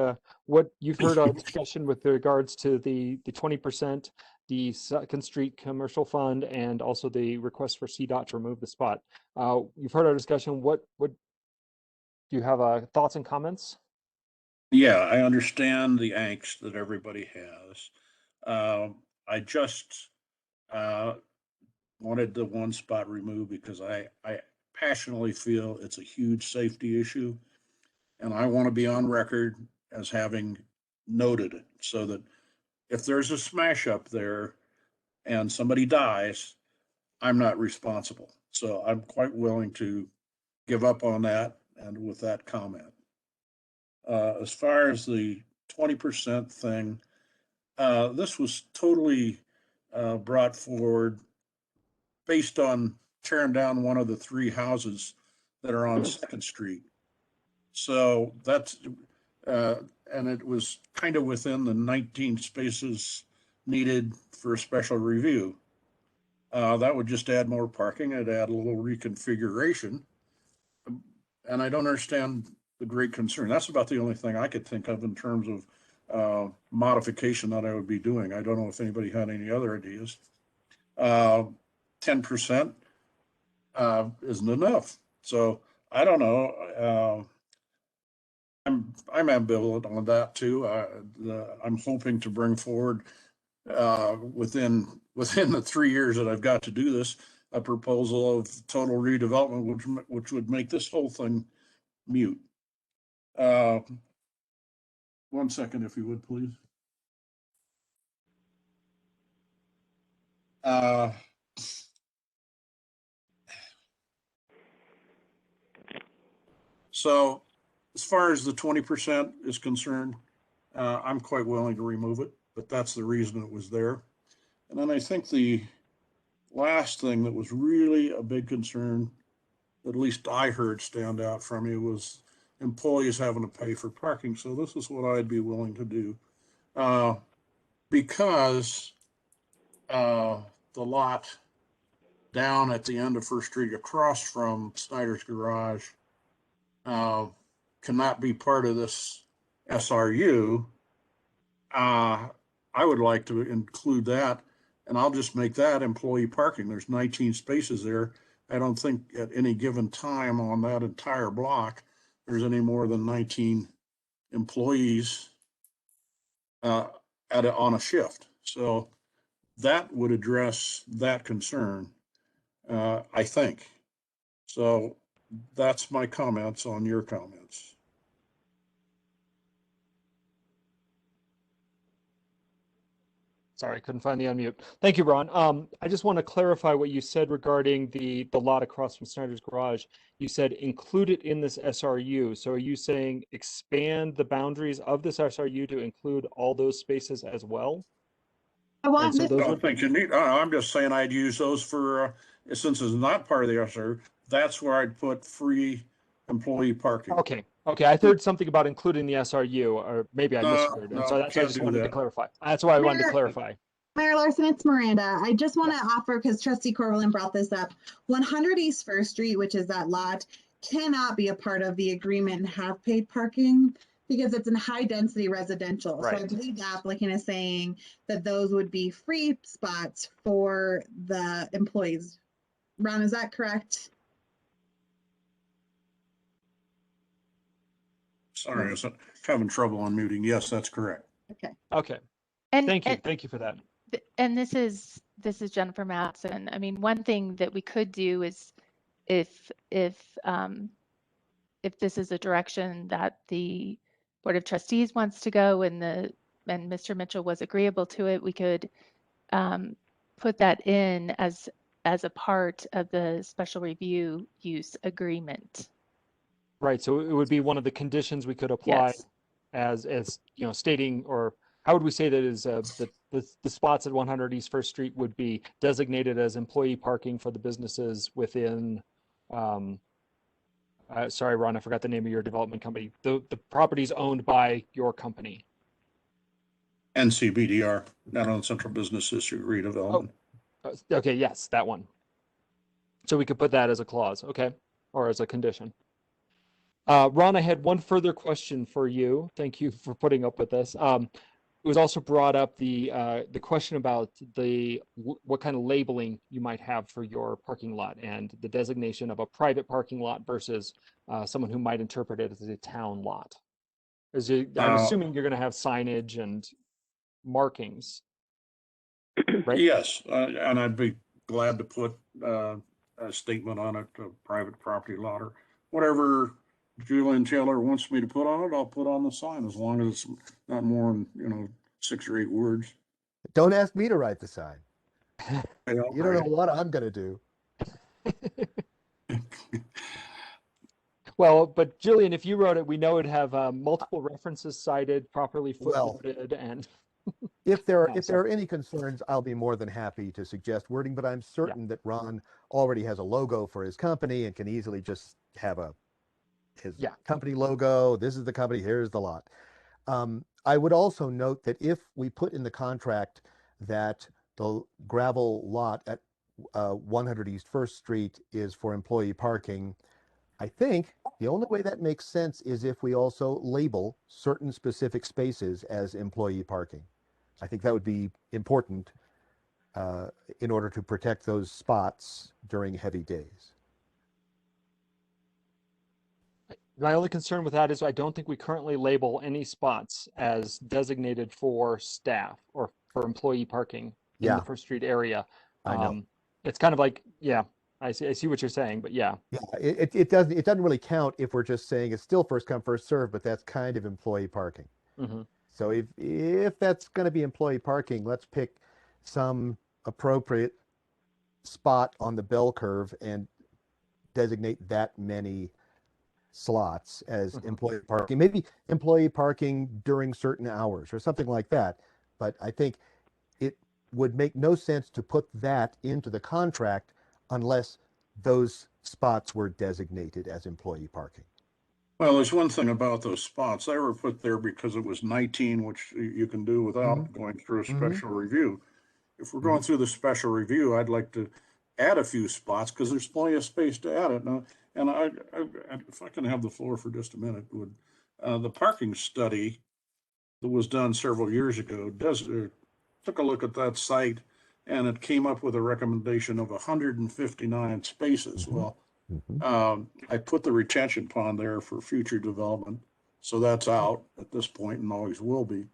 what you've heard our discussion with regards to the 20%, the 2nd Street Commercial Fund, and also the request for CDOT to remove the spot. You've heard our discussion. What do you have thoughts and comments? Yeah, I understand the angst that everybody has. I just wanted the one spot removed because I passionately feel it's a huge safety issue. And I want to be on record as having noted it so that if there's a smash up there and somebody dies, I'm not responsible. So I'm quite willing to give up on that and with that comment. As far as the 20% thing, this was totally brought forward based on tearing down one of the three houses that are on Second Street. So that's, and it was kind of within the 19 spaces needed for a special review. That would just add more parking. It'd add a little reconfiguration. And I don't understand the great concern. That's about the only thing I could think of in terms of modification that I would be doing. I don't know if anybody had any other ideas. 10% isn't enough. So I don't know. I'm ambivalent on that too. I'm hoping to bring forward within the 3 years that I've got to do this, a proposal of total redevelopment, which would make this whole thing mute. 1 second, if you would, please. So as far as the 20% is concerned, I'm quite willing to remove it, but that's the reason it was there. And then I think the last thing that was really a big concern, at least I heard stand out from you, was employees having to pay for parking. So this is what I'd be willing to do. Because the lot down at the end of First Street across from Snyder's Garage cannot be part of this SRU, I would like to include that, and I'll just make that employee parking. There's 19 spaces there. I don't think at any given time on that entire block, there's any more than 19 employees on a shift. So that would address that concern, I think. So that's my comments on your comments. Sorry, couldn't find the unmute. Thank you, Ron. I just want to clarify what you said regarding the lot across from Snyder's Garage. You said include it in this SRU. So are you saying expand the boundaries of this SRU to include all those spaces as well? I want so this. those I don't think you need, I'm just saying I'd use those for, since it's not part of the SRU, that's where I'd put free employee parking. Okay. Okay. I heard something about including the SRU, or maybe I misheard. And so that's why I just wanted to clarify. That's why I wanted to clarify. Mayor Larson, it's Miranda. I just want to offer, because Trustee Corwin brought this up, 100 East First Street, which is that lot, cannot be a part of the agreement and have paid parking because it's in high density residential. Right. So I believe the applicant is saying that those would be free spots for the employees. Ron, is that correct? Sorry, I was having trouble unmuting. Yes, that's correct. Okay. Okay. And thank you. Thank you for that. And this is Jennifer Matson. I mean, one thing that we could do is if this is a direction that the Board of Trustees wants to go and Mr. Mitchell was agreeable to it, we could put that in as a part of the special review use agreement. Right. So it would be one of the conditions we could apply as you know, stating, or how would we say that is the spots at 100 East First Street would be designated as employee parking for the businesses within, sorry, Ron, I forgot the name of your development company. The properties owned by your company. NCBDR, Netherland Central Business District Redevelopment. Oh, okay, yes, that one. So we could put that as a clause, okay, or as a condition. Ron, I had one further question for you. Thank you for putting up with this. it was also brought up the question about what kind of labeling you might have for your parking lot and the designation of a private parking lot versus someone who might interpret it as a town lot. I'm assuming you're going to have signage and markings, right? Yes, and I'd be glad to put a statement on it, a private property lot or whatever Julian Taylor wants me to put on it, I'll put on the sign as long as it's not more than, 6 or 8 words. Don't ask me to write the sign. Hey, You don't know what I'm going to do. Well, but Jillian, if you wrote it, we know it'd have multiple references cited, properly footnoted, and if there are any concerns, I'll be more than happy to suggest wording, but I'm certain that Ron already has a logo for his company and can easily just have his company logo. This is the company, here's the lot. I would also note that if we put in the contract that the gravel lot at 100 East First Street is for employee parking, I think the only way that makes sense is if we also label certain specific spaces as employee parking. I think that would be important in order to protect those spots during heavy days. My only concern with that is I don't think we currently label any spots as designated for staff or for employee parking in the First Street area. I know. It's kind of like, I see what you're saying, but yeah. Yeah, it doesn't really count if we're just saying it's still first come, first serve, but that's kind of employee parking. Mm-hmm. So if that's going to be employee parking, let's pick some appropriate spot on the bell curve and designate that many slots as employee parking. Maybe employee parking during certain hours or something like that. But I think it would make no sense to put that into the contract unless those spots were designated as employee parking. Well, there's one thing about those spots. They were put there because it was 19, which you can do without going through a special review. If we're going through the special review, I'd like to add a few spots because there's plenty of space to add it. Now, and if I can have the floor for just a minute, the parking study that was done several years ago took a look at that site, and it came up with a recommendation of 159 spaces. Well, I put the retention pond there for future development, so that's out at this point and always will be.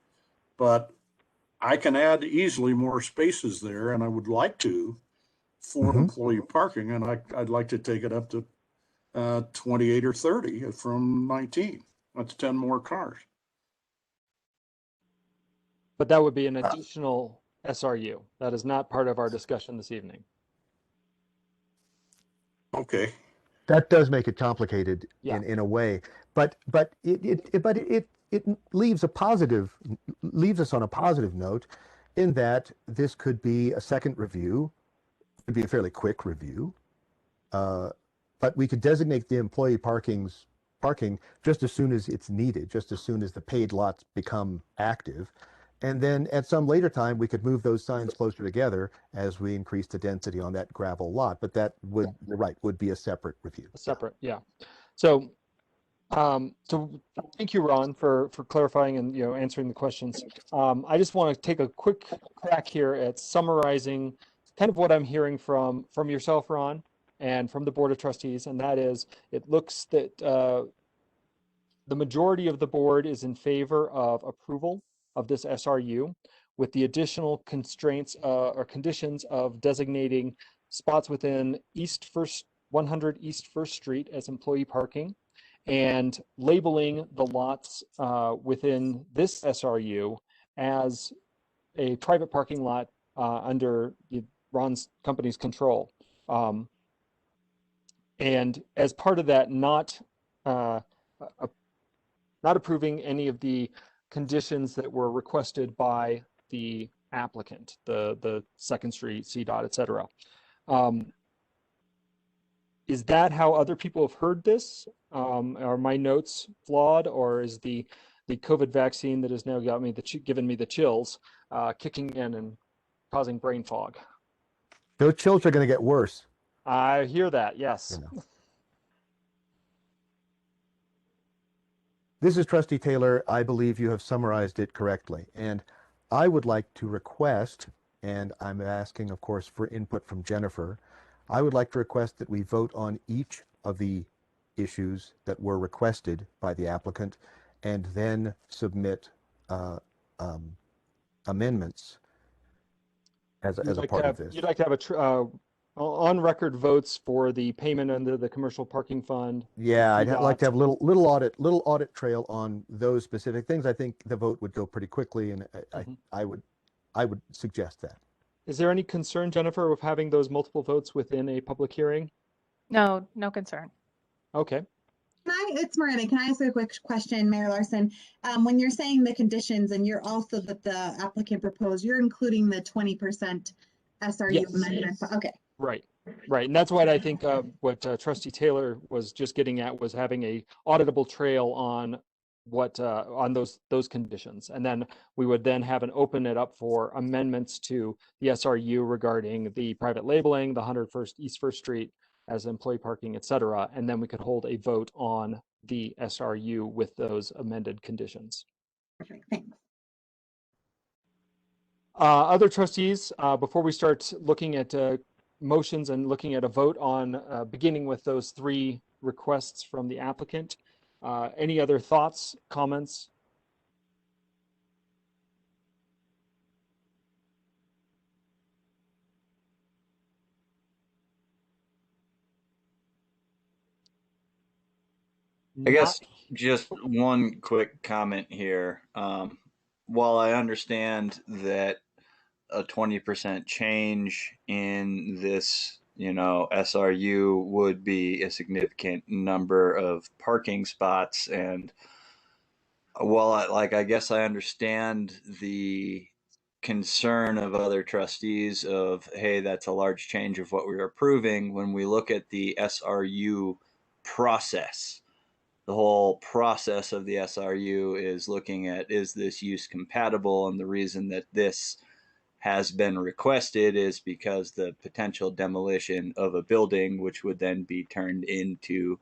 But I can add easily more spaces there, and I would like to for employee parking, and I'd like to take it up to 28 or 30 from 19. That's 10 more cars. But that would be an additional SRU. That is not part of our discussion this evening. Okay. That does make it complicated in a way, but it leaves us on a positive note in that this could be a second review. It'd be a fairly quick review, but we could designate the employee parking just as soon as it's needed, just as soon as the paid lots become active. And then at some later time, we could move those signs closer together as we increase the density on that gravel lot. But that would, you're right, would be a separate review. Separate, yeah. So, so thank you, Ron, for clarifying and answering the questions. I just want to take a quick crack here at summarizing kind of what I'm hearing from yourself, Ron, and from the Board of Trustees, and that is, it looks that the majority of the board is in favor of approval of this SRU, with the additional constraints or conditions of designating spots within 100 East First Street as employee parking, and labeling the lots within this SRU as a private parking lot under Ron's company's control. And as part of that, not approving any of the conditions that were requested by the applicant, the Second Street, CDOT, et cetera. Is that how other people have heard this? Are my notes flawed, or is the COVID vaccine that has now given me the chills kicking in and causing brain fog? Those chills are going to get worse. I hear that, yes. This is Trustee Taylor. I believe you have summarized it correctly. And I would like to request, and I'm asking, of course, for input from Jennifer, I would like to request that we vote on each of the issues that were requested by the applicant and then submit amendments as a part of this. You'd like to have on record votes for the payment under the commercial parking fund. Yeah, I'd like to have PDOT. little audit trail on those specific things. I think the vote would go pretty quickly, and I would suggest that. Is there any concern, Jennifer, with having those multiple votes within a public hearing? No, no concern. Okay. It's Miranda. Can I ask a quick question, Mayor Larson? When you're saying the conditions and you're also that the applicant proposed, you're including the 20% SRU Yes. amendment. Okay. Right. And that's what I think what Trustee Taylor was just getting at was having a auditable trail on what on those conditions. And then we would then have open it up for amendments to the SRU regarding the private labeling, the 101st East First Street as employee parking, et cetera. And then we could hold a vote on the SRU with those amended conditions. Perfect. Thanks. Other trustees, before we start looking at motions and looking at a vote on beginning with those 3 requests from the applicant, any other thoughts, comments? I guess just one quick comment here. While I understand that a 20% change in this, SRU would be a significant number of parking spots, and while I guess I understand the concern of other trustees of, hey, that's a large change of what we're approving. When we look at the SRU process, the whole process of the SRU is looking at, is this use compatible? And the reason that this has been requested is because the potential demolition of a building, which would then be turned into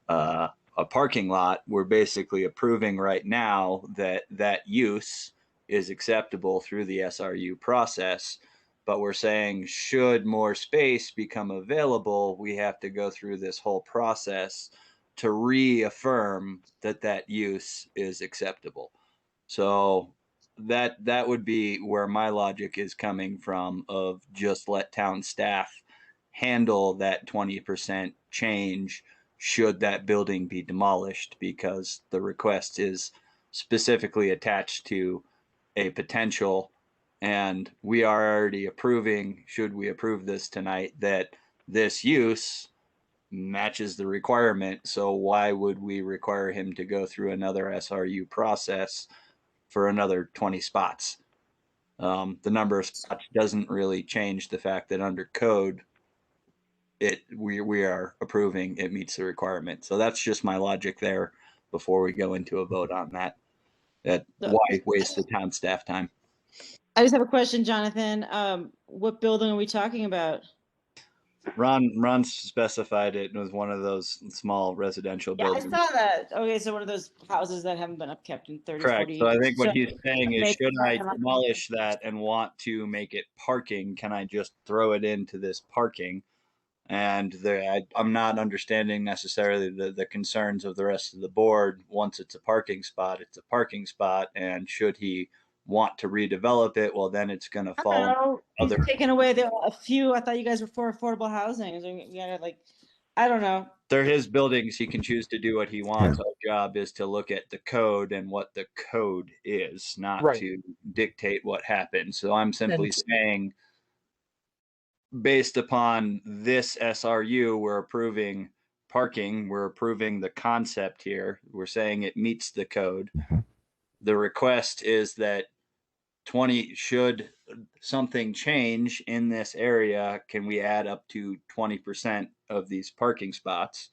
a parking lot, we're basically approving right now that that use is acceptable through the SRU process. But we're saying, should more space become available, we have to go through this whole process to reaffirm that that use is acceptable. So that would be where my logic is coming from, of just let town staff handle that 20% change should that building be demolished, because the request is specifically attached to a potential, and we are already approving, should we approve this tonight, that this use matches the requirement. So why would we require him to go through another SRU process for another 20 spots? The number of spots doesn't really change the fact that under code, we are approving it meets the requirement. So that's just my logic there before we go into a vote on that. Why waste the town staff time? I just have a question, Jonathan. What building are we talking about? Ron specified it was one of those small residential buildings. I saw that. Okay, so one of those houses that haven't been upkept in 30, Correct. 40 So years. I think what he's saying is, should I sense. demolish that and want to make it parking, can I just throw it into this parking? And I'm not understanding necessarily the concerns of the rest of the board. Once it's a parking spot, it's a parking spot. And should he want to redevelop it, well, then it's going to fall. He's taking away a few. I thought you guys were for affordable housing. Yeah, I don't know. They're his buildings. He can choose to do what he wants. Our job is to look at the code and what the code is, not to dictate what happens. So I'm simply saying, based upon this SRU, we're approving parking. We're approving the concept here. We're saying it meets the code. The request is that should something change in this area, can we add up to 20% of these parking spots?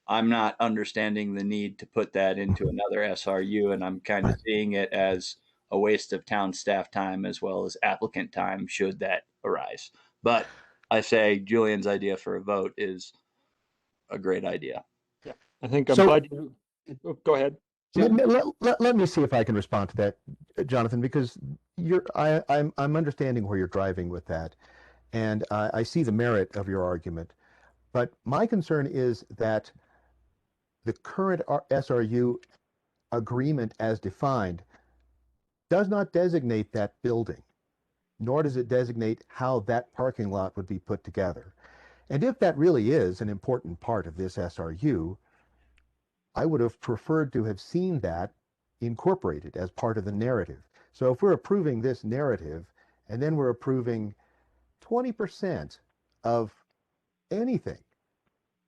I'm not understanding the need to put that into another SRU, and I'm kind of seeing it as a waste of town staff time as well as applicant time should that arise. But I say Julian's idea for a vote is a great idea. Yeah, I think I'm glad you. Go ahead. Let me see if I can respond to that, Jonathan, because I'm understanding where you're driving with that, and I see the merit of your argument. But my concern is that the current SRU agreement as defined does not designate that building, nor does it designate how that parking lot would be put together. And if that really is an important part of this SRU, I would have preferred to have seen that incorporated as part of the narrative. So if we're approving this narrative and then we're approving 20% of anything,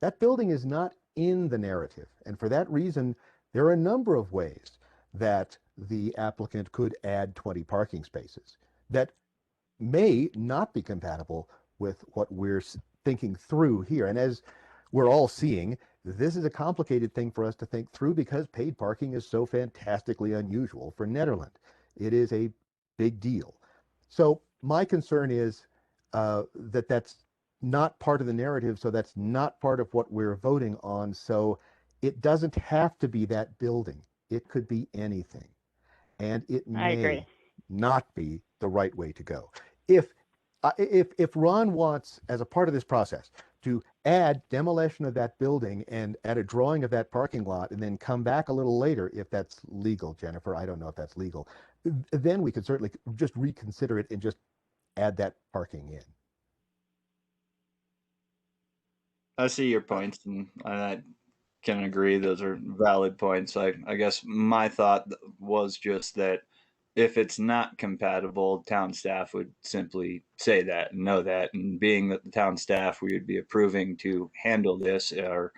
that building is not in the narrative. And for that reason, there are a number of ways that the applicant could add 20 parking spaces that may not be compatible with what we're thinking through here. And as we're all seeing, this is a complicated thing for us to think through because paid parking is so fantastically unusual for Nederland. It is a big deal. So my concern is that that's not part of the narrative, so that's not part of what we're voting on. So it doesn't have to be that building. It could be anything. And it may not be the right way to go. If Ron wants, as a part of this process, to add demolition of that building and add a drawing of that parking lot and then come back a little later, if that's legal, Jennifer, I don't know if that's legal, then we could certainly just reconsider it and just add that parking in. I see your points, and I can agree those are valid points. I guess my thought was just that if it's not compatible, town staff would simply say that and know that. And being that the town staff we would be approving to handle this are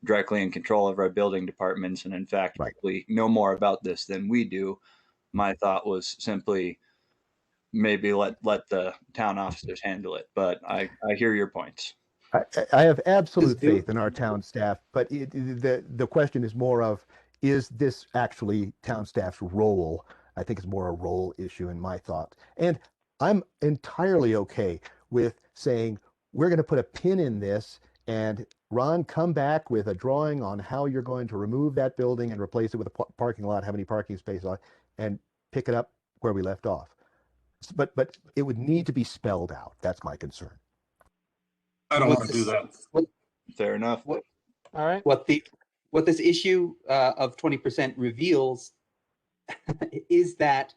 directly in control of our building departments, and in fact, probably know more about this than we do. My thought was simply maybe let the town officers handle it. But I hear your points. I have absolute faith in our town staff, but the question is more of, is this actually town staff's role? I think it's more a role issue in my thought. And I'm entirely okay with saying, we're going to put a pin in this and Ron, come back with a drawing on how you're going to remove that building and replace it with a parking lot, how many parking spaces are, and pick it up where we left off. But it would need to be spelled out. That's my concern. I don't want to do that. Fair enough. All right. What this issue of 20% reveals is that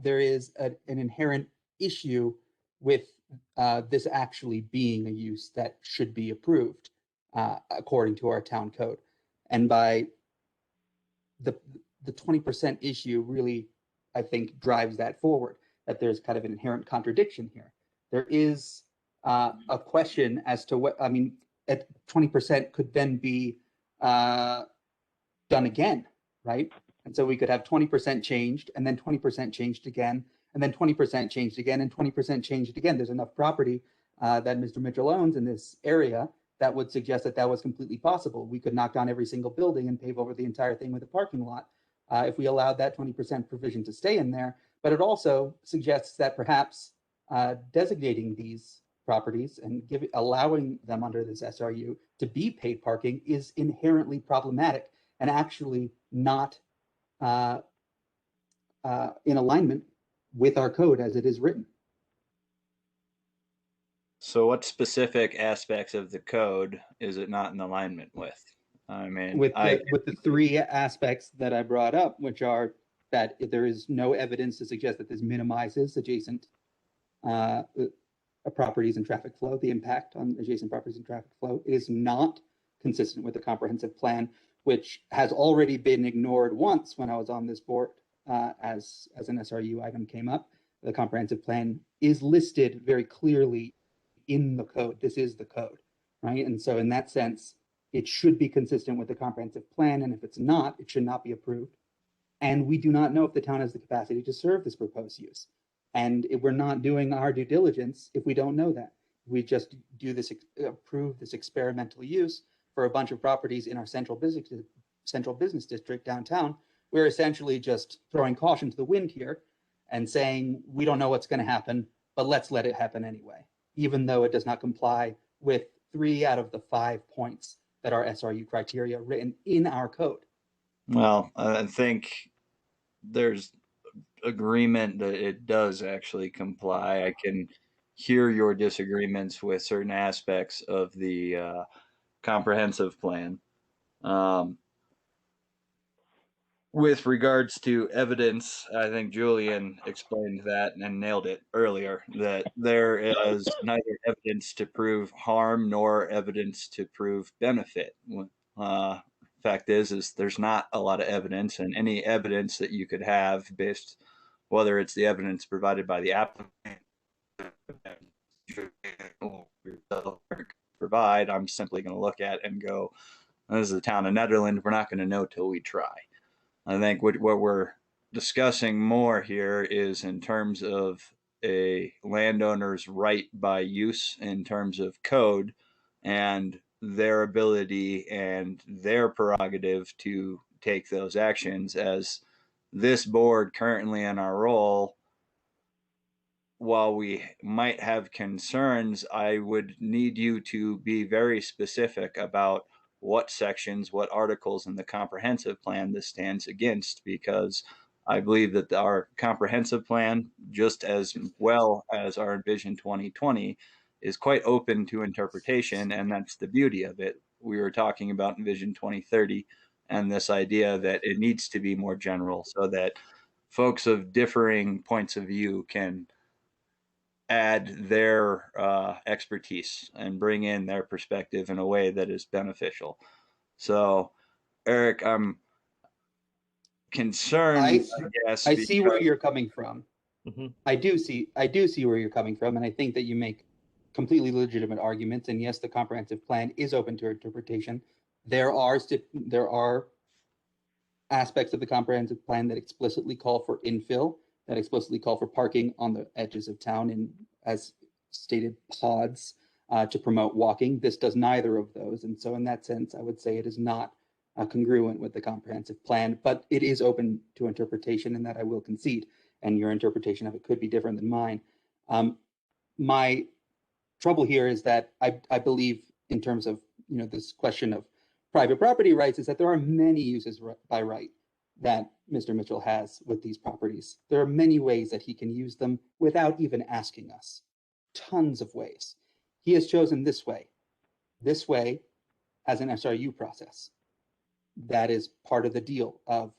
there is an inherent issue with this actually being a use that should be approved according to our town code. And by the 20% issue really, I think, drives that forward, that there's kind of an inherent contradiction here. There is a question as to what, I mean, at 20% could then be done again, right? And so we could have 20% changed and then 20% changed again, and then 20% changed again and 20% changed again. There's enough property that Mr. Mitchell owns in this area that would suggest that that was completely possible. We could knock down every single building and pave over the entire thing with a parking lot if we allowed that 20% provision to stay in there. But it also suggests that perhaps designating these properties and allowing them under this SRU to be paid parking is inherently problematic and actually not in alignment with our code as it is written. So what specific aspects of the code is it not in alignment with? I mean, with the three aspects that I brought up, which are that there is no evidence to suggest that this minimizes adjacent properties and traffic flow, the impact on adjacent properties and traffic flow. It is not consistent with the comprehensive plan, which has already been ignored once when I was on this board as an SRU item came up. The comprehensive plan is listed very clearly in the code. This is the code, right? And so in that sense, it should be consistent with the comprehensive plan. And if it's not, it should not be approved. And we do not know if the town has the capacity to serve this proposed use. And if we're not doing our due diligence if we don't know that. We just do this, approve this experimental use for a bunch of properties in our central business district downtown. We're essentially just throwing caution to the wind here and saying, we don't know what's going to happen, but let's let it happen anyway, even though it does not comply with 3 out of the 5 points that are SRU criteria written in our code. Well, I think there's agreement that it does actually comply. I can hear your disagreements with certain aspects of the comprehensive plan. With regards to evidence, I think Julian explained that and nailed it earlier, that there is neither evidence to prove harm nor evidence to prove benefit. Fact is there's not a lot of evidence, and any evidence that you could have based, whether it's the evidence provided by the applicant provide, I'm simply going to look at and go, this is the town of Netherland. We're not going to know till we try. I think what we're discussing more here is in terms of a landowner's right by use in terms of code and their ability and their prerogative to take those actions. As this board currently in our role, while we might have concerns, I would need you to be very specific about what sections, what articles in the comprehensive plan this stands against, because I believe that our comprehensive plan, just as well as our Vision 2020, is quite open to interpretation, and that's the beauty of it. We were talking about Vision 2030 and this idea that it needs to be more general so that folks of differing points of view can add their expertise and bring in their perspective in a way that is beneficial. So, Eric, I'm concerned. I see where you're coming from. Mm-hmm. I do see where you're coming from, and I think that you make completely legitimate arguments. And yes, the comprehensive plan is open to interpretation. There are aspects of the comprehensive plan that explicitly call for infill, that explicitly call for parking on the edges of town in, as stated, pods to promote walking. This does neither of those. And so in that sense, I would say it is not congruent with the comprehensive plan, but it is open to interpretation, and that I will concede. And your interpretation of it could be different than mine. My trouble here is that I believe, in terms of this question of private property rights, is that there are many uses by right that Mr. Mitchell has with these properties. There are many ways that he can use them without even asking us. Tons of ways. He has chosen this way as an SRU process. That is part of the deal of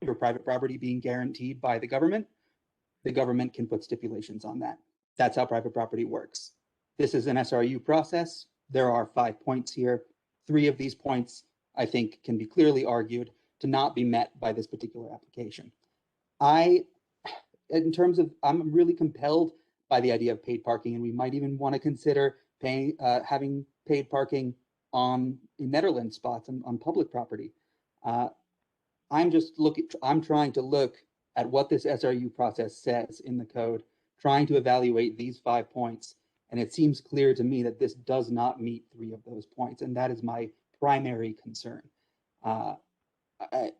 your private property being guaranteed by the government. The government can put stipulations on that. That's how private property works. This is an SRU process. There are 5 points here. 3 of these points, I think, can be clearly argued to not be met by this particular application. I'm really compelled by the idea of paid parking, and we might even want to consider having paid parking in Netherland spots on public property. I'm trying to look at what this SRU process says in the code, trying to evaluate these 5 points, and it seems clear to me that this does not meet 3 of those points, and that is my primary concern.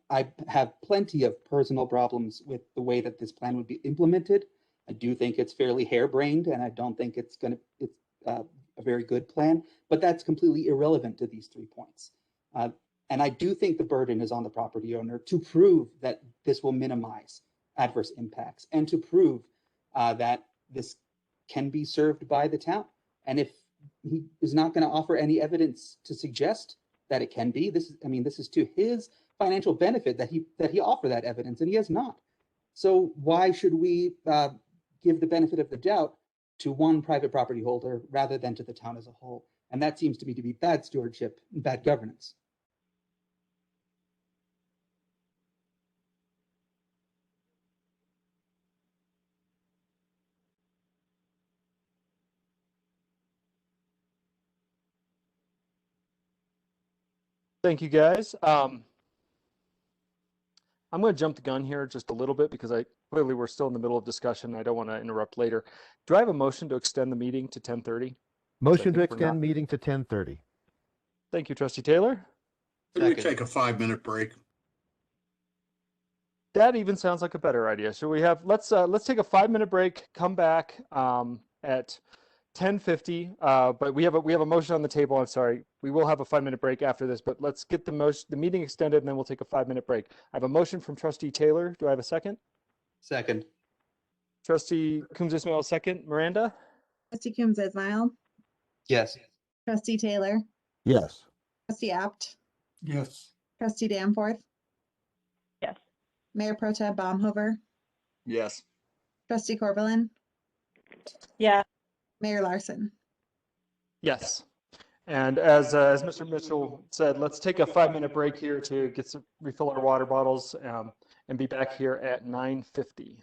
I have plenty of personal problems with the way that this plan would be implemented. I do think it's fairly harebrained, and I don't think it's a very good plan, but that's completely irrelevant to these 3 points. And I do think the burden is on the property owner to prove that this will minimize adverse impacts and to prove that this can be served by the town. And if he is not going to offer any evidence to suggest that it can be, this is to his financial benefit that he offer that evidence, and he has not. So why should we give the benefit of the doubt to one private property holder rather than to the town as a whole? And that seems to me to be bad stewardship and bad governance. Thank you, guys. I'm going to jump the gun here just a little bit because clearly we're still in the middle of discussion. I don't want to interrupt later. Do I have a motion to extend the meeting to 10:30? Motion to extend meeting to 10:30. Thank you, Trustee Taylor. Can we take a 5-minute break? That even sounds like a better idea. So let's take a 5-minute break, come back at 10:50. But we have a motion on the table. I'm sorry. We will have a 5-minute break after this, but let's get the meeting extended and then we'll take a 5-minute break. I have a motion from Trustee Taylor. Do I have a second? Second. Trustee Coombs Ismail, second. Miranda? Trustee Coombs Ismail, Yes. Trustee Taylor, Yes. Trustee Apt, Yes. Trustee Danforth, Yes. Mayor Pro Tem Baumhover, Yes. Trustee Corvallin, Yeah. Mayor Larson. Yes. And as Mr. Mitchell said, let's take a 5-minute break here to refill our water bottles and be back here at 9:50.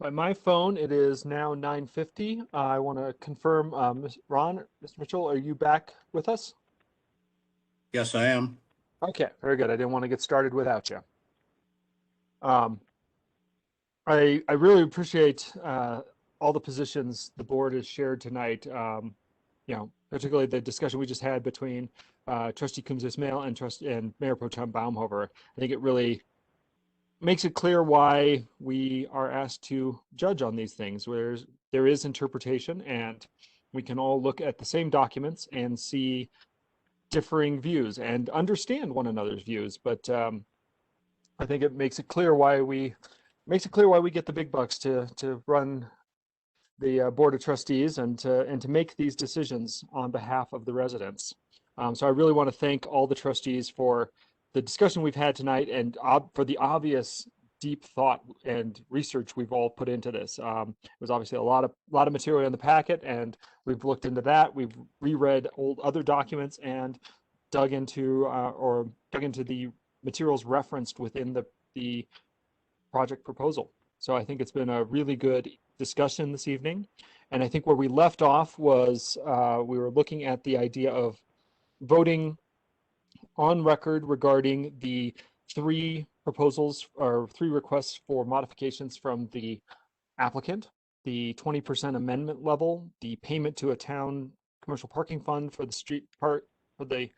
By my phone, it is now 9:50. I want to confirm, Ron, Mr. Mitchell, are you back with us? Yes, I am. Okay, very good. I didn't want to get started without you. I really appreciate all the positions the board has shared tonight. Particularly the discussion we just had between Trustee Coombs Ismail and Mayor Pro Tem Baumhofer. I think it really makes it clear why we are asked to judge on these things, where there is interpretation, and we can all look at the same documents and see differing views and understand one another's views. But I think it makes it clear why we get the big bucks to run the Board of Trustees and to make these decisions on behalf of the residents. So I really want to thank all the trustees for the discussion we've had tonight and for the obvious deep thought and research we've all put into this. It was obviously a lot of material in the packet, and we've looked into that. We've reread other documents and dug into the materials referenced within the project proposal. So I think it's been a really good discussion this evening. And I think where we left off was we were looking at the idea of voting on record regarding the three proposals or three requests for modifications from the applicant: the 20% amendment level, the payment to a town commercial parking fund for the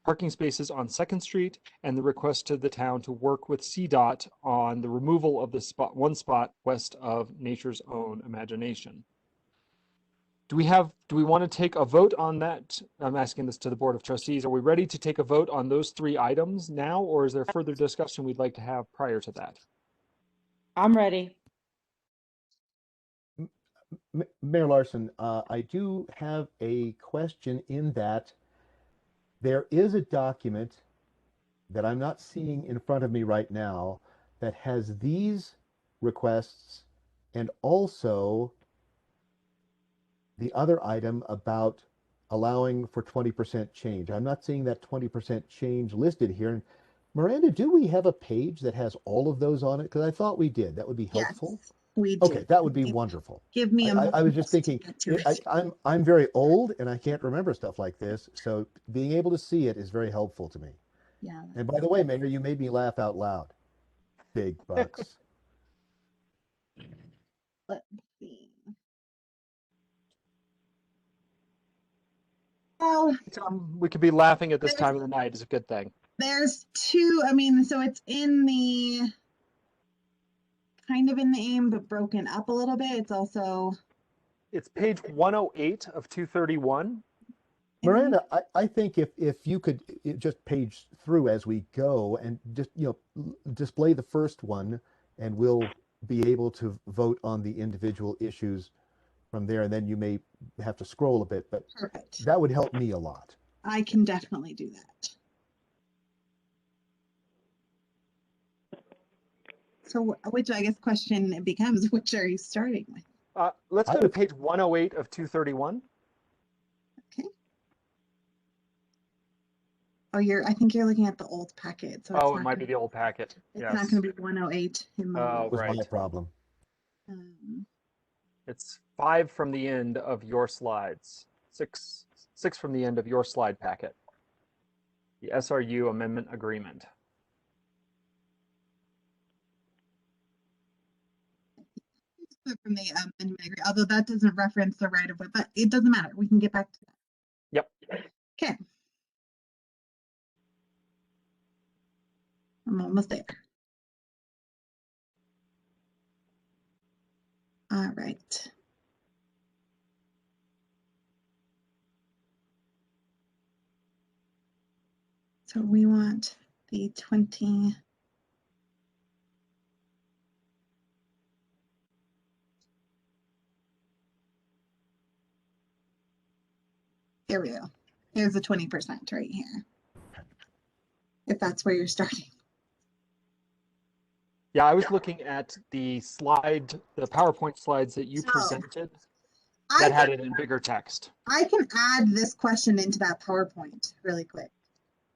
parking spaces on 2nd Street, and the request to the town to work with CDOT on the removal of the one spot west of Nature's Own Imagination. Do we want to take a vote on that? I'm asking this to the Board of Trustees. Are we ready to take a vote on those three items now, or is there further discussion we'd like to have prior to that? I'm ready. Mayor Larson, I do have a question in that there is a document that I'm not seeing in front of me right now that has these requests and also the other item about allowing for 20% change. I'm not seeing that 20% change listed here. And Miranda, do we have a page that has all of those on it? Because I thought we did. That would be helpful. Yes, we do. Okay, that would be wonderful. Give me a moment. I was just thinking, I'm very old and I can't remember stuff like this. So being able to see it is very helpful to me. Yeah. And by the way, Mayor, you made me laugh out loud. Big bucks. Let's see. Well, we could be laughing at this time of the night is a good thing. There's two, so it's in the kind of in the aim, but broken up a little bit. It's page 108 of 231. Miranda, I think if you could just page through as we go and just, display the first one, and we'll be able to vote on the individual issues from there, and then you may have to scroll a bit, but perfect. That would help me a lot. I can definitely do that. So which I guess question it becomes, which are you starting with? Let's go to page 108 of 231. Okay. Oh, I think you're looking at the old packet. So it might be the old packet. It's not going to be 108 in my Oh, was right. my problem. It's 5 from the end of your slides. Six from the end of your slide packet. The SRU Amendment Agreement. From the amendment agreement, although that doesn't reference the right of way, but it doesn't matter. We can get back to that. Yep. Okay. I'm almost there. All right. So we want the 20. Here we go. Here's the 20% right here. If that's where you're starting. Yeah, I was looking at the PowerPoint slides that you presented that had it in bigger text. I can add this question into that PowerPoint really quick.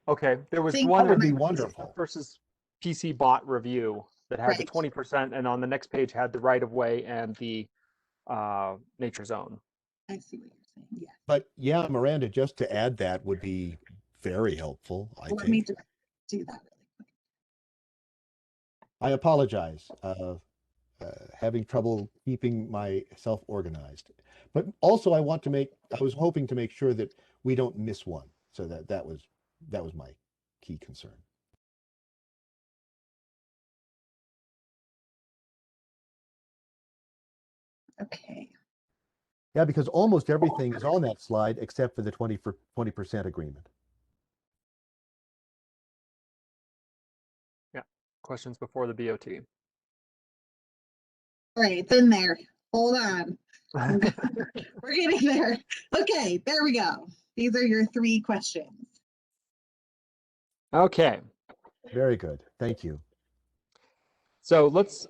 Okay, there was That would be wonderful. versus PC bot review that had the Right. 20%, and on the next page had the right of way and the nature zone. I see what you're saying. Yeah. But yeah, Miranda, just to add that would be very helpful, I Let me think. just do that really quick. I apologize, having trouble keeping myself organized. But also I was hoping to make sure that we don't miss one. So that was my key concern. Okay. Yeah, because almost everything is on that slide except for the 20% agreement. Yeah. Questions before the BOT? All right, it's in there. Hold on. We're getting there. Okay, there we go. These are your 3 questions. Okay. Very good. Thank you. So let's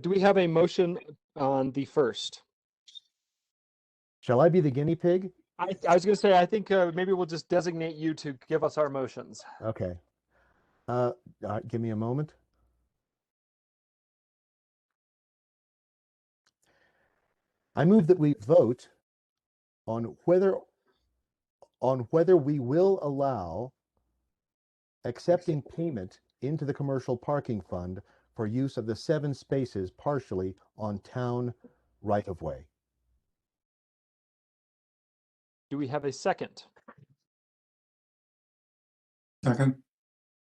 do we have a motion on the first? Shall I be the guinea pig? I was going to say, I think maybe we'll just designate you to give us our motions. Okay. Give me a moment. I move that we vote on whether we will allow accepting payment into the commercial parking fund for use of the 7 spaces partially on town right-of-way. Do we have a second? Second.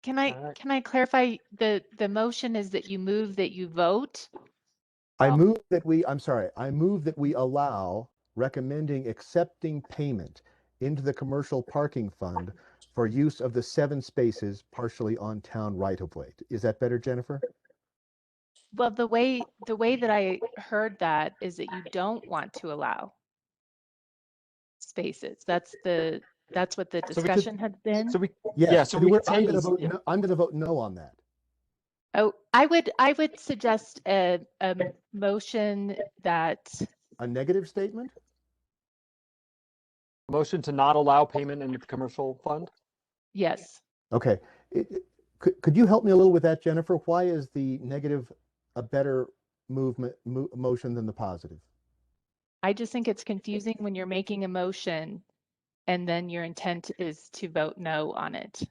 Can I clarify, the motion is that you move that you vote? I move that we allow recommending accepting payment into the commercial parking fund for use of the 7 spaces partially on town right-of-way. Is that better, Jennifer? Well, the way that I heard that is that you don't want to allow spaces. That's what the discussion had been. So we Yes. I'm going to vote no on that. Oh, I would suggest a motion that A negative statement? Motion to not allow payment into the commercial fund? yes. Okay. Could you help me a little with that, Jennifer? Why is the negative a better motion than the positive? I just think it's confusing when you're making a motion and then your intent is to vote no on it.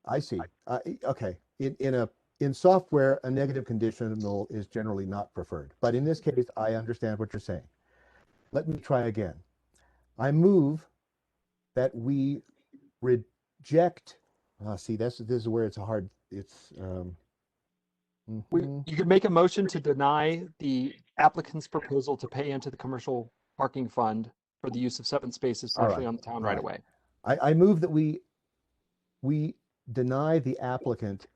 I see. Okay. In software, a negative conditional is generally not preferred. But in this case, I understand what you're saying. Let me try again. I move that we reject. See, this is where it's hard. It's. You could make a motion to deny the applicant's proposal to pay into the commercial parking fund for the use of 7 spaces partially on the town right away. I move that we deny the applicant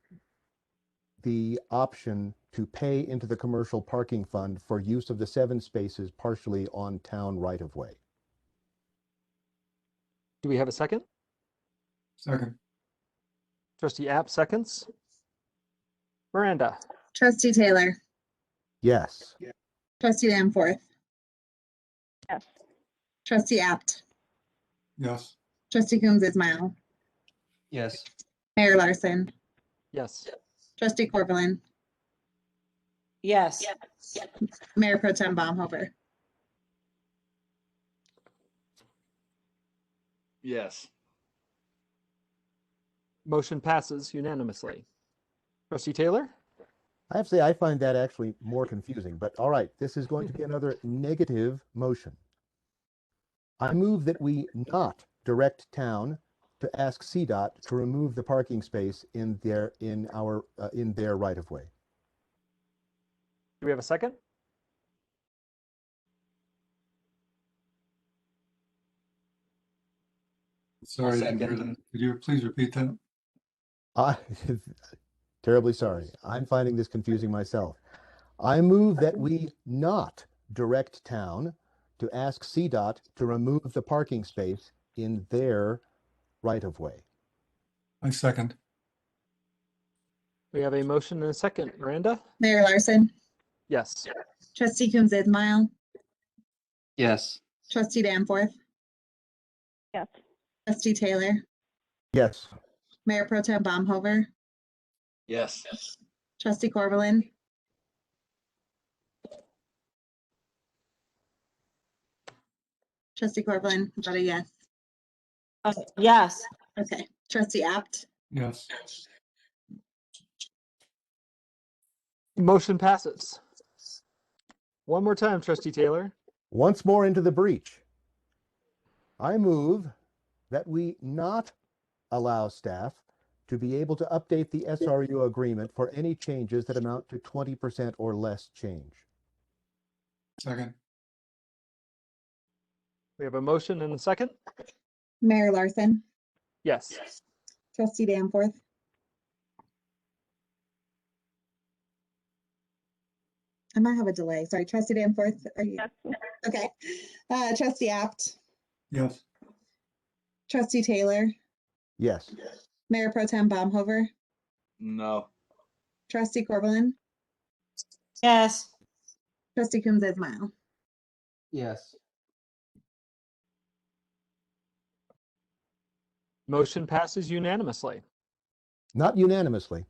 the option to pay into the commercial parking fund for use of the 7 spaces partially on town right of way. Do we have a second? Second. Trustee App seconds. Miranda? Trustee Taylor. Yes. Trustee Danforth. Yes. Trustee Apt. Yes. Trustee Coombs Ismail. Yes. Mayor Larson. Yes. Trustee Corvallin. Yes. Mayor Pro Tem Baumhofer. Yes. Motion passes unanimously. Trustee Taylor? I have to say, I find that actually more confusing, but all right, this is going to be another negative motion. I move that we not direct town to ask CDOT to remove the parking space in their right of way. Do we have a second? Sorry, I didn't hear that. Could you please repeat that? Terribly sorry. I'm finding this confusing myself. I move that we not direct town to ask CDOT to remove the parking space in their right of way. I second. We have a motion and a second. Miranda? Mayor Larson. Yes. Trustee Coombs Ismail. Yes. Trustee Danforth. Yes. Trustee Taylor. Yes. Mayor Pro Tem Baumhofer. Yes. Trustee Corvallin, Trustee Corvallin, is that a yes? Yes. Okay. Trustee Apt, Yes. Motion passes. One more time, Trustee Taylor. Once more into the breach. I move that we not allow staff to be able to update the SRU agreement for any changes that amount to 20% or less change. Second. We have a motion and a second. Mayor Larson, Yes. Trustee Danforth, I might have a delay. Sorry, Trustee Danforth, are you? Yes. Okay. Trustee Apt, Yes. Trustee Taylor, Yes. Mayor Pro Tem Baumhover, No. Trustee Corvallin, Yes. Trustee Coombs Ismail. Yes. Motion passes unanimously. Not unanimously.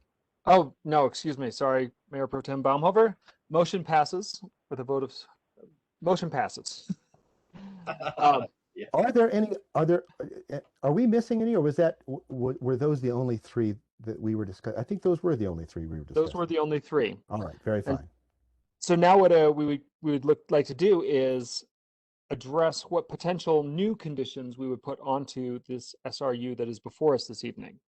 Oh, no, excuse me. Sorry, Mayor Pro Tem Baumhover. Motion passes with a vote of, motion passes. Are there any other, are we missing any, or was that, were those the only three that we were discussing? I think those were the only three we were discussing. Those were the only three. All right, very And fine. so now what we would like to do is address what potential new conditions we would put onto this SRU that is before us this evening.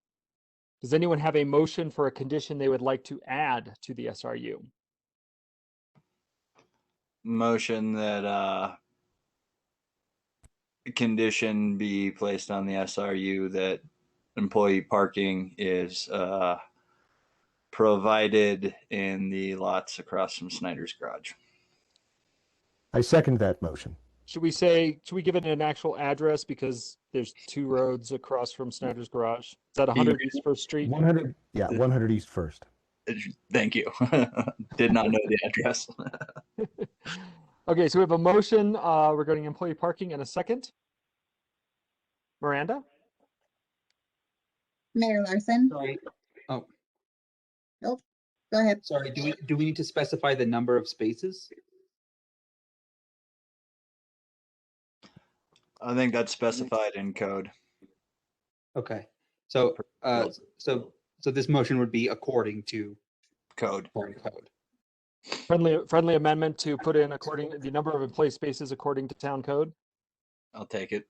Does anyone have a motion for a condition they would like to add to the SRU? Motion that condition be placed on the SRU that employee parking is provided in the lots across from Snyder's garage. I second that motion. Should we give it an actual address because there's two roads across from Snyder's garage? Is that 100 East First Street? 100, yeah, 100 East First. Thank you. Did not know the address. Okay, so we have a motion regarding employee parking and a second. Miranda? Mayor Larson. Sorry. Oh, Nope. Go ahead. sorry. Do we need to specify the number of spaces? I think that's specified in code. Okay. So so this motion would be according to Code. code. Friendly amendment to put in the number of employee spaces according to town code. I'll take it.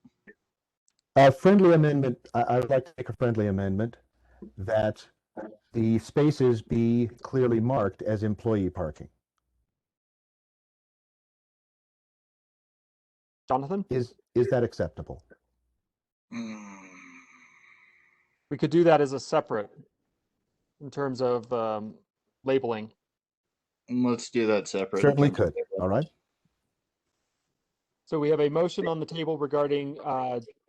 A friendly amendment, I would like to make a friendly amendment that the spaces be clearly marked as employee parking. Jonathan? Is that acceptable? We could do that as a separate in terms of labeling. Let's do that separate. Certainly could. All right. So we have a motion on the table regarding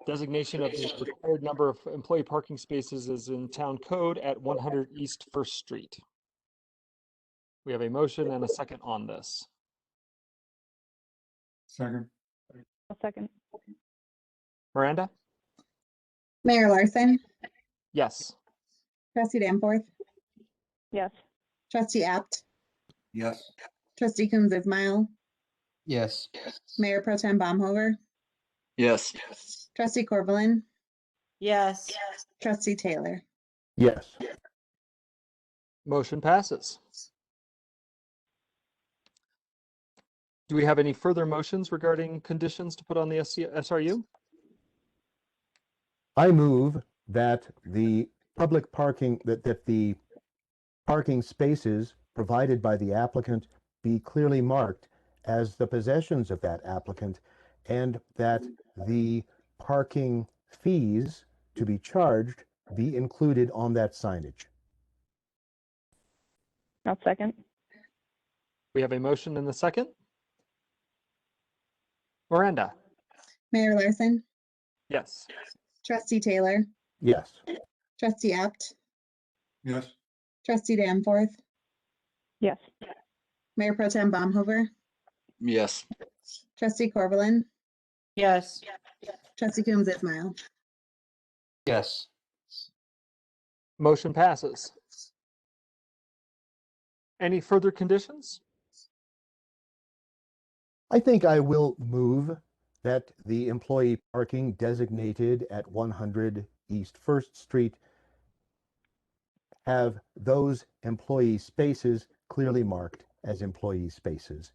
designation of the required number of employee parking spaces as in town code at 100 East First Street. We have a motion and a second on this. Second. A second. Miranda? Mayor Larson, Yes. Trustee Danforth, Yes. Trustee Apt, Yes. Trustee Coombs Ismail, Yes. Mayor Pro Tem Baumhover, Yes. Trustee Corvallin, Yes. Trustee Taylor. Yes. Motion passes. Do we have any further motions regarding conditions to put on the SRU? I move that the public parking, that the parking spaces provided by the applicant be clearly marked as the possessions of that applicant, and that the parking fees to be charged be included on that signage. I'll second. We have a motion and a second. Miranda? Mayor Larson, Yes. Trustee Taylor, Yes. Trustee Apt, Yes. Trustee Danforth, Yes. Mayor Pro Tem Baumhover, Yes. Trustee Corvallin, Yes. Trustee Coombs Ismail. Yes. Motion passes. Any further conditions? I think I will move that the employee parking designated at 100 East First Street have those employee spaces clearly marked as employee spaces,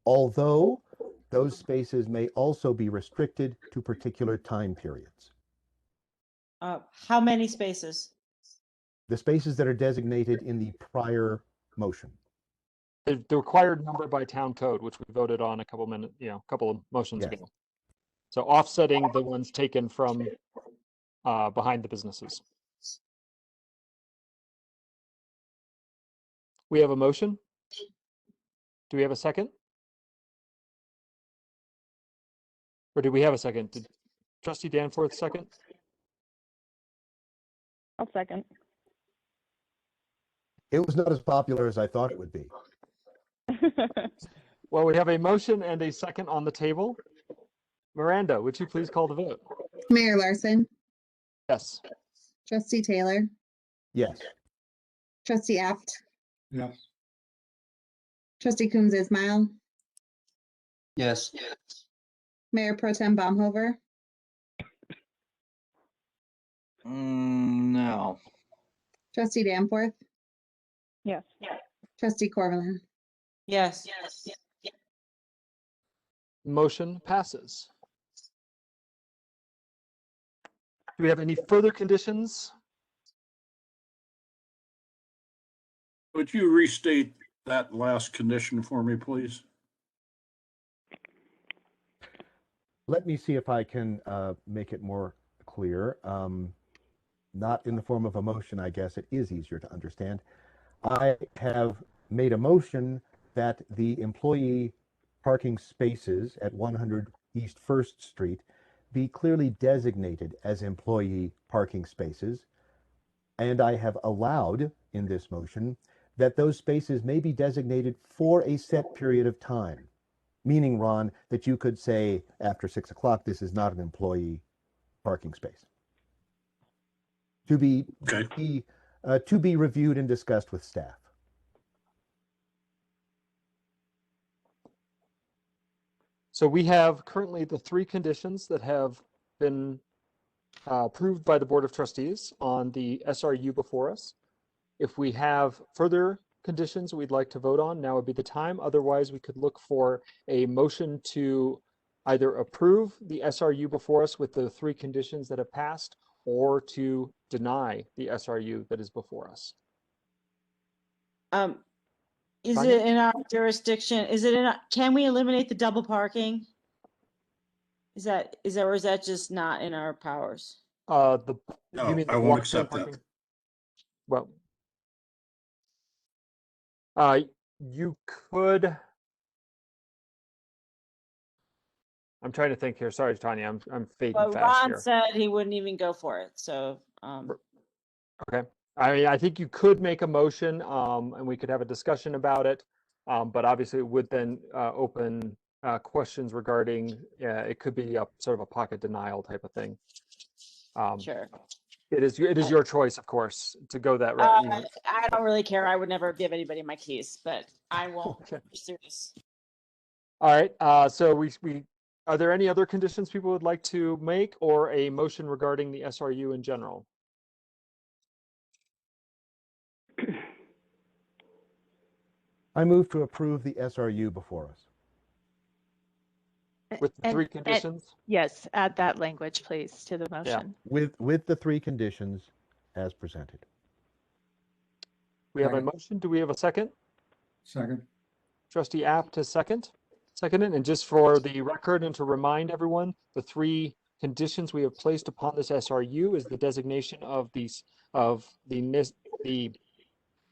although those spaces may also be restricted to particular time periods. How many spaces? The spaces that are designated in the prior motion. The required number by town code, which we voted on a couple of motions Yes. ago. So offsetting the ones taken from behind the businesses. We have a motion. Do we have a second? Or do we have a second? Did Trustee Danforth second? I'll second. It was not as popular as I thought it would be. Well, we have a motion and a second on the table. Miranda, would you please call the vote? Mayor Larson, Yes. Trustee Taylor, Yes. Trustee Apt, Yes. Trustee Coombs Ismail, Yes. Mayor Pro Tem Baumhover, No. Trustee Danforth, Yes. Trustee Corvallin. Yes. Motion passes. Do we have any further conditions? Would you restate that last condition for me, please? Let me see if I can make it more clear. Not in the form of a motion, I guess it is easier to understand. I have made a motion that the employee parking spaces at 100 East First Street be clearly designated as employee parking spaces. And I have allowed in this motion that those spaces may be designated for a set period of time. Meaning, Ron, that you could say after 6 o'clock, this is not an employee parking space. To be reviewed and discussed with staff. So we have currently the 3 conditions that have been approved by the Board of Trustees on the SRU before us. If we have further conditions we'd like to vote on, now would be the time. Otherwise, we could look for a motion to either approve the SRU before us with the 3 conditions that have passed, or to deny the SRU that is before us. Is Tanya? it in our jurisdiction? Can we eliminate the double parking? Is that or is that just not in our powers? No, You mean the I won't block accept parking? that. Well, you could. I'm trying to think here. Sorry, Tanya. I'm fading Well, fast Ron here. said he wouldn't even go for it. So, Okay. I mean, I think you could make a motion, and we could have a discussion about it. But obviously, it would then open questions regarding. It could be a sort of a pocket denial type of thing. sure. It is your choice, of course, to go that route. I don't really care. I would never give anybody my keys, but I won't pursue this. All right. So we are there any other conditions people would like to make, or a motion regarding the SRU in general? I move to approve the SRU before us. With the 3 conditions? Yes, add that language, please, to the motion. With the 3 conditions as presented. We have a motion. Do we have a second? Second. Trustee Apt has seconded. And just for the record and to remind everyone, the 3 conditions we have placed upon this SRU is the designation of the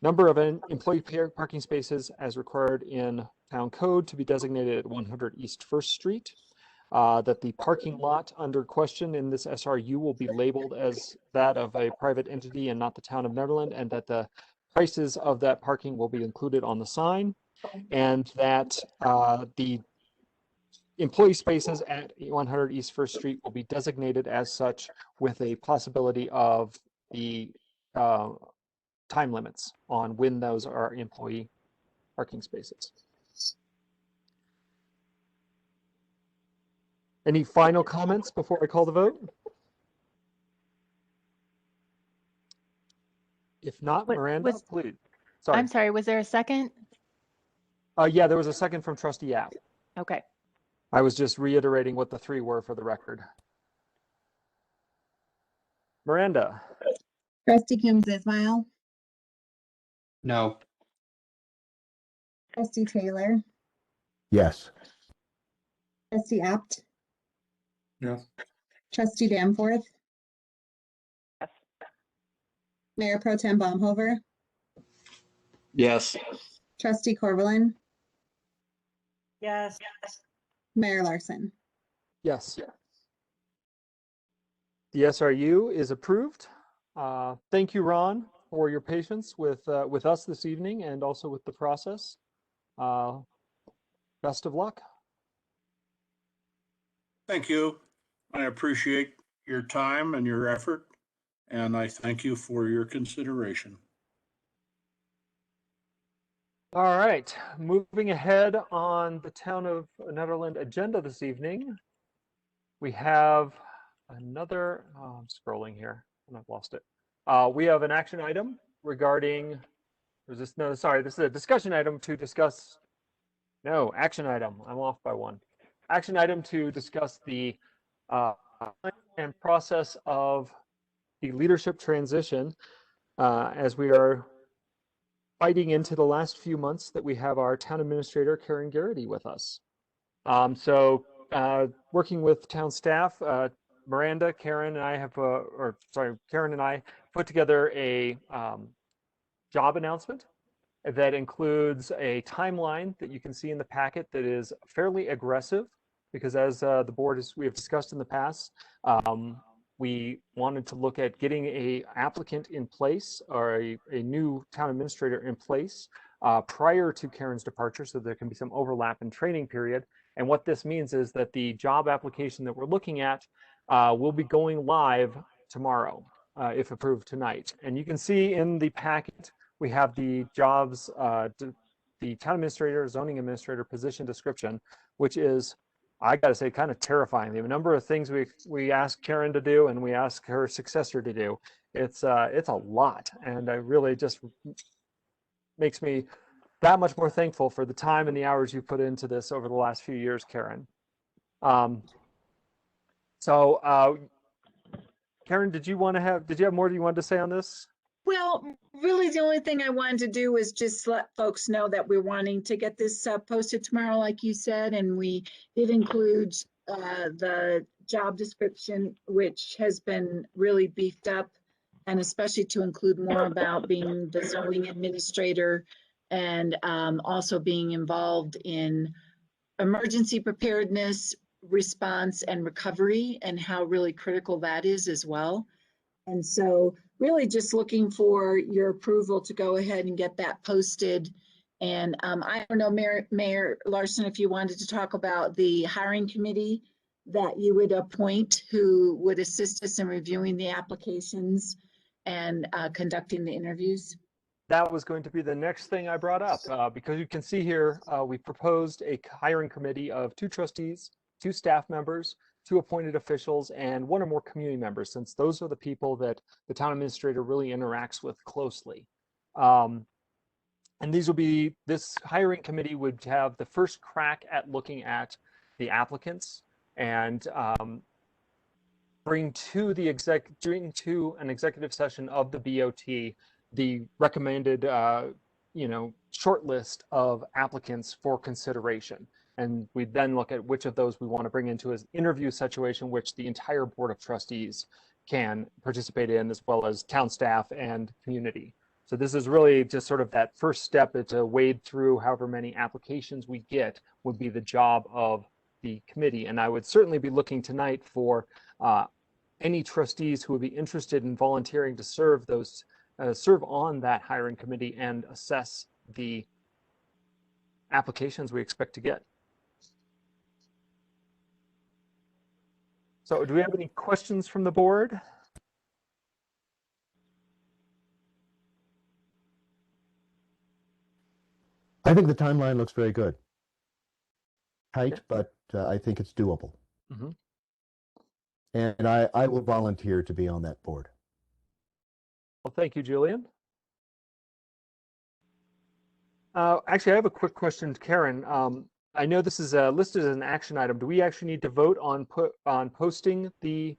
number of employee parking spaces as required in town code to be designated at 100 East First Street. That the parking lot under question in this SRU will be labeled as that of a private entity and not the town of Netherland, and that the prices of that parking will be included on the sign, and that the employee spaces at 100 East First Street will be designated as such, with a possibility of the time limits on when those are employee parking spaces. Any final comments before I call the vote? If not, Miranda, please. Sorry. I'm sorry, was there a second? Yeah, there was a second from Trustee Yap. Okay. I was just reiterating what the three were for the record. Miranda. Trustee Coombs Ismail, No. Trustee Taylor, Yes. Trustee Apt, Yes. Trustee Danforth, Yes. Mayor Pro Tem Baumhover, Yes. Trustee Corvallin, Yes. Mayor Larson. Yes. The SRU is approved. Thank you, Ron, for your patience with us this evening and also with the process. Best of luck. Thank you. I appreciate your time and your effort, and I thank you for your consideration. All right, moving ahead on the Town of Netherland agenda this evening, we have another, I'm scrolling here and I've lost it. We have an action item regarding, this is a discussion item to discuss, no, action item, I'm off by one. Action item to discuss the and process of the leadership transition as we are fighting into the last few months that we have our town administrator, Karen Garrity, with us. Working with town staff, Miranda, Karen, and I have, Karen and I put together a job announcement that includes a timeline that you can see in the packet that is fairly aggressive because as the board we have discussed in the past, we wanted to look at getting a applicant in place or a new town administrator in place prior to Karen's departure so there can be some overlap in training period. And what this means is that the job application that we're looking at will be going live tomorrow if approved tonight. And you can see in the packet, we have the jobs, the town administrator, zoning administrator position description, which is, I gotta say, kind of terrifying. The number of things we ask Karen to do and we ask her successor to do. It's a lot, and I really just makes me that much more thankful for the time and the hours you put into this over the last few years, Karen. Karen, did you have more you wanted to say on this? Well, really, the only thing I wanted to do is just let folks know that we're wanting to get this posted tomorrow, like you said, and we did include the job description, which has been really beefed up, and especially to include more about being the zoning administrator and also being involved in emergency preparedness, response, and recovery, and how really critical that is as well. And so really just looking for your approval to go ahead and get that posted. And I don't know, Mayor Larson, if you wanted to talk about the hiring committee that you would appoint who would assist us in reviewing the applications and conducting the interviews. That was going to be the next thing I brought up because you can see here, we proposed a hiring committee of 2 trustees, 2 staff members, 2 appointed officials, and 1 or more community members, since those are the people that the town administrator really interacts with closely. And this hiring committee would have the first crack at looking at the applicants and bring to an executive session of the BOT the recommended short list of applicants for consideration. And we then look at which of those we want to bring into an interview situation, which the entire board of trustees can participate in, as well as town staff and community. So this is really just sort of that first step to wade through however many applications we get would be the job of the committee. And I would certainly be looking tonight for any trustees who would be interested in volunteering to serve on that hiring committee and assess the applications we expect to get. So do we have any questions from the board? I think the timeline looks very good. Tight, Okay. but I think it's doable. Mm-hmm. And I will volunteer to be on that board. Well, thank you, Julian. Actually, I have a quick question to Karen. I know this is listed as an action item. Do we actually need to vote on posting the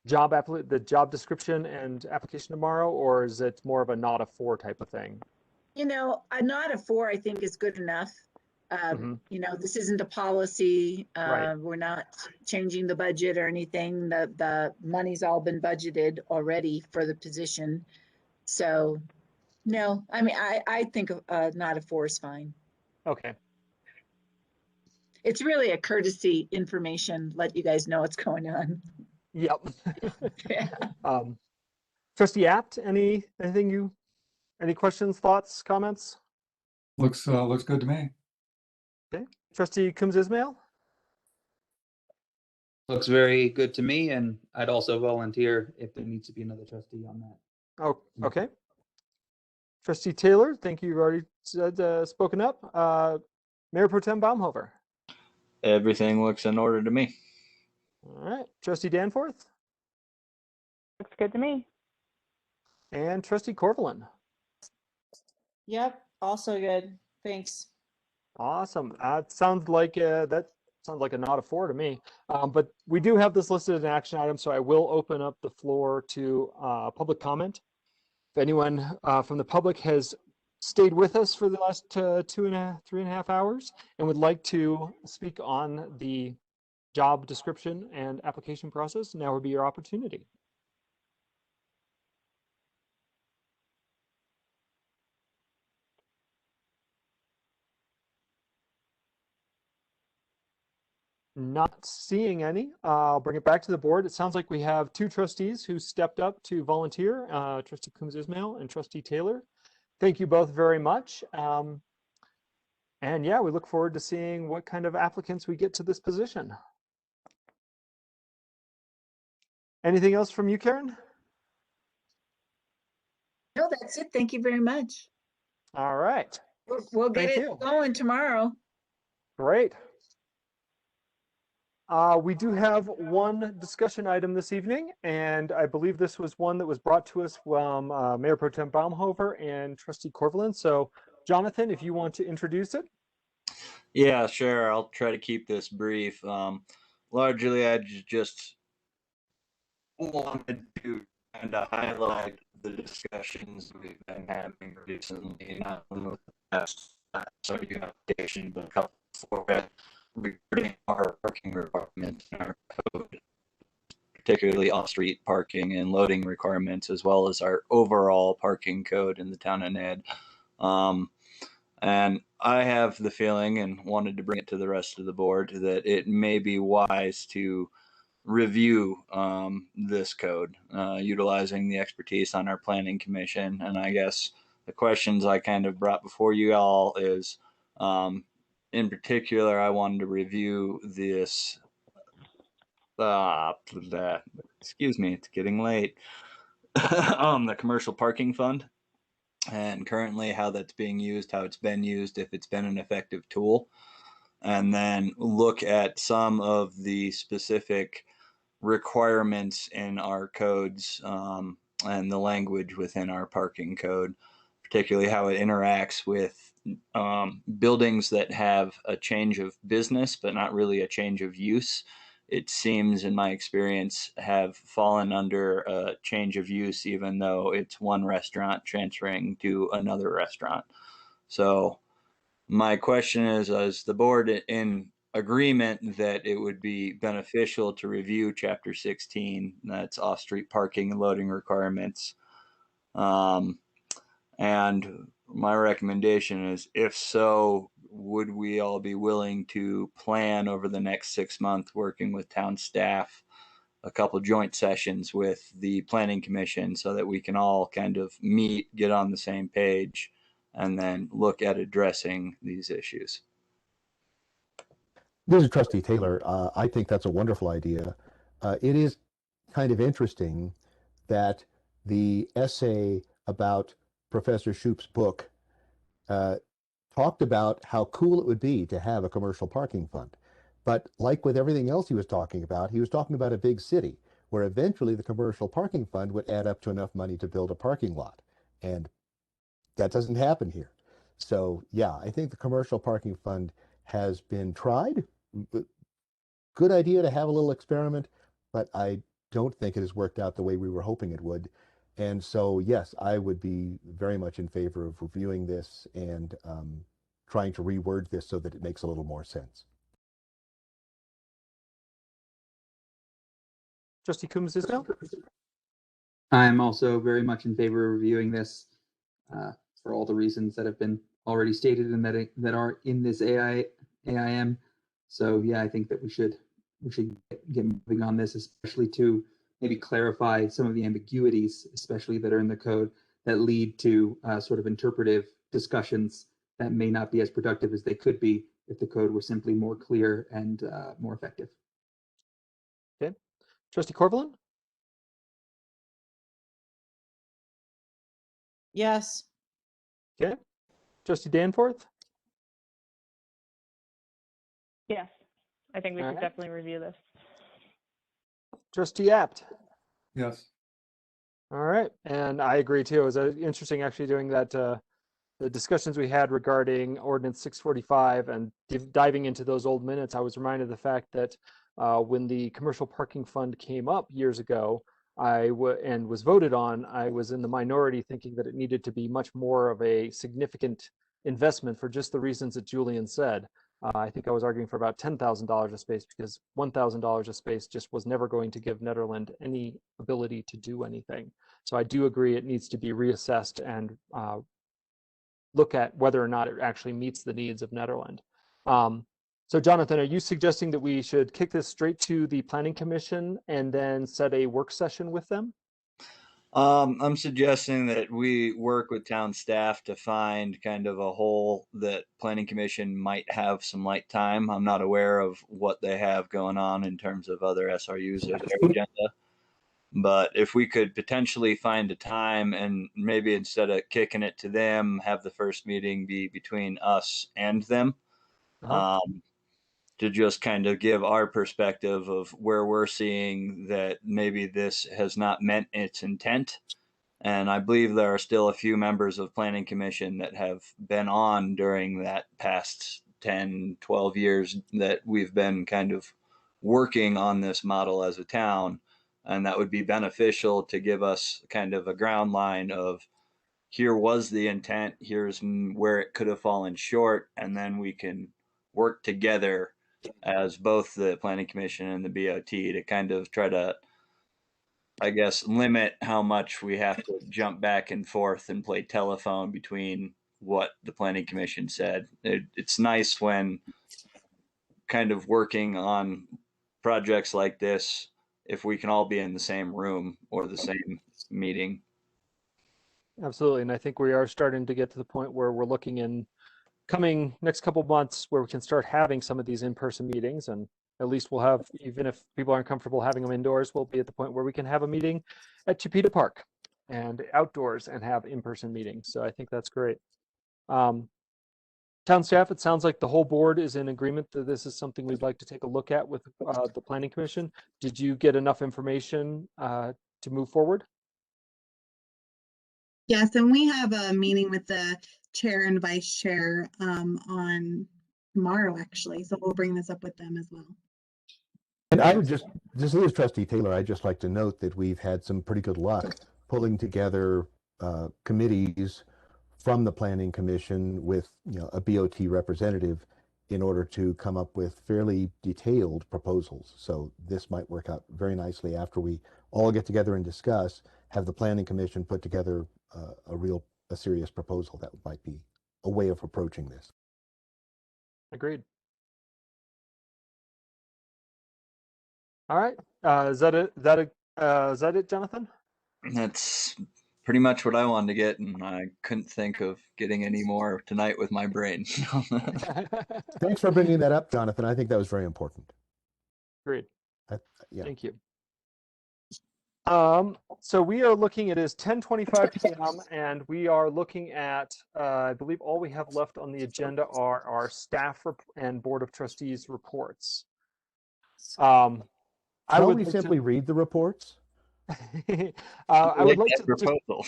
job description and application tomorrow, or is it more of a not a for type of thing? You know, a not a for, I think, is good enough. Mhm. You know, this isn't a policy. Right. We're not changing the budget or anything. The money's all been budgeted already for the position. So, no, I mean, I think not a for is fine. Okay. It's really a courtesy information, let you guys know what's going on. Yep. Yeah. Trustee Apt, any questions, thoughts, comments? Looks good to me. Okay. Trustee Coombs Ismail? Looks very good to me, and I'd also volunteer if there needs to be another trustee on that. Oh, okay. Trustee Taylor, thank you. You've already spoken up. Mayor Pro Tem Baumhofer? Everything looks in order to me. All right. Trustee Danforth? Looks good to me. And Trustee Corvallin? Yep, also good. Thanks. Awesome. That sounds like a not a for to me. But we do have this listed as an action item, so I will open up the floor to public comment. If anyone from the public has stayed with us for the last 3.5 hours and would like to speak on the job description and application process, now would be your opportunity. Not seeing any. I'll bring it back to the board. It sounds like we have two trustees who stepped up to volunteer, Trustee Coombs Ismail and Trustee Taylor. Thank you both very much. And yeah, we look forward to seeing what kind of applicants we get to this position. Anything else from you, Karen? No, that's it. Thank you very much. All right. We'll get Thank it you. going tomorrow. Great. We do have one discussion item this evening, and I believe this was one that was brought to us from Mayor Pro Tem Baumhofer and Trustee Corvallin. So, Jonathan, if you want to introduce it. Yeah, sure. I'll try to keep this brief. Largely, I just wanted to kind of highlight the discussions we've been having recently, not only with the past application, but a couple before that, regarding our parking requirements in our code, particularly off-street parking and loading requirements, as well as our overall parking code in the town of Ned. And I have the feeling, and wanted to bring it to the rest of the board, that it may be wise to review this code, utilizing the expertise on our planning commission. And I guess the questions I kind of brought before you all is, in particular, I wanted to review this, excuse me, it's getting late, the commercial parking fund, and currently how that's being used, how it's been used, if it's been an effective tool, and then look at some of the specific requirements in our codes and the language within our parking code, particularly how it interacts with buildings that have a change of business, but not really a change of use. It seems, in my experience, have fallen under a change of use, even though it's one restaurant transferring to another restaurant. So my question is the board in agreement that it would be beneficial to review Chapter 16, that's off-street parking and loading requirements? And my recommendation is, if so, would we all be willing to plan over the next 6 months, working with town staff, a couple joint sessions with the planning commission, so that we can all kind of meet, get on the same page, and then look at addressing these issues? This is Trustee Taylor. I think that's a wonderful idea. It is kind of interesting that the essay about Professor Shoup's book talked about how cool it would be to have a commercial parking fund. But like with everything else he was talking about a big city where eventually the commercial parking fund would add up to enough money to build a parking lot. And that doesn't happen here. So yeah, I think the commercial parking fund has been tried. Good idea to have a little experiment, but I don't think it has worked out the way we were hoping it would. And so, yes, I would be very much in favor of reviewing this and trying to reword this so that it makes a little more sense. Trustee Coombs Ismail? I'm also very much in favor of reviewing this for all the reasons that have been already stated and that are in this AIM. So yeah, I think that we should get moving on this, especially to maybe clarify some of the ambiguities, especially that are in the code that lead to sort of interpretive discussions that may not be as productive as they could be if the code were simply more clear and more effective. Okay. Trustee Corvallin? Yes. Okay. Trustee Danforth? Yes, I think we All should right. definitely review this. Trustee Apt? Yes. All right, and I agree too. It was interesting actually doing that, the discussions we had regarding Ordinance 645 and diving into those old minutes. I was reminded of the fact that when the commercial parking fund came up years ago, and was voted on, I was in the minority thinking that it needed to be much more of a significant investment for just the reasons that Julian said. I think I was arguing for about $10,000 a space because $1,000 a space just was never going to give Nederland any ability to do anything. So I do agree it needs to be reassessed and look at whether or not it actually meets the needs of Nederland. So Jonathan, are you suggesting that we should kick this straight to the Planning Commission and then set a work session with them? I'm suggesting that we work with town staff to find kind of a hole that Planning Commission might have some light time. I'm not aware of what they have going on in terms of other SRUs or their agenda. But if we could potentially find a time and maybe instead of kicking it to them, have the first meeting be between us and them, to just kind of give our perspective of where we're seeing that maybe this has not met its intent. And I believe there are still a few members of Planning Commission that have been on during that past 10, 12 years that we've been kind of working on this model as a town. And that would be beneficial to give us kind of a ground line of here was the intent, here's where it could have fallen short, and then we can work together as both the Planning Commission and the BOT to kind of try to, I guess, limit how much we have to jump back and forth and play telephone between what the Planning Commission said. It's nice when kind of working on projects like this, if we can all be in the same room or the same meeting. Absolutely, and I think we are starting to get to the point where we're looking in coming next couple months where we can start having some of these in-person meetings, and at least we'll have, even if people aren't comfortable having them indoors, we'll be at the point where we can have a meeting at Chipeta Park and outdoors and have in-person meetings. So I think that's great. Town staff, it sounds like the whole board is in agreement that this is something we'd like to take a look at with the Planning Commission. Did you get enough information to move forward? Yes, and we have a meeting with the chair and vice chair on tomorrow, actually. So we'll bring this up with them as well. And I would just as Trustee Taylor, I'd just like to note that we've had some pretty good luck pulling together committees from the Planning Commission with a BOT representative in order to come up with fairly detailed proposals. So this might work out very nicely after we all get together and discuss, have the Planning Commission put together a serious proposal. That might be a way of approaching this. Agreed. All right. Is that it? Is that it, Jonathan? That's pretty much what I wanted to get, and I couldn't think of getting any more tonight with my brain. Thanks for bringing that up, Jonathan. I think that was very important. Agreed. Yeah. Thank you. So we are looking, it is 10:25 p.m. and we are looking at, I believe all we have left on the agenda are our staff and Board of Trustees reports. I Shall would we like simply to, read the reports? I would like that to just, proposal.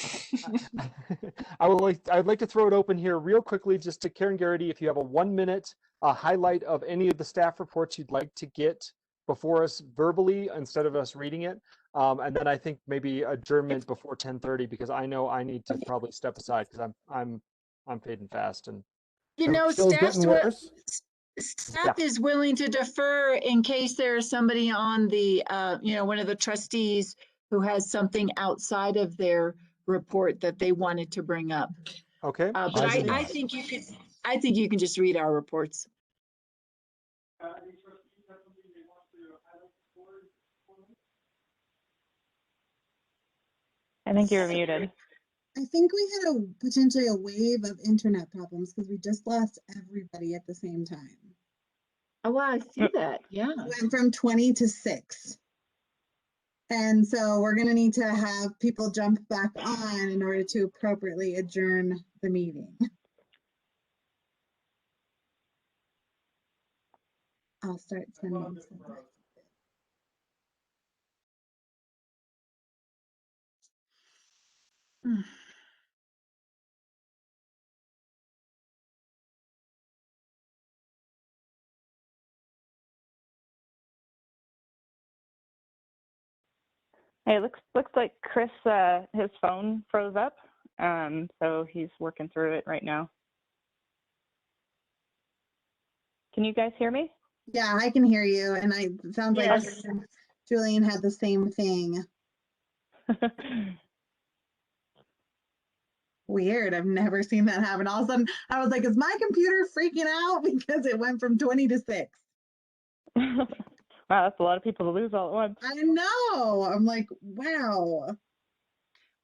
I'd like to throw it open here real quickly just to Karen Garrity, if you have a 1-minute highlight of any of the staff reports you'd like to get before us verbally instead of us reading it. And then I think maybe adjournment before 10:30 because I know I need to probably step aside because I'm fading fast and You know, Bill's getting worse. staff is willing to defer in case there's somebody on the, one of the trustees who has something outside of their report that they wanted to bring up. okay. But I do I not. think you can just read our reports. I think you were muted. I think we had potentially a wave of internet problems because we just lost everybody at the same time. Oh, I see that. Yeah. Went from 20 to 6. And so we're going to need to have people jump back on in order to appropriately adjourn the meeting. I'll start sending some. Hey, looks like Chris, his phone froze up, so he's working through it right now. Can you guys hear me? Yeah, I can hear you. And it sounds like Yes. Julian had the same thing. Weird. I've never seen that happen. All of a sudden, I was like, is my computer freaking out because it went from 20 to 6? Wow, that's a lot of people to lose all at once. I know. I'm like, wow.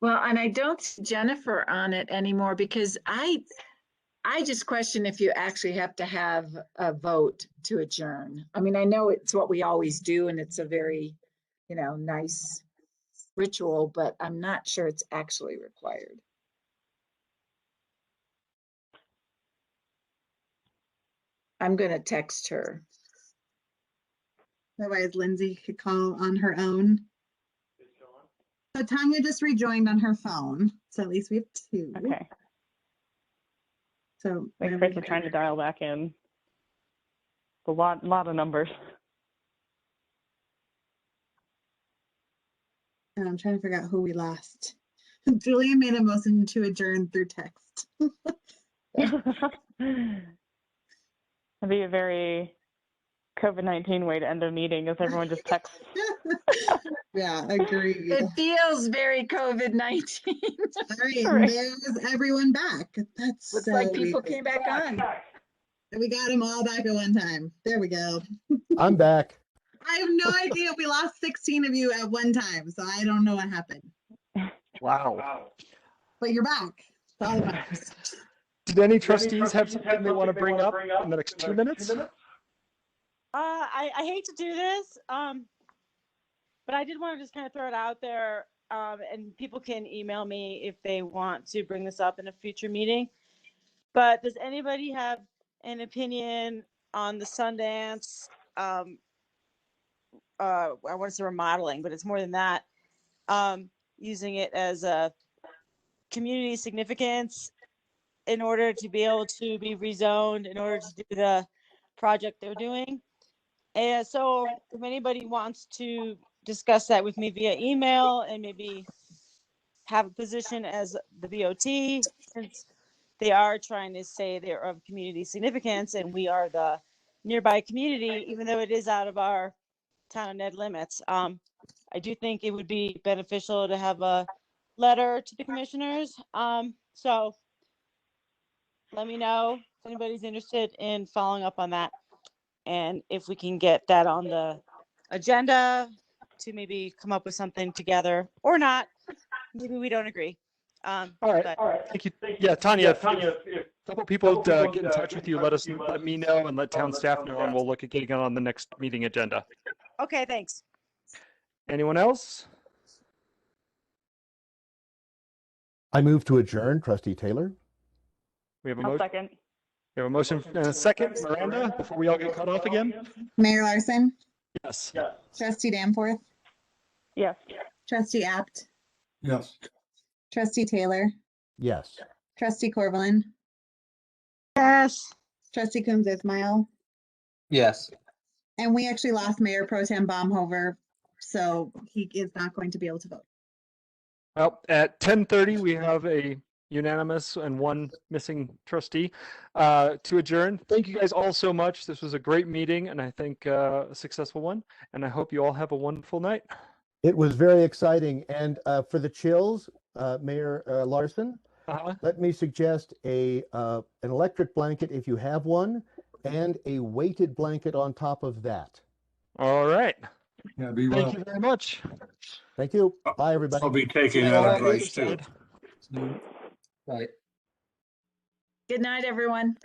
Well, and I don't see Jennifer on it anymore because I just question if you actually have to have a vote to adjourn. I mean, I know it's what we always do and it's a very, nice ritual, but I'm not sure it's actually required. I'm going to text her. Otherwise, Lindsay could call on her own. So Tanya just rejoined on her phone. So at least we have 2. Okay. So Thanks, Chris, for trying to dial back in. A lot of numbers. And I'm trying to figure out who we lost. Julian made a motion to adjourn through text. That'd be a very COVID-19 way to end a meeting is everyone just texts. Yeah, agreed. It feels very COVID-19. All right, there's everyone back. That's Looks so like people weird. came back on. We got them all back at one time. There we go. I'm back. I have no idea. We lost 16 of you at one time, so I don't know what happened. Wow. But you're back. That's all that matters. Did any trustees have something they want to bring up in the next 2 minutes? I hate to do this, but I did want to just kind of throw it out there, and people can email me if they want to bring this up in a future meeting. But does anybody have an opinion on the Sundance? I want to say remodeling, but it's more than that. Using it as a community significance in order to be able to be rezoned, in order to do the project they're doing. And so if anybody wants to discuss that with me via email and maybe have a position as the BOT, since they are trying to say they're of community significance and we are the nearby community, even though it is out of our town of Ned limits. I do think it would be beneficial to have a letter to the commissioners. So let me know if anybody's interested in following up on that. And if we can get that on the agenda to maybe come up with something together or not, maybe we don't agree. All right. Thank you. Yeah, Tanya, if a couple people get in touch with you, let me know and let town staff know, and we'll look at getting it on the next meeting agenda. Okay, thanks. Anyone else? I move to adjourn. Trustee Taylor. We have a I'll motion. second. We have a motion and a second. Miranda, before we all get cut off again. Mayor Larson, Yes. Trustee Danforth, Yes. Trustee Apt, Yes. Trustee Taylor, Yes. Trustee Corvallin, Yes. Trustee Coombs Ismail, Yes. and we actually lost Mayor Pro Tem Baumhover, so he is not going to be able to vote. Well, at 10:30, we have a unanimous and one missing trustee to adjourn. Thank you guys all so much. This was a great meeting and I think a successful one. And I hope you all have a wonderful night. It was very exciting. And for the chills, Mayor Larson, let me suggest an electric blanket if you have one, and a weighted blanket on top of that. All right. Yeah, be well. Thank you very much. Thank you. Bye, everybody. I'll be taking that advice too. Right. Good night, everyone.